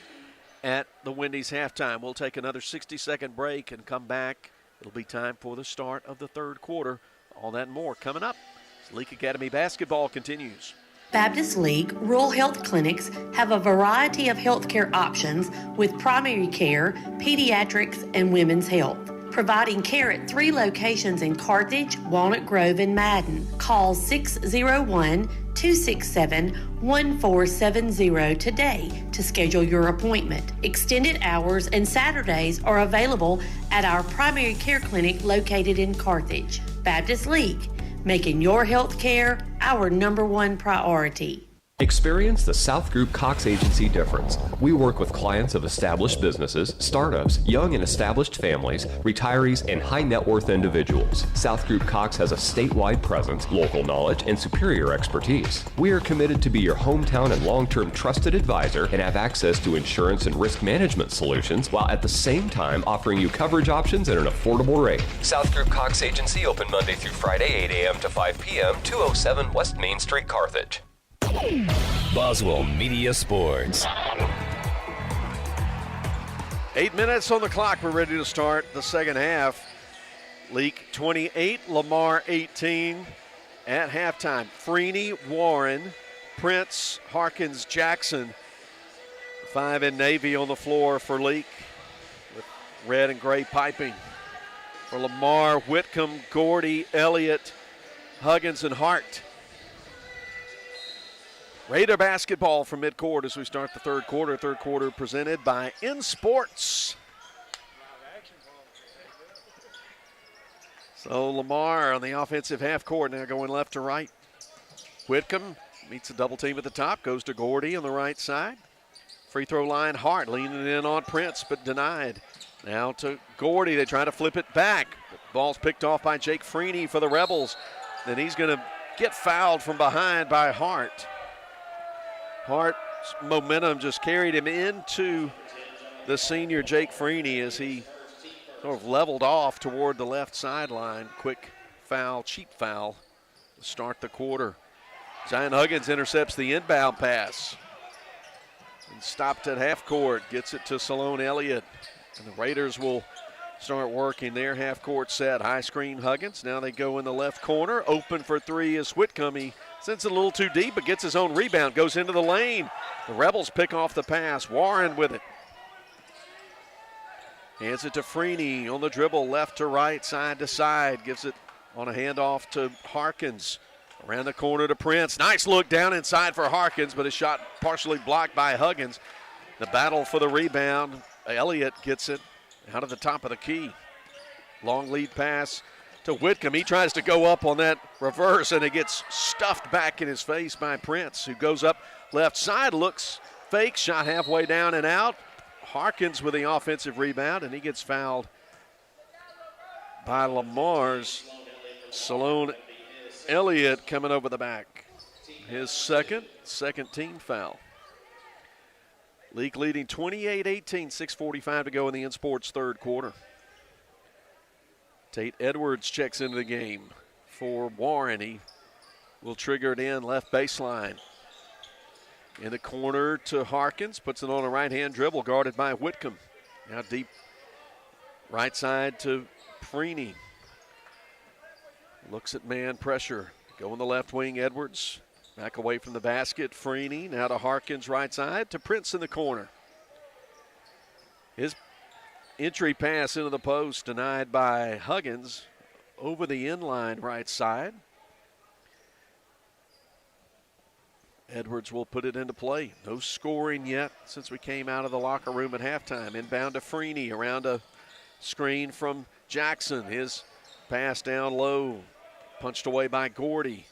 Speaker 1: at the Wendy's halftime. We'll take another 60-second break and come back. It'll be time for the start of the third quarter. All that and more coming up as Leake Academy basketball continues.
Speaker 2: Baptist League Rural Health Clinics have a variety of healthcare options with primary care, pediatrics, and women's health. Providing care at 3 locations in Carthage, Walnut Grove, and Madden. Call 601-267-1470 today to schedule your appointment. Extended hours and Saturdays are available at our primary care clinic located in Carthage. Baptist League, making your health care our #1 priority.
Speaker 6: Experience the South Group Cox Agency difference. We work with clients of established businesses, startups, young and established families, retirees, and high net worth individuals. South Group Cox has a statewide presence, local knowledge, and superior expertise. We are committed to be your hometown and long-term trusted advisor and have access to insurance and risk management solutions while at the same time offering you coverage options at an affordable rate. South Group Cox Agency open Monday through Friday, 8 a.m. to 5 p.m., 207 West Main Street, Carthage.
Speaker 5: Boswell Media Sports.
Speaker 1: 8 minutes on the clock. We're ready to start the second half. Leake 28, Lamar 18 at halftime. Freeney, Warren, Prince, Harkins, Jackson. 5 in Navy on the floor for Leake with red and gray piping. For Lamar, Whitcomb, Gordy, Elliott, Huggins, and Hart. Raider basketball from midcourt as we start the third quarter. Third quarter presented by In Sports. So Lamar on the offensive half court now going left to right. Whitcomb meets a double team at the top, goes to Gordy on the right side. Free throw line, Hart leaning in on Prince but denied. Now to Gordy, they try to flip it back. The ball's picked off by Jake Freeney for the Rebels. Then he's going to get fouled from behind by Hart. Hart's momentum just carried him into the senior Jake Freeney as he sort of leveled off toward the left sideline. Quick foul, cheap foul to start the quarter. Zion Huggins intercepts the inbound pass and stopped at half court, gets it to Salone Elliott. And the Raiders will start working their half court set. High screen Huggins. Now they go in the left corner. Open for 3 is Whitcomb. He sends it a little too deep, but gets his own rebound. Goes into the lane. The Rebels pick off the pass. Warren with it. Hands it to Freeney on the dribble, left to right, side to side. Gives it on a handoff to Harkins. Around the corner to Prince. Nice look down inside for Harkins, but his shot partially blocked by Huggins. The battle for the rebound. Elliott gets it out of the top of the key. Long lead pass to Whitcomb. He tries to go up on that reverse, and it gets stuffed back in his face by Prince, who goes up left side, looks fake, shot halfway down and out. Harkins with the offensive rebound, and he gets fouled by Lamar's Salone Elliott coming over the back. His second team foul. Leake leading 28-18, 6:45 to go in the In Sports third quarter. Tate Edwards checks into the game for Warren. He will trigger it in left baseline. In the corner to Harkins, puts it on a right-hand dribble, guarded by Whitcomb. Now deep right side to Freeney. Looks at man pressure. Going the left wing, Edwards. Back away from the basket, Freeney. Now to Harkins, right side, to Prince in the corner. His entry pass into the post denied by Huggins. Over the inline right side. Edwards will put it into play. No scoring yet since we came out of the locker room at halftime. Inbound to Freeney around a screen from Jackson. His pass down low. Punched away by Gordy.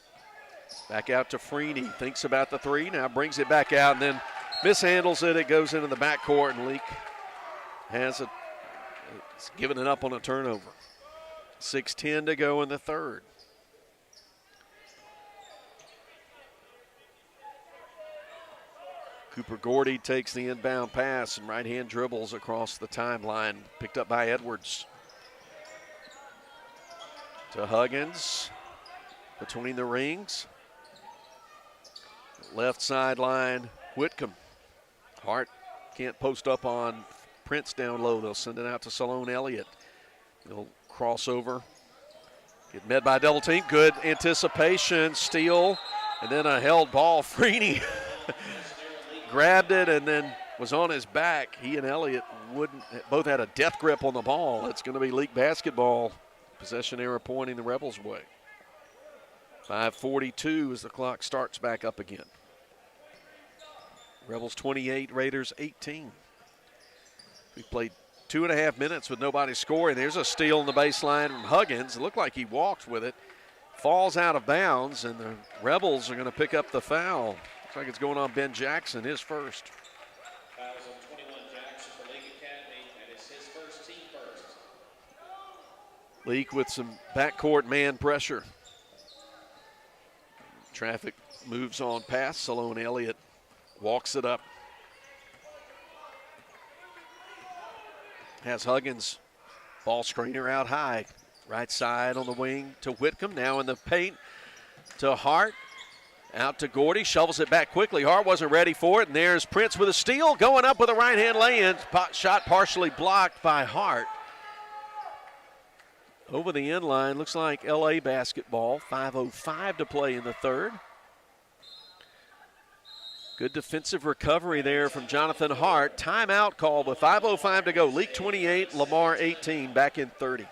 Speaker 1: Back out to Freeney. Thinks about the three. Now brings it back out and then mishandles it. It goes into the backcourt and Leake has it's given it up on a turnover. 6:10 to go in the third. Cooper Gordy takes the inbound pass and right-hand dribbles across the timeline. Picked up by Edwards. To Huggins. Between the rings. Left sideline, Whitcomb. Hart can't post up on Prince down low. They'll send it out to Salone Elliott. They'll cross over. Get met by a double team. Good anticipation, steal, and then a held ball. Freeney grabbed it and then was on his back. He and Elliott both had a death grip on the ball. It's going to be Leake basketball. Possession error pointing the Rebels' way. 5:42 as the clock starts back up again. Rebels 28, Raiders 18. We played 2.5 minutes with nobody scoring. There's a steal in the baseline from Huggins. It looked like he walked with it. Falls out of bounds, and the Rebels are going to pick up the foul. Looks like it's going on Ben Jackson, his first.
Speaker 20: Fouls on 21 Jackson for Leake Academy, and it's his first, team first.
Speaker 1: Leake with some backcourt man pressure. Traffic moves on past Salone Elliott. Walks it up. Has Huggins. Ball screener out high. Right side on the wing to Whitcomb. Now in the paint to Hart. Out to Gordy. Shovels it back quickly. Hart wasn't ready for it. And there's Prince with a steal. Going up with a right-hand lay-in. Shot partially blocked by Hart. Over the end line. Looks like LA basketball. 5:05 to play in the third. Good defensive recovery there from Jonathan Hart. Timeout call with 5:05 to go. Leake 28, Lamar 18, back in 30.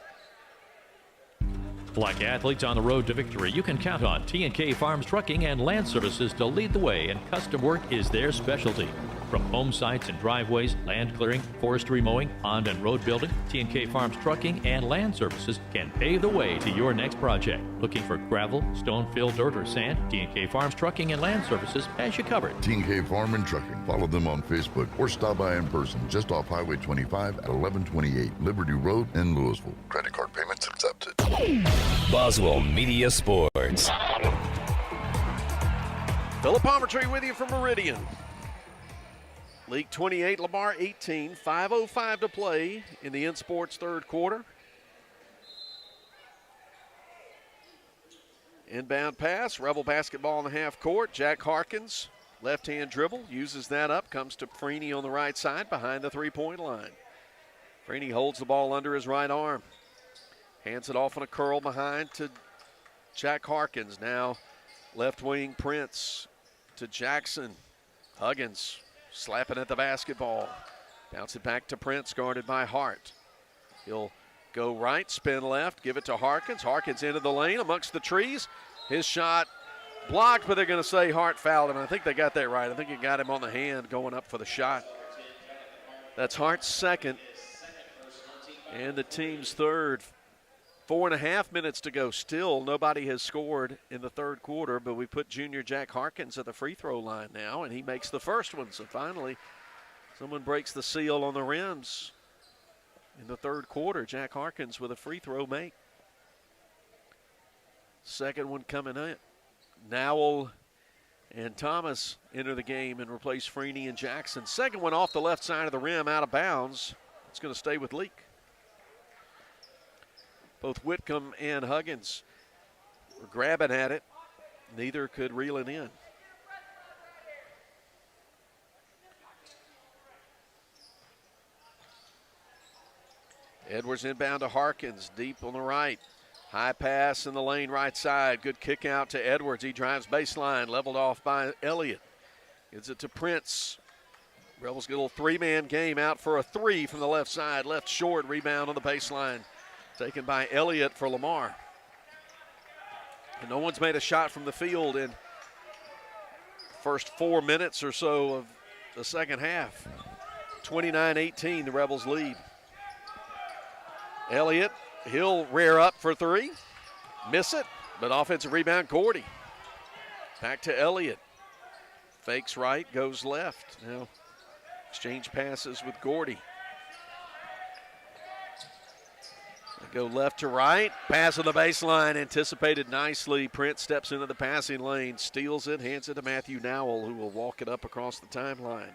Speaker 7: Like athletes on the road to victory, you can count on T&K Farms Trucking and Land Services to lead the way, and custom work is their specialty. From home sites and driveways, land clearing, forestry mowing, pond and road building, T&K Farms Trucking and Land Services can pave the way to your next project. Looking for gravel, stone, fill, dirt, or sand? T&K Farms Trucking and Land Services has you covered.
Speaker 8: T&K Farm and Trucking. Follow them on Facebook or stop by in person just off Highway 25 at 1128 Liberty Road in Louisville. Credit card payments accepted.
Speaker 5: Boswell Media Sports.
Speaker 1: Philip Palmertree with you from Meridian. League 28, Lamar 18, 5:05 to play in the InSports third quarter. Inbound pass, Rebel basketball in the half court. Jack Harkins, left-hand dribble, uses that up, comes to Freeney on the right side behind the three-point line. Freeney holds the ball under his right arm. Hands it off on a curl behind to Jack Harkins. Now left wing Prince to Jackson. Huggins slapping at the basketball. Bounce it back to Prince, guarded by Hart. He'll go right, spin left, give it to Harkins. Harkins into the lane amongst the trees. His shot blocked, but they're going to say Hart fouled him. I think they got that right. I think he got him on the hand going up for the shot. That's Hart's second and the team's third. 4.5 minutes to go. Still nobody has scored in the third quarter, but we put junior Jack Harkins at the free throw line now, and he makes the first one. So finally, someone breaks the seal on the rims in the third quarter. Jack Harkins with a free throw make. Second one coming in. Nowell and Thomas enter the game and replace Freeney and Jackson. Second one off the left side of the rim, out of bounds. It's going to stay with Leake. Both Whitcomb and Huggins were grabbing at it. Neither could reel it in. Edwards inbound to Harkins, deep on the right. High pass in the lane right side. Good kick out to Edwards. He drives baseline, leveled off by Elliott. Gives it to Prince. Rebels get a little three-man game out for a three from the left side. Left short, rebound on the baseline. Taken by Elliott for Lamar. And no one's made a shot from the field in first 4 minutes or so of the second half. 29-18, the Rebels lead. Elliott, he'll rear up for three. Miss it, but offensive rebound, Gordy. Back to Elliott. Fakes right, goes left. Now exchange passes with Gordy. They go left to right. Pass on the baseline, anticipated nicely. Prince steps into the passing lane, steals it, hands it to Matthew Nowell, who will walk it up across the timeline.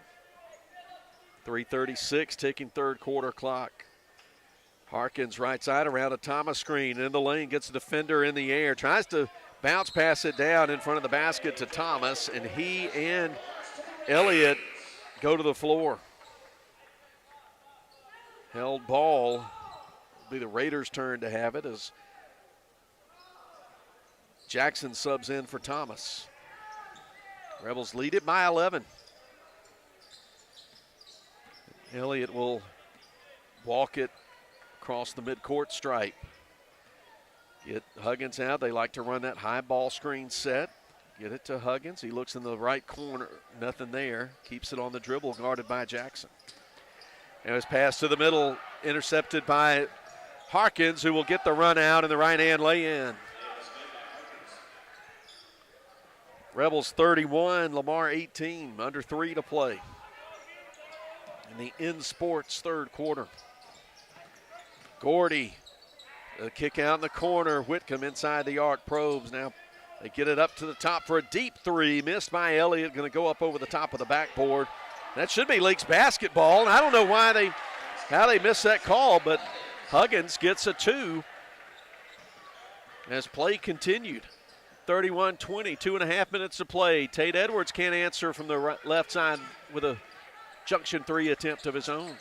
Speaker 1: 3:36, ticking third quarter clock. Harkins right side around a Thomas screen. In the lane, gets a defender in the air. Tries to bounce pass it down in front of the basket to Thomas, and he and Elliott go to the floor. Held ball. It'll be the Raiders' turn to have it as Jackson subs in for Thomas. Rebels lead it by 11. Elliott will walk it across the midcourt stripe. Get Huggins out. They like to run that high ball screen set. Get it to Huggins. He looks in the right corner. Nothing there. Keeps it on the dribble, guarded by Jackson. And his pass to the middle, intercepted by Harkins, who will get the run out and the right-hand lay-in. Rebels 31, Lamar 18, under 3 to play in the InSports third quarter. Gordy, a kick out in the corner. Whitcomb inside the arc, probes. Now they get it up to the top for a deep three. Missed by Elliott, going to go up over the top of the backboard. That should be Leake's basketball, and I don't know how they missed that call, but Huggins gets a two as play continued. 31-20, 2.5 minutes to play. Tate Edwards can't answer from the left side with a junction three attempt of his own.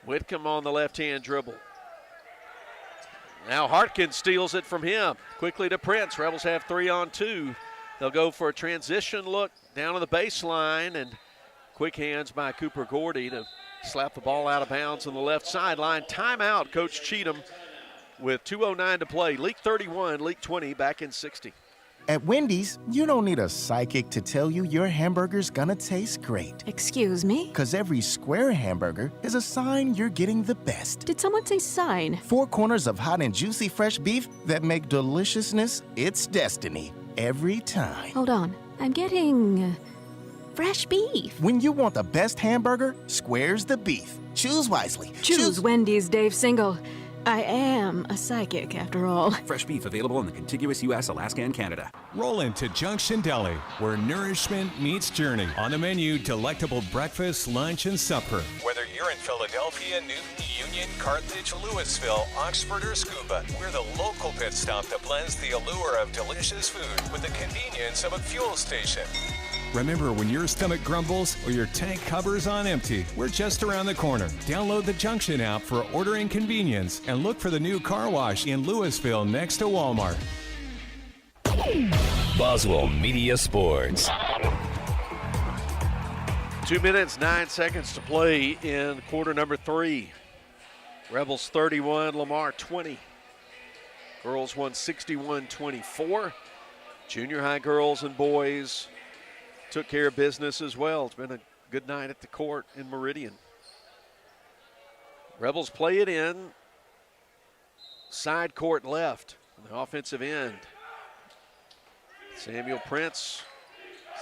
Speaker 1: Whitcomb on the left-hand dribble. Now Harkins steals it from him. Quickly to Prince. Rebels have 3-on-2. They'll go for a transition look down to the baseline, and quick hands by Cooper Gordy to slap the ball out of bounds on the left sideline. Timeout, Coach Cheatham, with 2:09 to play. Leake 31, Leake 20, back in 60.
Speaker 3: At Wendy's, you don't need a psychic to tell you your hamburger's gonna taste great.
Speaker 17: Excuse me?
Speaker 3: Because every square hamburger is a sign you're getting the best.
Speaker 17: Did someone say sign?
Speaker 3: 4 corners of hot and juicy fresh beef that make deliciousness its destiny every time.
Speaker 17: Hold on. I'm getting fresh beef.
Speaker 3: When you want the best hamburger, square's the beef. Choose wisely.
Speaker 17: Choose Wendy's, Dave Single. I am a psychic, after all.
Speaker 18: Fresh beef available in the contiguous U.S., Alaska, and Canada.
Speaker 16: Roll into Junction Deli, where nourishment meets journey. On the menu, delectable breakfast, lunch, and supper.
Speaker 14: Whether you're in Philadelphia, Newton, Union, Carthage, Louisville, Oxford, or Scuba, we're the local pit stop that blends the allure of delicious food with the convenience of a fuel station.
Speaker 16: Remember, when your stomach grumbles or your tank cover's on empty, we're just around the corner. Download the Junction app for ordering convenience and look for the new car wash in Louisville next to Walmart.
Speaker 5: Boswell Media Sports.
Speaker 1: 2 minutes, 9 seconds to play in quarter number 3. Rebels 31, Lamar 20. Girls won 61-24. Junior high girls and boys took care of business as well. It's been a good night at the court in Meridian. Rebels play it in. Side court left on the offensive end. Samuel Prince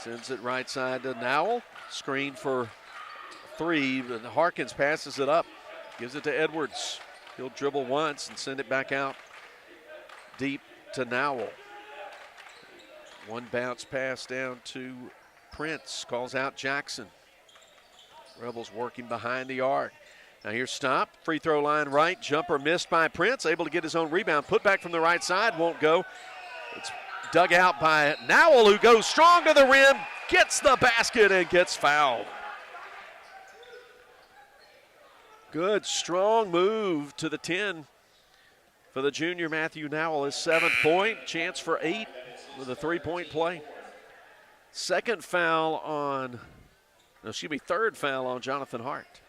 Speaker 1: sends it right side to Nowell. Screen for 3, but Harkins passes it up. Gives it to Edwards. He'll dribble once and send it back out deep to Nowell. One bounce pass down to Prince, calls out Jackson. Rebels working behind the arc. Now here's Stop, free throw line right, jumper missed by Prince, able to get his own rebound, put back from the right side, won't go. It's dug out by Nowell, who goes strong to the rim, gets the basket and gets fouled. Good, strong move to the 10 for the junior Matthew Nowell. His 7th point, chance for 8 with a 3-point play. Third foul on Jonathan Hart.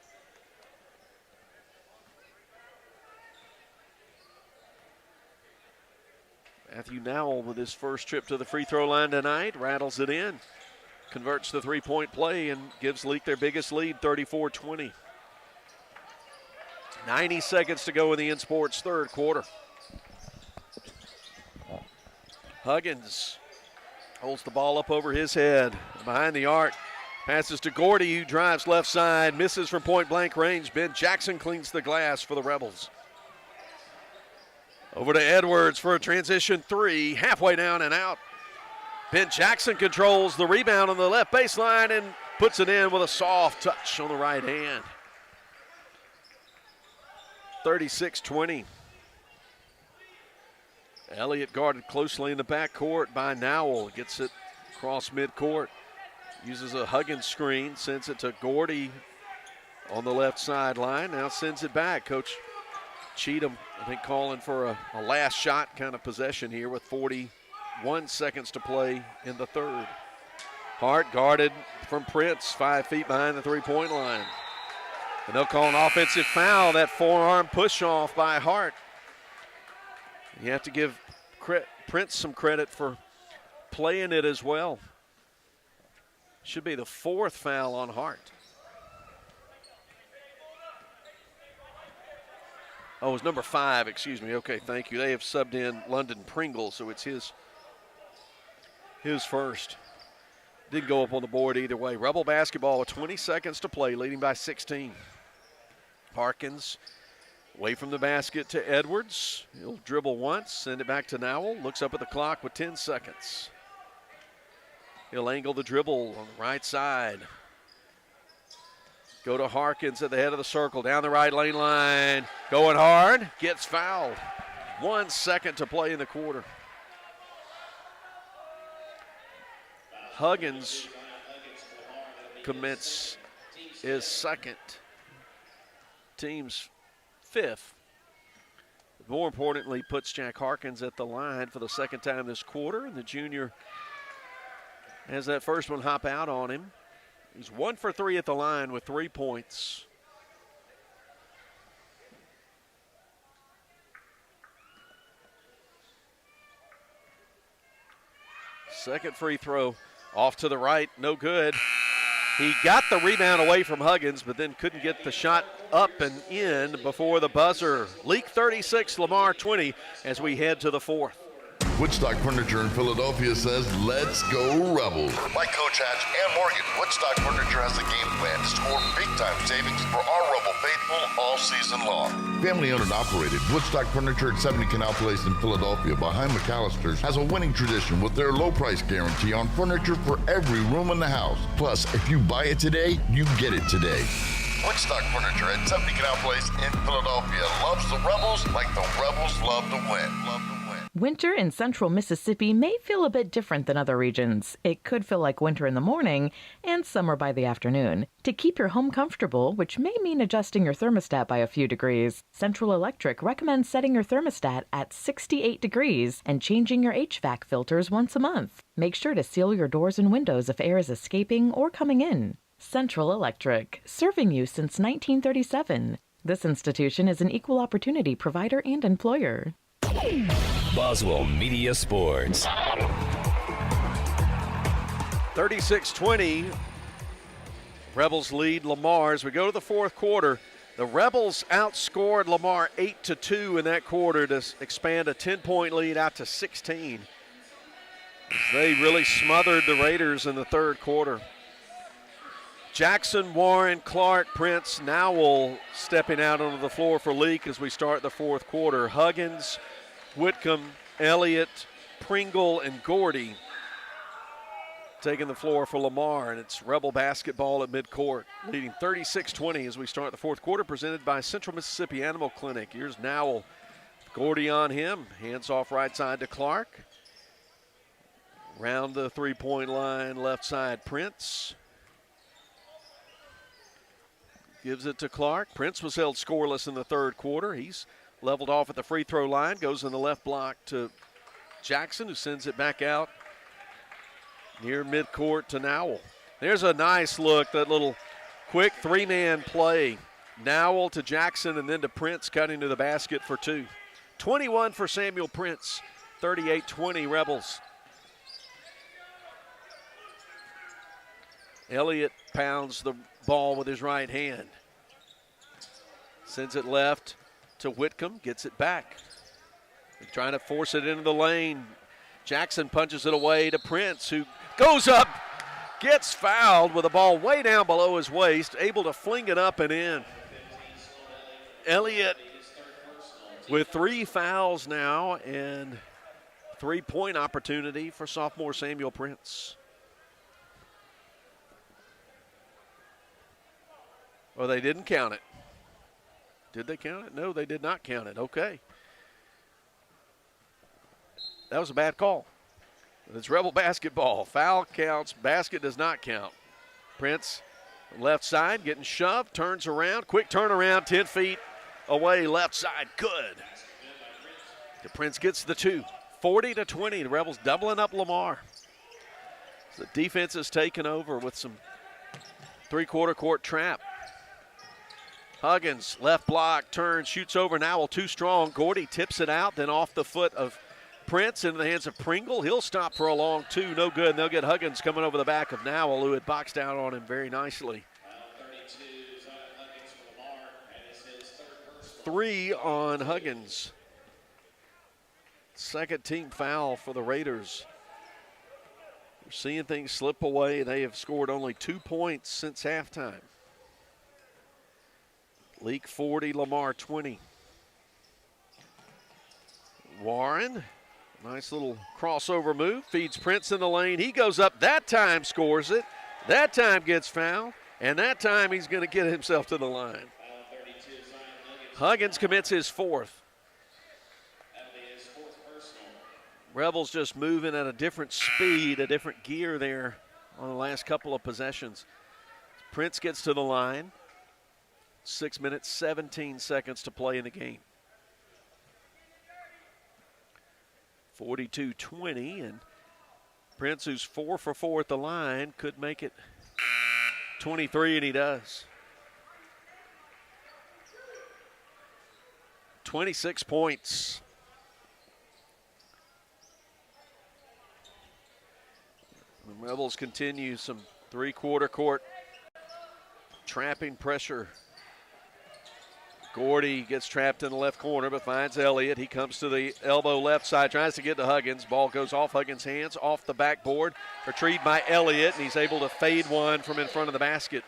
Speaker 1: Matthew Nowell with his first trip to the free throw line tonight, rattles it in, converts the 3-point play, and gives Leake their biggest lead, 34-20. 90 seconds to go in the InSports third quarter. Huggins holds the ball up over his head, behind the arc. Passes to Gordy, who drives left side, misses from point-blank range. Ben Jackson cleans the glass for the Rebels. Over to Edwards for a transition 3, halfway down and out. Ben Jackson controls the rebound on the left baseline and puts it in with a soft touch on the right hand. 36-20. Elliott guarded closely in the backcourt by Nowell. Gets it across midcourt. Uses a Huggins screen, sends it to Gordy on the left sideline. Now sends it back. Coach Cheatham, I think, calling for a last shot kind of possession here with 41 seconds to play in the third. Hart guarded from Prince, 5 feet behind the 3-point line. And they'll call an offensive foul, that forearm push-off by Hart. You have to give Prince some credit for playing it as well. Should be the 4th foul on Hart. Oh, it was number 5, excuse me. Okay, thank you. They have subbed in London Pringle, so it's his first. Didn't go up on the board either way. Rebel basketball with 20 seconds to play, leading by 16. Harkins away from the basket to Edwards. He'll dribble once, send it back to Nowell. Looks up at the clock with 10 seconds. He'll angle the dribble on the right side. Go to Harkins at the head of the circle, down the right lane line. Going hard, gets fouled. 1 second to play in the quarter. Huggins commits his second, team's 5th. More importantly, puts Jack Harkins at the line for the second time this quarter, and the junior has that first one hop out on him. He's 1 for 3 at the line with 3 points. Second free throw off to the right, no good. He got the rebound away from Huggins, but then couldn't get the shot up and in before the buzzer. Leake 36, Lamar 20 as we head to the 4th.
Speaker 8: Woodstock Furniture in Philadelphia says, let's go Rebels. Like Coach Hatch and Morgan, Woodstock Furniture has a game plan to score big-time savings for our Rebel faithful all season long. Family-owned and operated, Woodstock Furniture at 70 Canal Place in Philadelphia behind McAllister's has a winning tradition with their low price guarantee on furniture for every room in the house. Plus, if you buy it today, you get it today. Woodstock Furniture at 70 Canal Place in Philadelphia loves the Rebels like the Rebels love to win.
Speaker 12: Winter in central Mississippi may feel a bit different than other regions. It could feel like winter in the morning and summer by the afternoon. To keep your home comfortable, which may mean adjusting your thermostat by a few degrees, Central Electric recommends setting your thermostat at 68 degrees and changing your HVAC filters once a month. Make sure to seal your doors and windows if air is escaping or coming in. Central Electric, serving you since 1937. This institution is an equal opportunity provider and employer.
Speaker 5: Boswell Media Sports.
Speaker 1: 36-20. Rebels lead Lamar as we go to the 4th quarter. The Rebels outscored Lamar 8-2 in that quarter to expand a 10-point lead out to 16. They really smothered the Raiders in the 3rd quarter. Jackson, Warren, Clark, Prince, Nowell stepping out onto the floor for Leake as we start the 4th quarter. Huggins, Whitcomb, Elliott, Pringle, and Gordy taking the floor for Lamar, and it's Rebel basketball at midcourt, leading 36-20 as we start the 4th quarter, presented by Central Mississippi Animal Clinic. Here's Nowell. Gordy on him, hands off right side to Clark. Round the 3-point line, left side, Prince. gives it to Clark. Prince was held scoreless in the third quarter. He's leveled off at the free throw line, goes in the left block to Jackson, who sends it back out near midcourt to Nowell. There's a nice look, that little quick three-man play. Nowell to Jackson and then to Prince, cutting to the basket for two. 21 for Samuel Prince, 38-20 Rebels. Elliott pounds the ball with his right hand. Sends it left to Whitcomb, gets it back. They're trying to force it into the lane. Jackson punches it away to Prince, who goes up, gets fouled with the ball way down below his waist, able to fling it up and in. Elliott with 3 fouls now and 3-point opportunity for sophomore Samuel Prince. Well, they didn't count it. Did they count it? No, they did not count it. Okay. That was a bad call. It's Rebel basketball. Foul counts, basket does not count. Prince, left side, getting shoved, turns around, quick turnaround, 10 feet away, left side, good. The Prince gets the two, 40-20. The Rebels doubling up Lamar. The defense has taken over with some three-quarter court trap. Huggins, left block, turns, shoots over Nowell, too strong. Gordy tips it out, then off the foot of Prince into the hands of Pringle. He'll stop for a long two, no good. And they'll get Huggins coming over the back of Nowell, who had boxed out on him very nicely. 3 on Huggins. Second team foul for the Raiders. We're seeing things slip away. They have scored only 2 points since halftime. Leake 40, Lamar 20. Warren, nice little crossover move, feeds Prince in the lane. He goes up, that time scores it, that time gets fouled, and that time he's going to get himself to the line. Huggins commits his fourth. Rebels just moving at a different speed, a different gear there on the last couple of possessions. Prince gets to the line. 6 minutes, 17 seconds to play in the game. 42-20, and Prince, who's 4 for 4 at the line, could make it 23, and he does. 26 points. The Rebels continue some three-quarter court trapping pressure. Gordy gets trapped in the left corner but finds Elliott. He comes to the elbow left side, tries to get to Huggins. Ball goes off Huggins' hands, off the backboard. Retrieved by Elliott, and he's able to fade one from in front of the basket.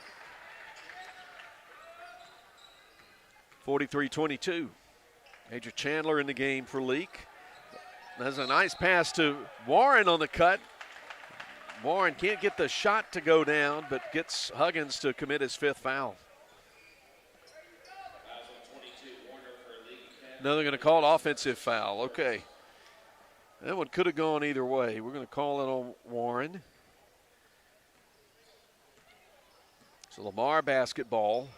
Speaker 1: 43-22. Major Chandler in the game for Leake. There's a nice pass to Warren on the cut. Warren can't get the shot to go down, but gets Huggins to commit his 5th foul. No, they're going to call it offensive foul. Okay. That one could have gone either way. We're going to call it on Warren. So Lamar basketball,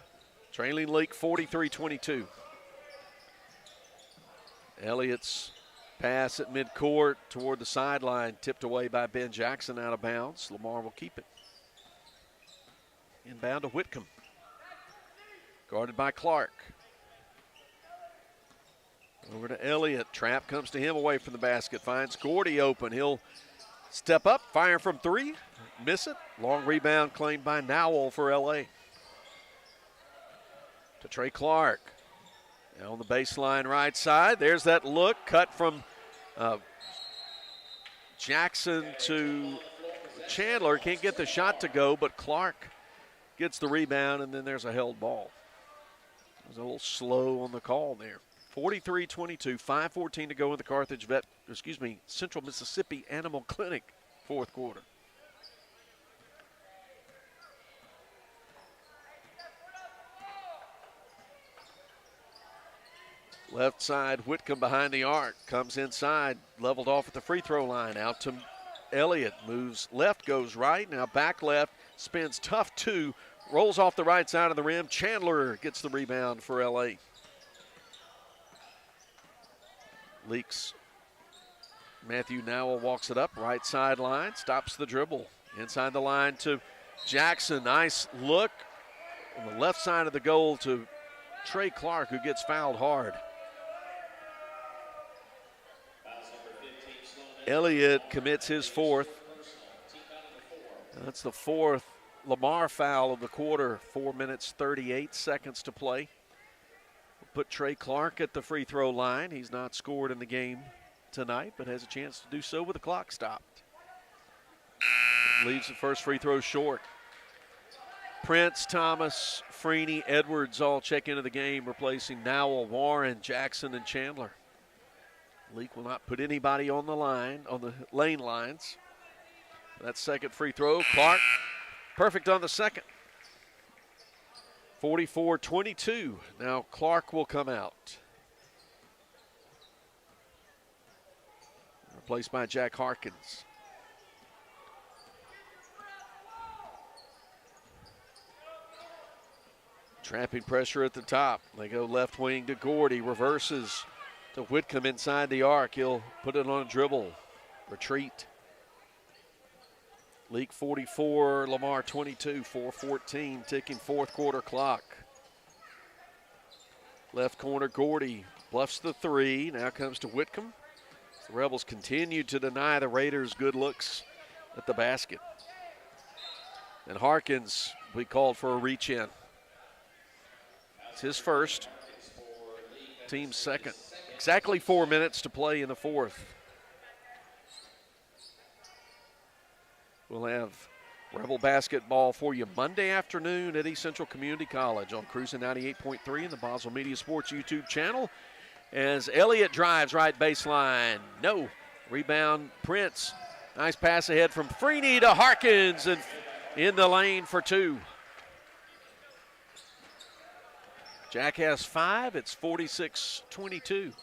Speaker 1: trailing Leake 43-22. Elliott's pass at midcourt toward the sideline, tipped away by Ben Jackson out of bounds. Lamar will keep it. Inbound to Whitcomb. Guarded by Clark. Over to Elliott. Trap comes to him away from the basket. Finds Gordy open. He'll step up, fire from 3. Miss it. Long rebound claimed by Nowell for LA. To Trey Clark. Now on the baseline right side. There's that look. Cut from Jackson to Chandler. Can't get the shot to go, but Clark gets the rebound, and then there's a held ball. It was a little slow on the call there. 43-22, 5:14 to go in the Central Mississippi Animal Clinic fourth quarter. Left side, Whitcomb behind the arc, comes inside, leveled off at the free throw line, out to Elliott, moves left, goes right, now back left, spins tough 2, rolls off the right side of the rim. Chandler gets the rebound for LA. Leaks. Matthew Nowell walks it up, right sideline, stops the dribble. Inside the line to Jackson. Nice look on the left side of the goal to Trey Clark, who gets fouled hard. Elliott commits his fourth. That's the fourth Lamar foul of the quarter. 4 minutes, 38 seconds to play. We'll put Trey Clark at the free throw line. He's not scored in the game tonight, but has a chance to do so with the clock stopped. Leaves the first free throw short. Prince, Thomas, Freeney, Edwards all check into the game, replacing Nowell, Warren, Jackson, and Chandler. Leake will not put anybody on the line, on the lane lines. That second free throw, Clark, perfect on the second. 44-22. Now Clark will come out. Replaced by Jack Harkins. Trapping pressure at the top. They go left wing to Gordy. Reverses to Whitcomb inside the arc. He'll put it on a dribble. Retreat. Leake 44, Lamar 22, 4:14, ticking fourth quarter clock. Left corner, Gordy bluffs the three. Now comes to Whitcomb. The Rebels continue to deny the Raiders good looks at the basket. And Harkins, we called for a reach in. It's his first, team's second. Exactly 4 minutes to play in the fourth. We'll have Rebel basketball for you Monday afternoon at East Central Community College on Cruising 98.3 and the Boswell Media Sports YouTube channel. As Elliott drives right baseline. No. Rebound, Prince. Nice pass ahead from Freeney to Harkins and in the lane for two. Jack has 5. It's 46-22.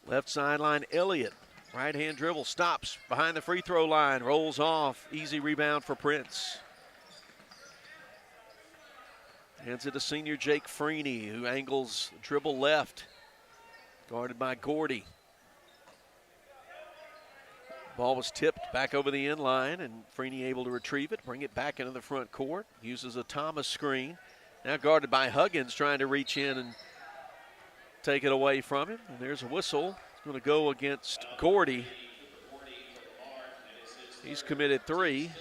Speaker 1: Left sideline, Elliott. Right-hand dribble, stops behind the free throw line, rolls off. Easy rebound for Prince. Hands it to senior Jake Freeney, who angles dribble left. Guarded by Gordy. Ball was tipped back over the end line, and Freeney able to retrieve it, bring it back into the front court. Uses a Thomas screen. Now guarded by Huggins, trying to reach in and take it away from him. And there's a whistle. It's going to go against Gordy. He's committed 3.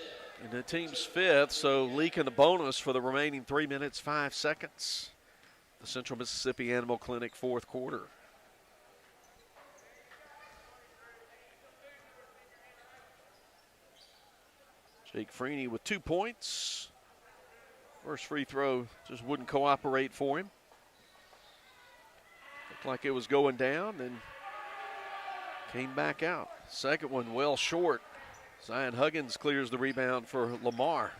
Speaker 1: And the team's 5th, so Leake in the bonus for the remaining 3 minutes, 5 seconds. The Central Mississippi Animal Clinic fourth quarter. Jake Freeney with 2 points. First free throw just wouldn't cooperate for him. Looked like it was going down and came back out. Second one well short. Zion Huggins clears the rebound for Lamar.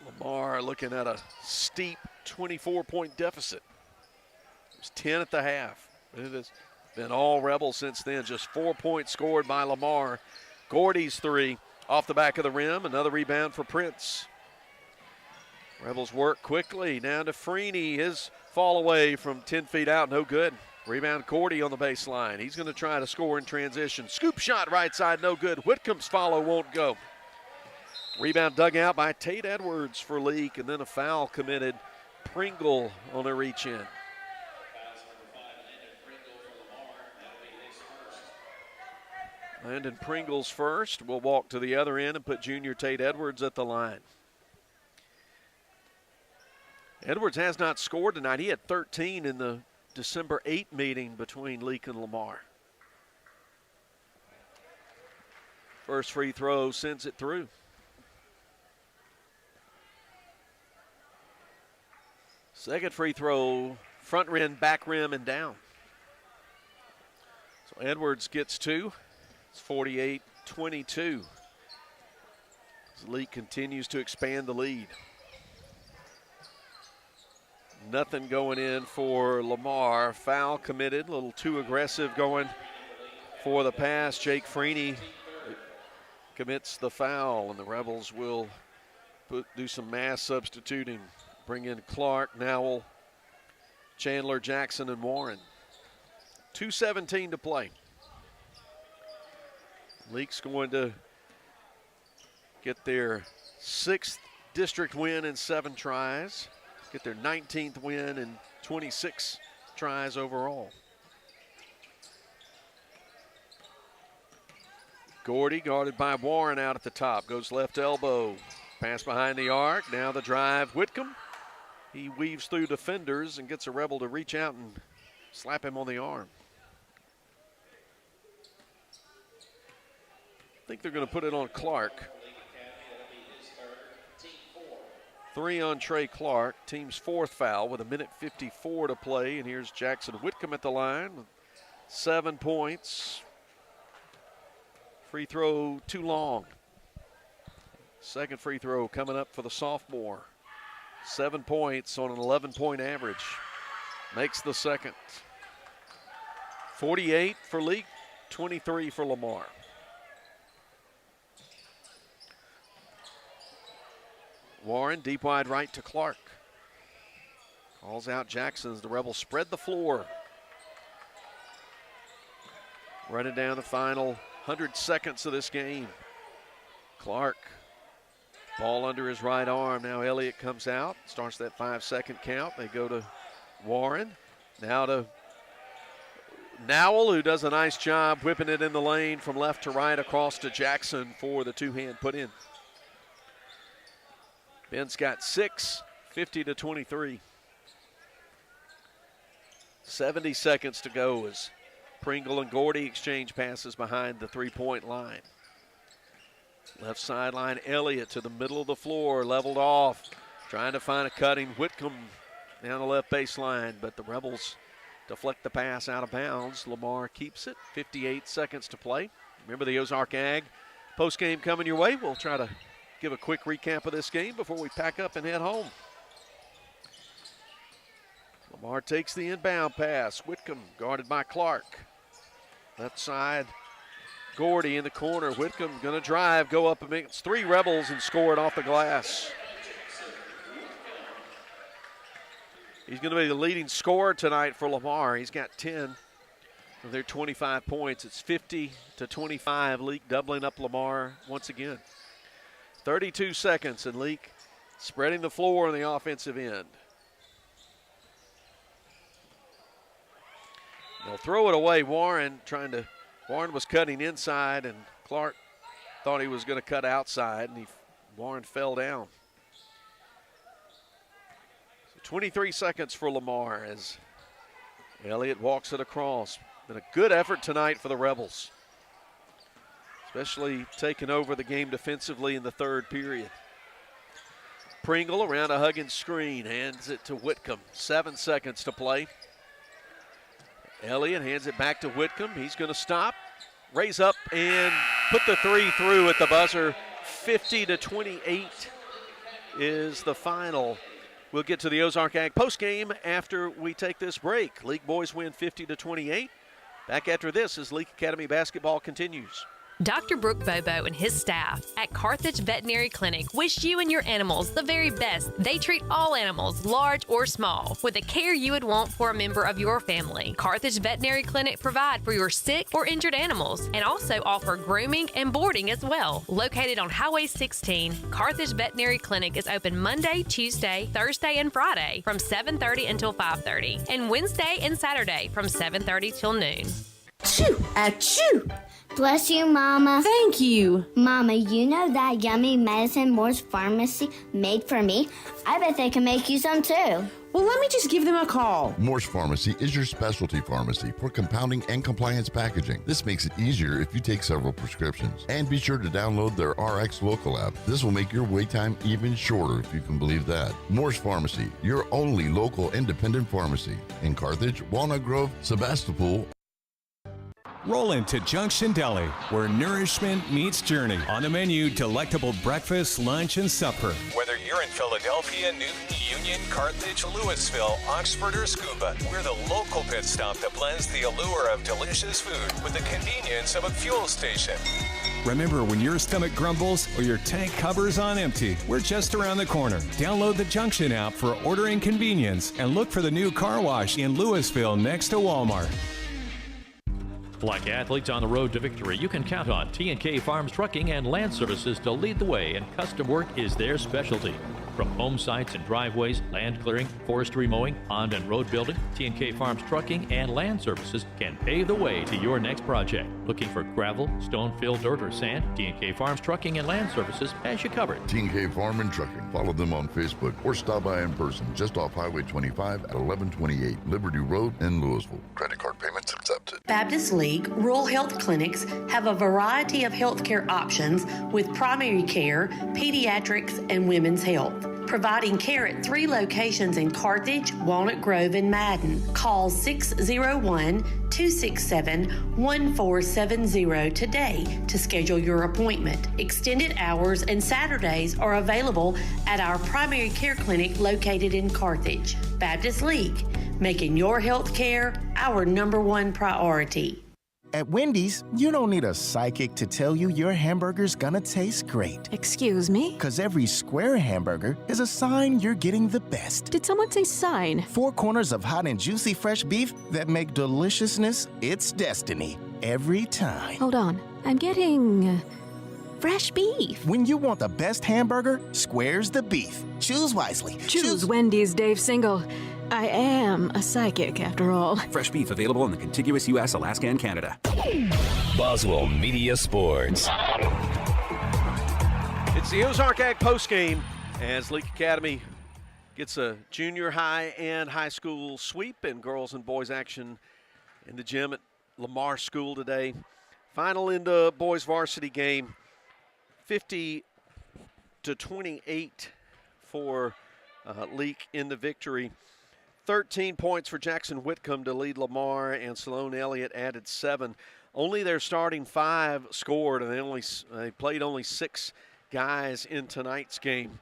Speaker 1: Lamar looking at a steep 24-point deficit. It was 10 at the half. It has been all Rebels since then. Just 4 points scored by Lamar. Gordy's 3 off the back of the rim. Another rebound for Prince. Rebels work quickly. Down to Freeney. His fall away from 10 feet out. No good. Rebound Gordy on the baseline. He's going to try to score in transition. Scoop shot right side, no good. Whitcomb's follow won't go. Rebound dug out by Tate Edwards for Leake, and then a foul committed. Pringle on a reach in. Landon Pringle's first. Will walk to the other end and put junior Tate Edwards at the line. Edwards has not scored tonight. He had 13 in the December 8 meeting between Leake and Lamar. First free throw sends it through. Second free throw, front rim, back rim, and down. So Edwards gets 2. It's 48-22. As Leake continues to expand the lead. Nothing going in for Lamar. Foul committed, a little too aggressive going for the pass. Jake Freeney commits the foul, and the Rebels will do some mass substituting. Bring in Clark, Nowell, Chandler, Jackson, and Warren. 2:17 to play. Leake's going to get their 6th district win in 7 tries, get their 19th win in 26 tries overall. Gordy guarded by Warren out at the top, goes left elbow, pass behind the arc, now the drive, Whitcomb. He weaves through defenders and gets a Rebel to reach out and slap him on the arm. I think they're going to put it on Clark. 3 on Trey Clark, team's 4th foul with 1:54 to play. And here's Jackson Whitcomb at the line with 7 points. Free throw too long. Second free throw coming up for the sophomore. 7 points on an 11-point average. Makes the second. 48 for Leake, 23 for Lamar. Warren, deep wide right to Clark. Calls out Jackson as the Rebels spread the floor. Running down the final 100 seconds of this game. Clark, ball under his right arm. Now Elliott comes out, starts that 5-second count. They go to Warren. Now to Nowell, who does a nice job whipping it in the lane from left to right across to Jackson for the 2-hand put in. Ben's got 6, 50-23. 70 seconds to go as Pringle and Gordy exchange passes behind the 3-point line. Left sideline, Elliott to the middle of the floor, leveled off, trying to find a cutting Whitcomb down the left baseline, but the Rebels deflect the pass out of bounds. Lamar keeps it, 58 seconds to play. Remember the Ozark Ag postgame coming your way. We'll try to give a quick recap of this game before we pack up and head home. Lamar takes the inbound pass. Whitcomb guarded by Clark. Left side, Gordy in the corner. Whitcomb going to drive, go up against 3 Rebels and score it off the glass. He's going to be the leading scorer tonight for Lamar. He's got 10 of their 25 points. It's 50-25. Leake doubling up Lamar once again. 32 seconds, and Leake spreading the floor on the offensive end. They'll throw it away. Warren was cutting inside, and Clark thought he was going to cut outside, and Warren fell down. So 23 seconds for Lamar as Elliott walks it across. Been a good effort tonight for the Rebels, especially taking over the game defensively in the 3rd period. Pringle around a Huggins screen, hands it to Whitcomb. 7 seconds to play. Elliott hands it back to Whitcomb. He's going to stop, raise up, and put the 3 through at the buzzer. 50-28 is the final. We'll get to the Ozark Ag postgame after we take this break. League boys win 50-28. Back after this as Leake Academy basketball continues.
Speaker 15: Dr. Brooke Bobo and his staff at Carthage Veterinary Clinic wish you and your animals the very best. They treat all animals, large or small, with the care you would want for a member of your family. Carthage Veterinary Clinic provide for your sick or injured animals and also offer grooming and boarding as well. Located on Highway 16, Carthage Veterinary Clinic is open Monday, Tuesday, Thursday, and Friday from 7:30 until 5:30, and Wednesday and Saturday from 7:30 till noon.
Speaker 9: Achoo! Achoo!
Speaker 10: Bless you, Mama.
Speaker 9: Thank you.
Speaker 10: Mama, you know that yummy medicine Moore's Pharmacy made for me? I bet they can make you some too.
Speaker 9: Well, let me just give them a call.
Speaker 8: Moore's Pharmacy is your specialty pharmacy for compounding and compliance packaging. This makes it easier if you take several prescriptions. And be sure to download their RX Local app. This will make your wait time even shorter, if you can believe that. Moore's Pharmacy, your only local independent pharmacy in Carthage, Walnut Grove, Sebastopol.
Speaker 16: Roll into Junction Deli, where nourishment meets journey. On the menu, delectable breakfast, lunch, and supper. Whether you're in Philadelphia, Newton, Union, Carthage, Louisville, Oxford, or Scuba, we're the local pit stop that blends the allure of delicious food with the convenience of a fuel station. Remember, when your stomach grumbles or your tank cover's on empty, we're just around the corner. Download the Junction app for ordering convenience and look for the new car wash in Louisville next to Walmart.
Speaker 7: Like athletes on the road to victory, you can count on T&K Farms Trucking and Land Services to lead the way, and custom work is their specialty. From home sites and driveways, land clearing, forestry mowing, pond and road building, T&K Farms Trucking and Land Services can pave the way to your next project. Looking for gravel, stone, fill, dirt, or sand? T&K Farms Trucking and Land Services has you covered.
Speaker 8: T&K Farm and Trucking. Follow them on Facebook or stop by in person just off Highway 25 at 1128 Liberty Road in Louisville. Credit card payments accepted.
Speaker 2: Baptist League Rural Health Clinics have a variety of healthcare options with primary care, pediatrics, and women's health. Providing care at 3 locations in Carthage, Walnut Grove, and Madden. Call 601-267-1470 today to schedule your appointment. Extended hours and Saturdays are available at our primary care clinic located in Carthage. Baptist League, making your health care our #1 priority.
Speaker 3: At Wendy's, you don't need a psychic to tell you your hamburger's gonna taste great.
Speaker 17: Excuse me?
Speaker 3: Because every square hamburger is a sign you're getting the best.
Speaker 17: Did someone say sign?
Speaker 3: 4 corners of hot and juicy fresh beef that make deliciousness its destiny every time.
Speaker 17: Hold on. I'm getting fresh beef.
Speaker 3: When you want the best hamburger, square's the beef. Choose wisely.
Speaker 17: Choose Wendy's, Dave Single. I am a psychic, after all.
Speaker 18: Fresh beef available in the contiguous U.S., Alaska, and Canada.
Speaker 5: Boswell Media Sports.
Speaker 1: It's the Ozark Ag postgame as Leake Academy gets a junior high and high school sweep in girls and boys action in the gym at Lamar School today. Final in the boys varsity game, 50-28 for Leake in the victory. 13 points for Jackson Whitcomb to lead Lamar, and Sloan Elliott added 7. Only their starting 5 scored, and they played only 6 guys in tonight's game.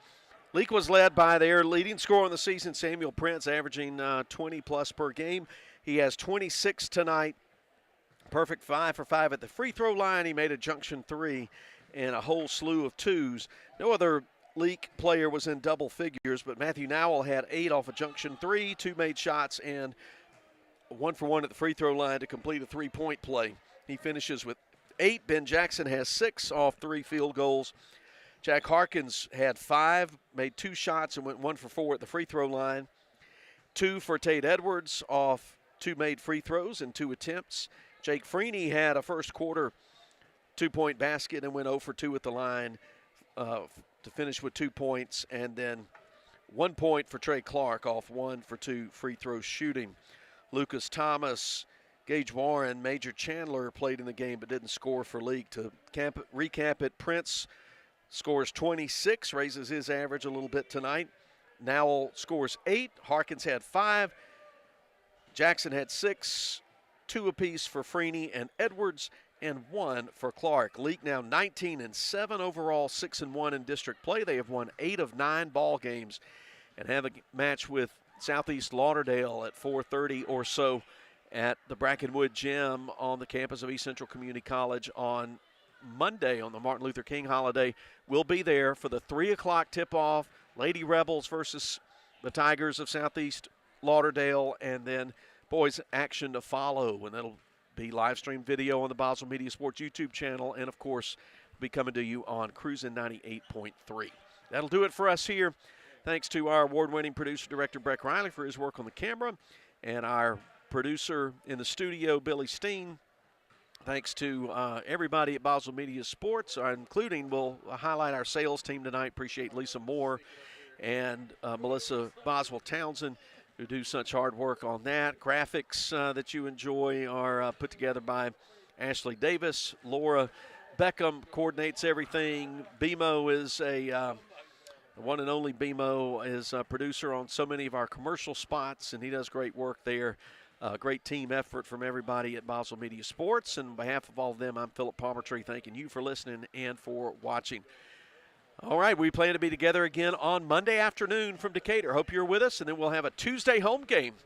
Speaker 1: Leake was led by their leading scorer in the season, Samuel Prince, averaging 20-plus per game. He has 26 tonight. Perfect 5 for 5 at the free throw line. He made a junction 3 and a whole slew of 2s. No other Leake player was in double figures, but Matthew Nowell had 8 off a junction 3, 2 made shots, and 1 for 1 at the free throw line to complete a 3-point play. He finishes with 8. Ben Jackson has 6 off 3 field goals. Jack Harkins had 5, made 2 shots, and went 1 for 4 at the free throw line. 2 for Tate Edwards off 2 made free throws and 2 attempts. Jake Freeney had a first quarter 2-point basket and went 0 for 2 at the line to finish with 2 points, and then 1 point for Trey Clark off 1 for 2 free throw shooting. Lucas Thomas, Gage Warren, Major Chandler played in the game but didn't score for Leake. To recap it, Prince scores 26, raises his average a little bit tonight. Nowell scores 8, Harkins had 5, Jackson had 6, 2 apiece for Freeney and Edwards, and 1 for Clark. Leake now 19-7 overall, 6-1 in district play. They have won 8 of 9 ball games and have a match with Southeast Lauderdale at 4:30 or so at the Brackenwood Gym on the campus of East Central Community College on Monday on the Martin Luther King holiday. We'll be there for the 3 o'clock tip-off, Lady Rebels versus the Tigers of Southeast Lauderdale, and then boys action to follow, and that'll be live stream video on the Boswell Media Sports YouTube channel, and of course be coming to you on Cruisin' 98.3. That'll do it for us here. Thanks to our award-winning producer director Breck Riley for his work on the camera, and our producer in the studio Billy Steen. Thanks to everybody at Boswell Media Sports, including we'll highlight our sales team tonight. Appreciate Lisa Moore and Melissa Boswell Townsend, who do such hard work on that. Graphics that you enjoy are put together by Ashley Davis. Laura Beckham coordinates everything. BMO is the one and only BMO is a producer on so many of our commercial spots, and he does great work there. Great team effort from everybody at Boswell Media Sports. And on behalf of all of them, I'm Philip Palmertree, thanking you for listening and for watching. All right, we plan to be together again on Monday afternoon from Decatur. Hope you're with us, and then we'll have a Tuesday home game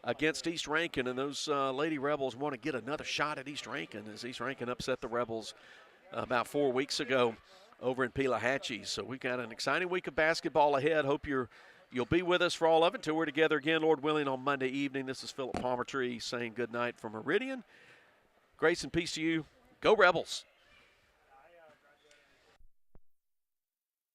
Speaker 1: against East Rankin, and those Lady Rebels want to get another shot at East Rankin as East Rankin upset the Rebels about 4 weeks ago over in Pelahatchie. So we've got an exciting week of basketball ahead. Hope you'll be with us for all of it until we're together again, Lord willing, on Monday evening. This is Philip Palmertree saying good night from Meridian. Grace and peace to you. Go Rebels.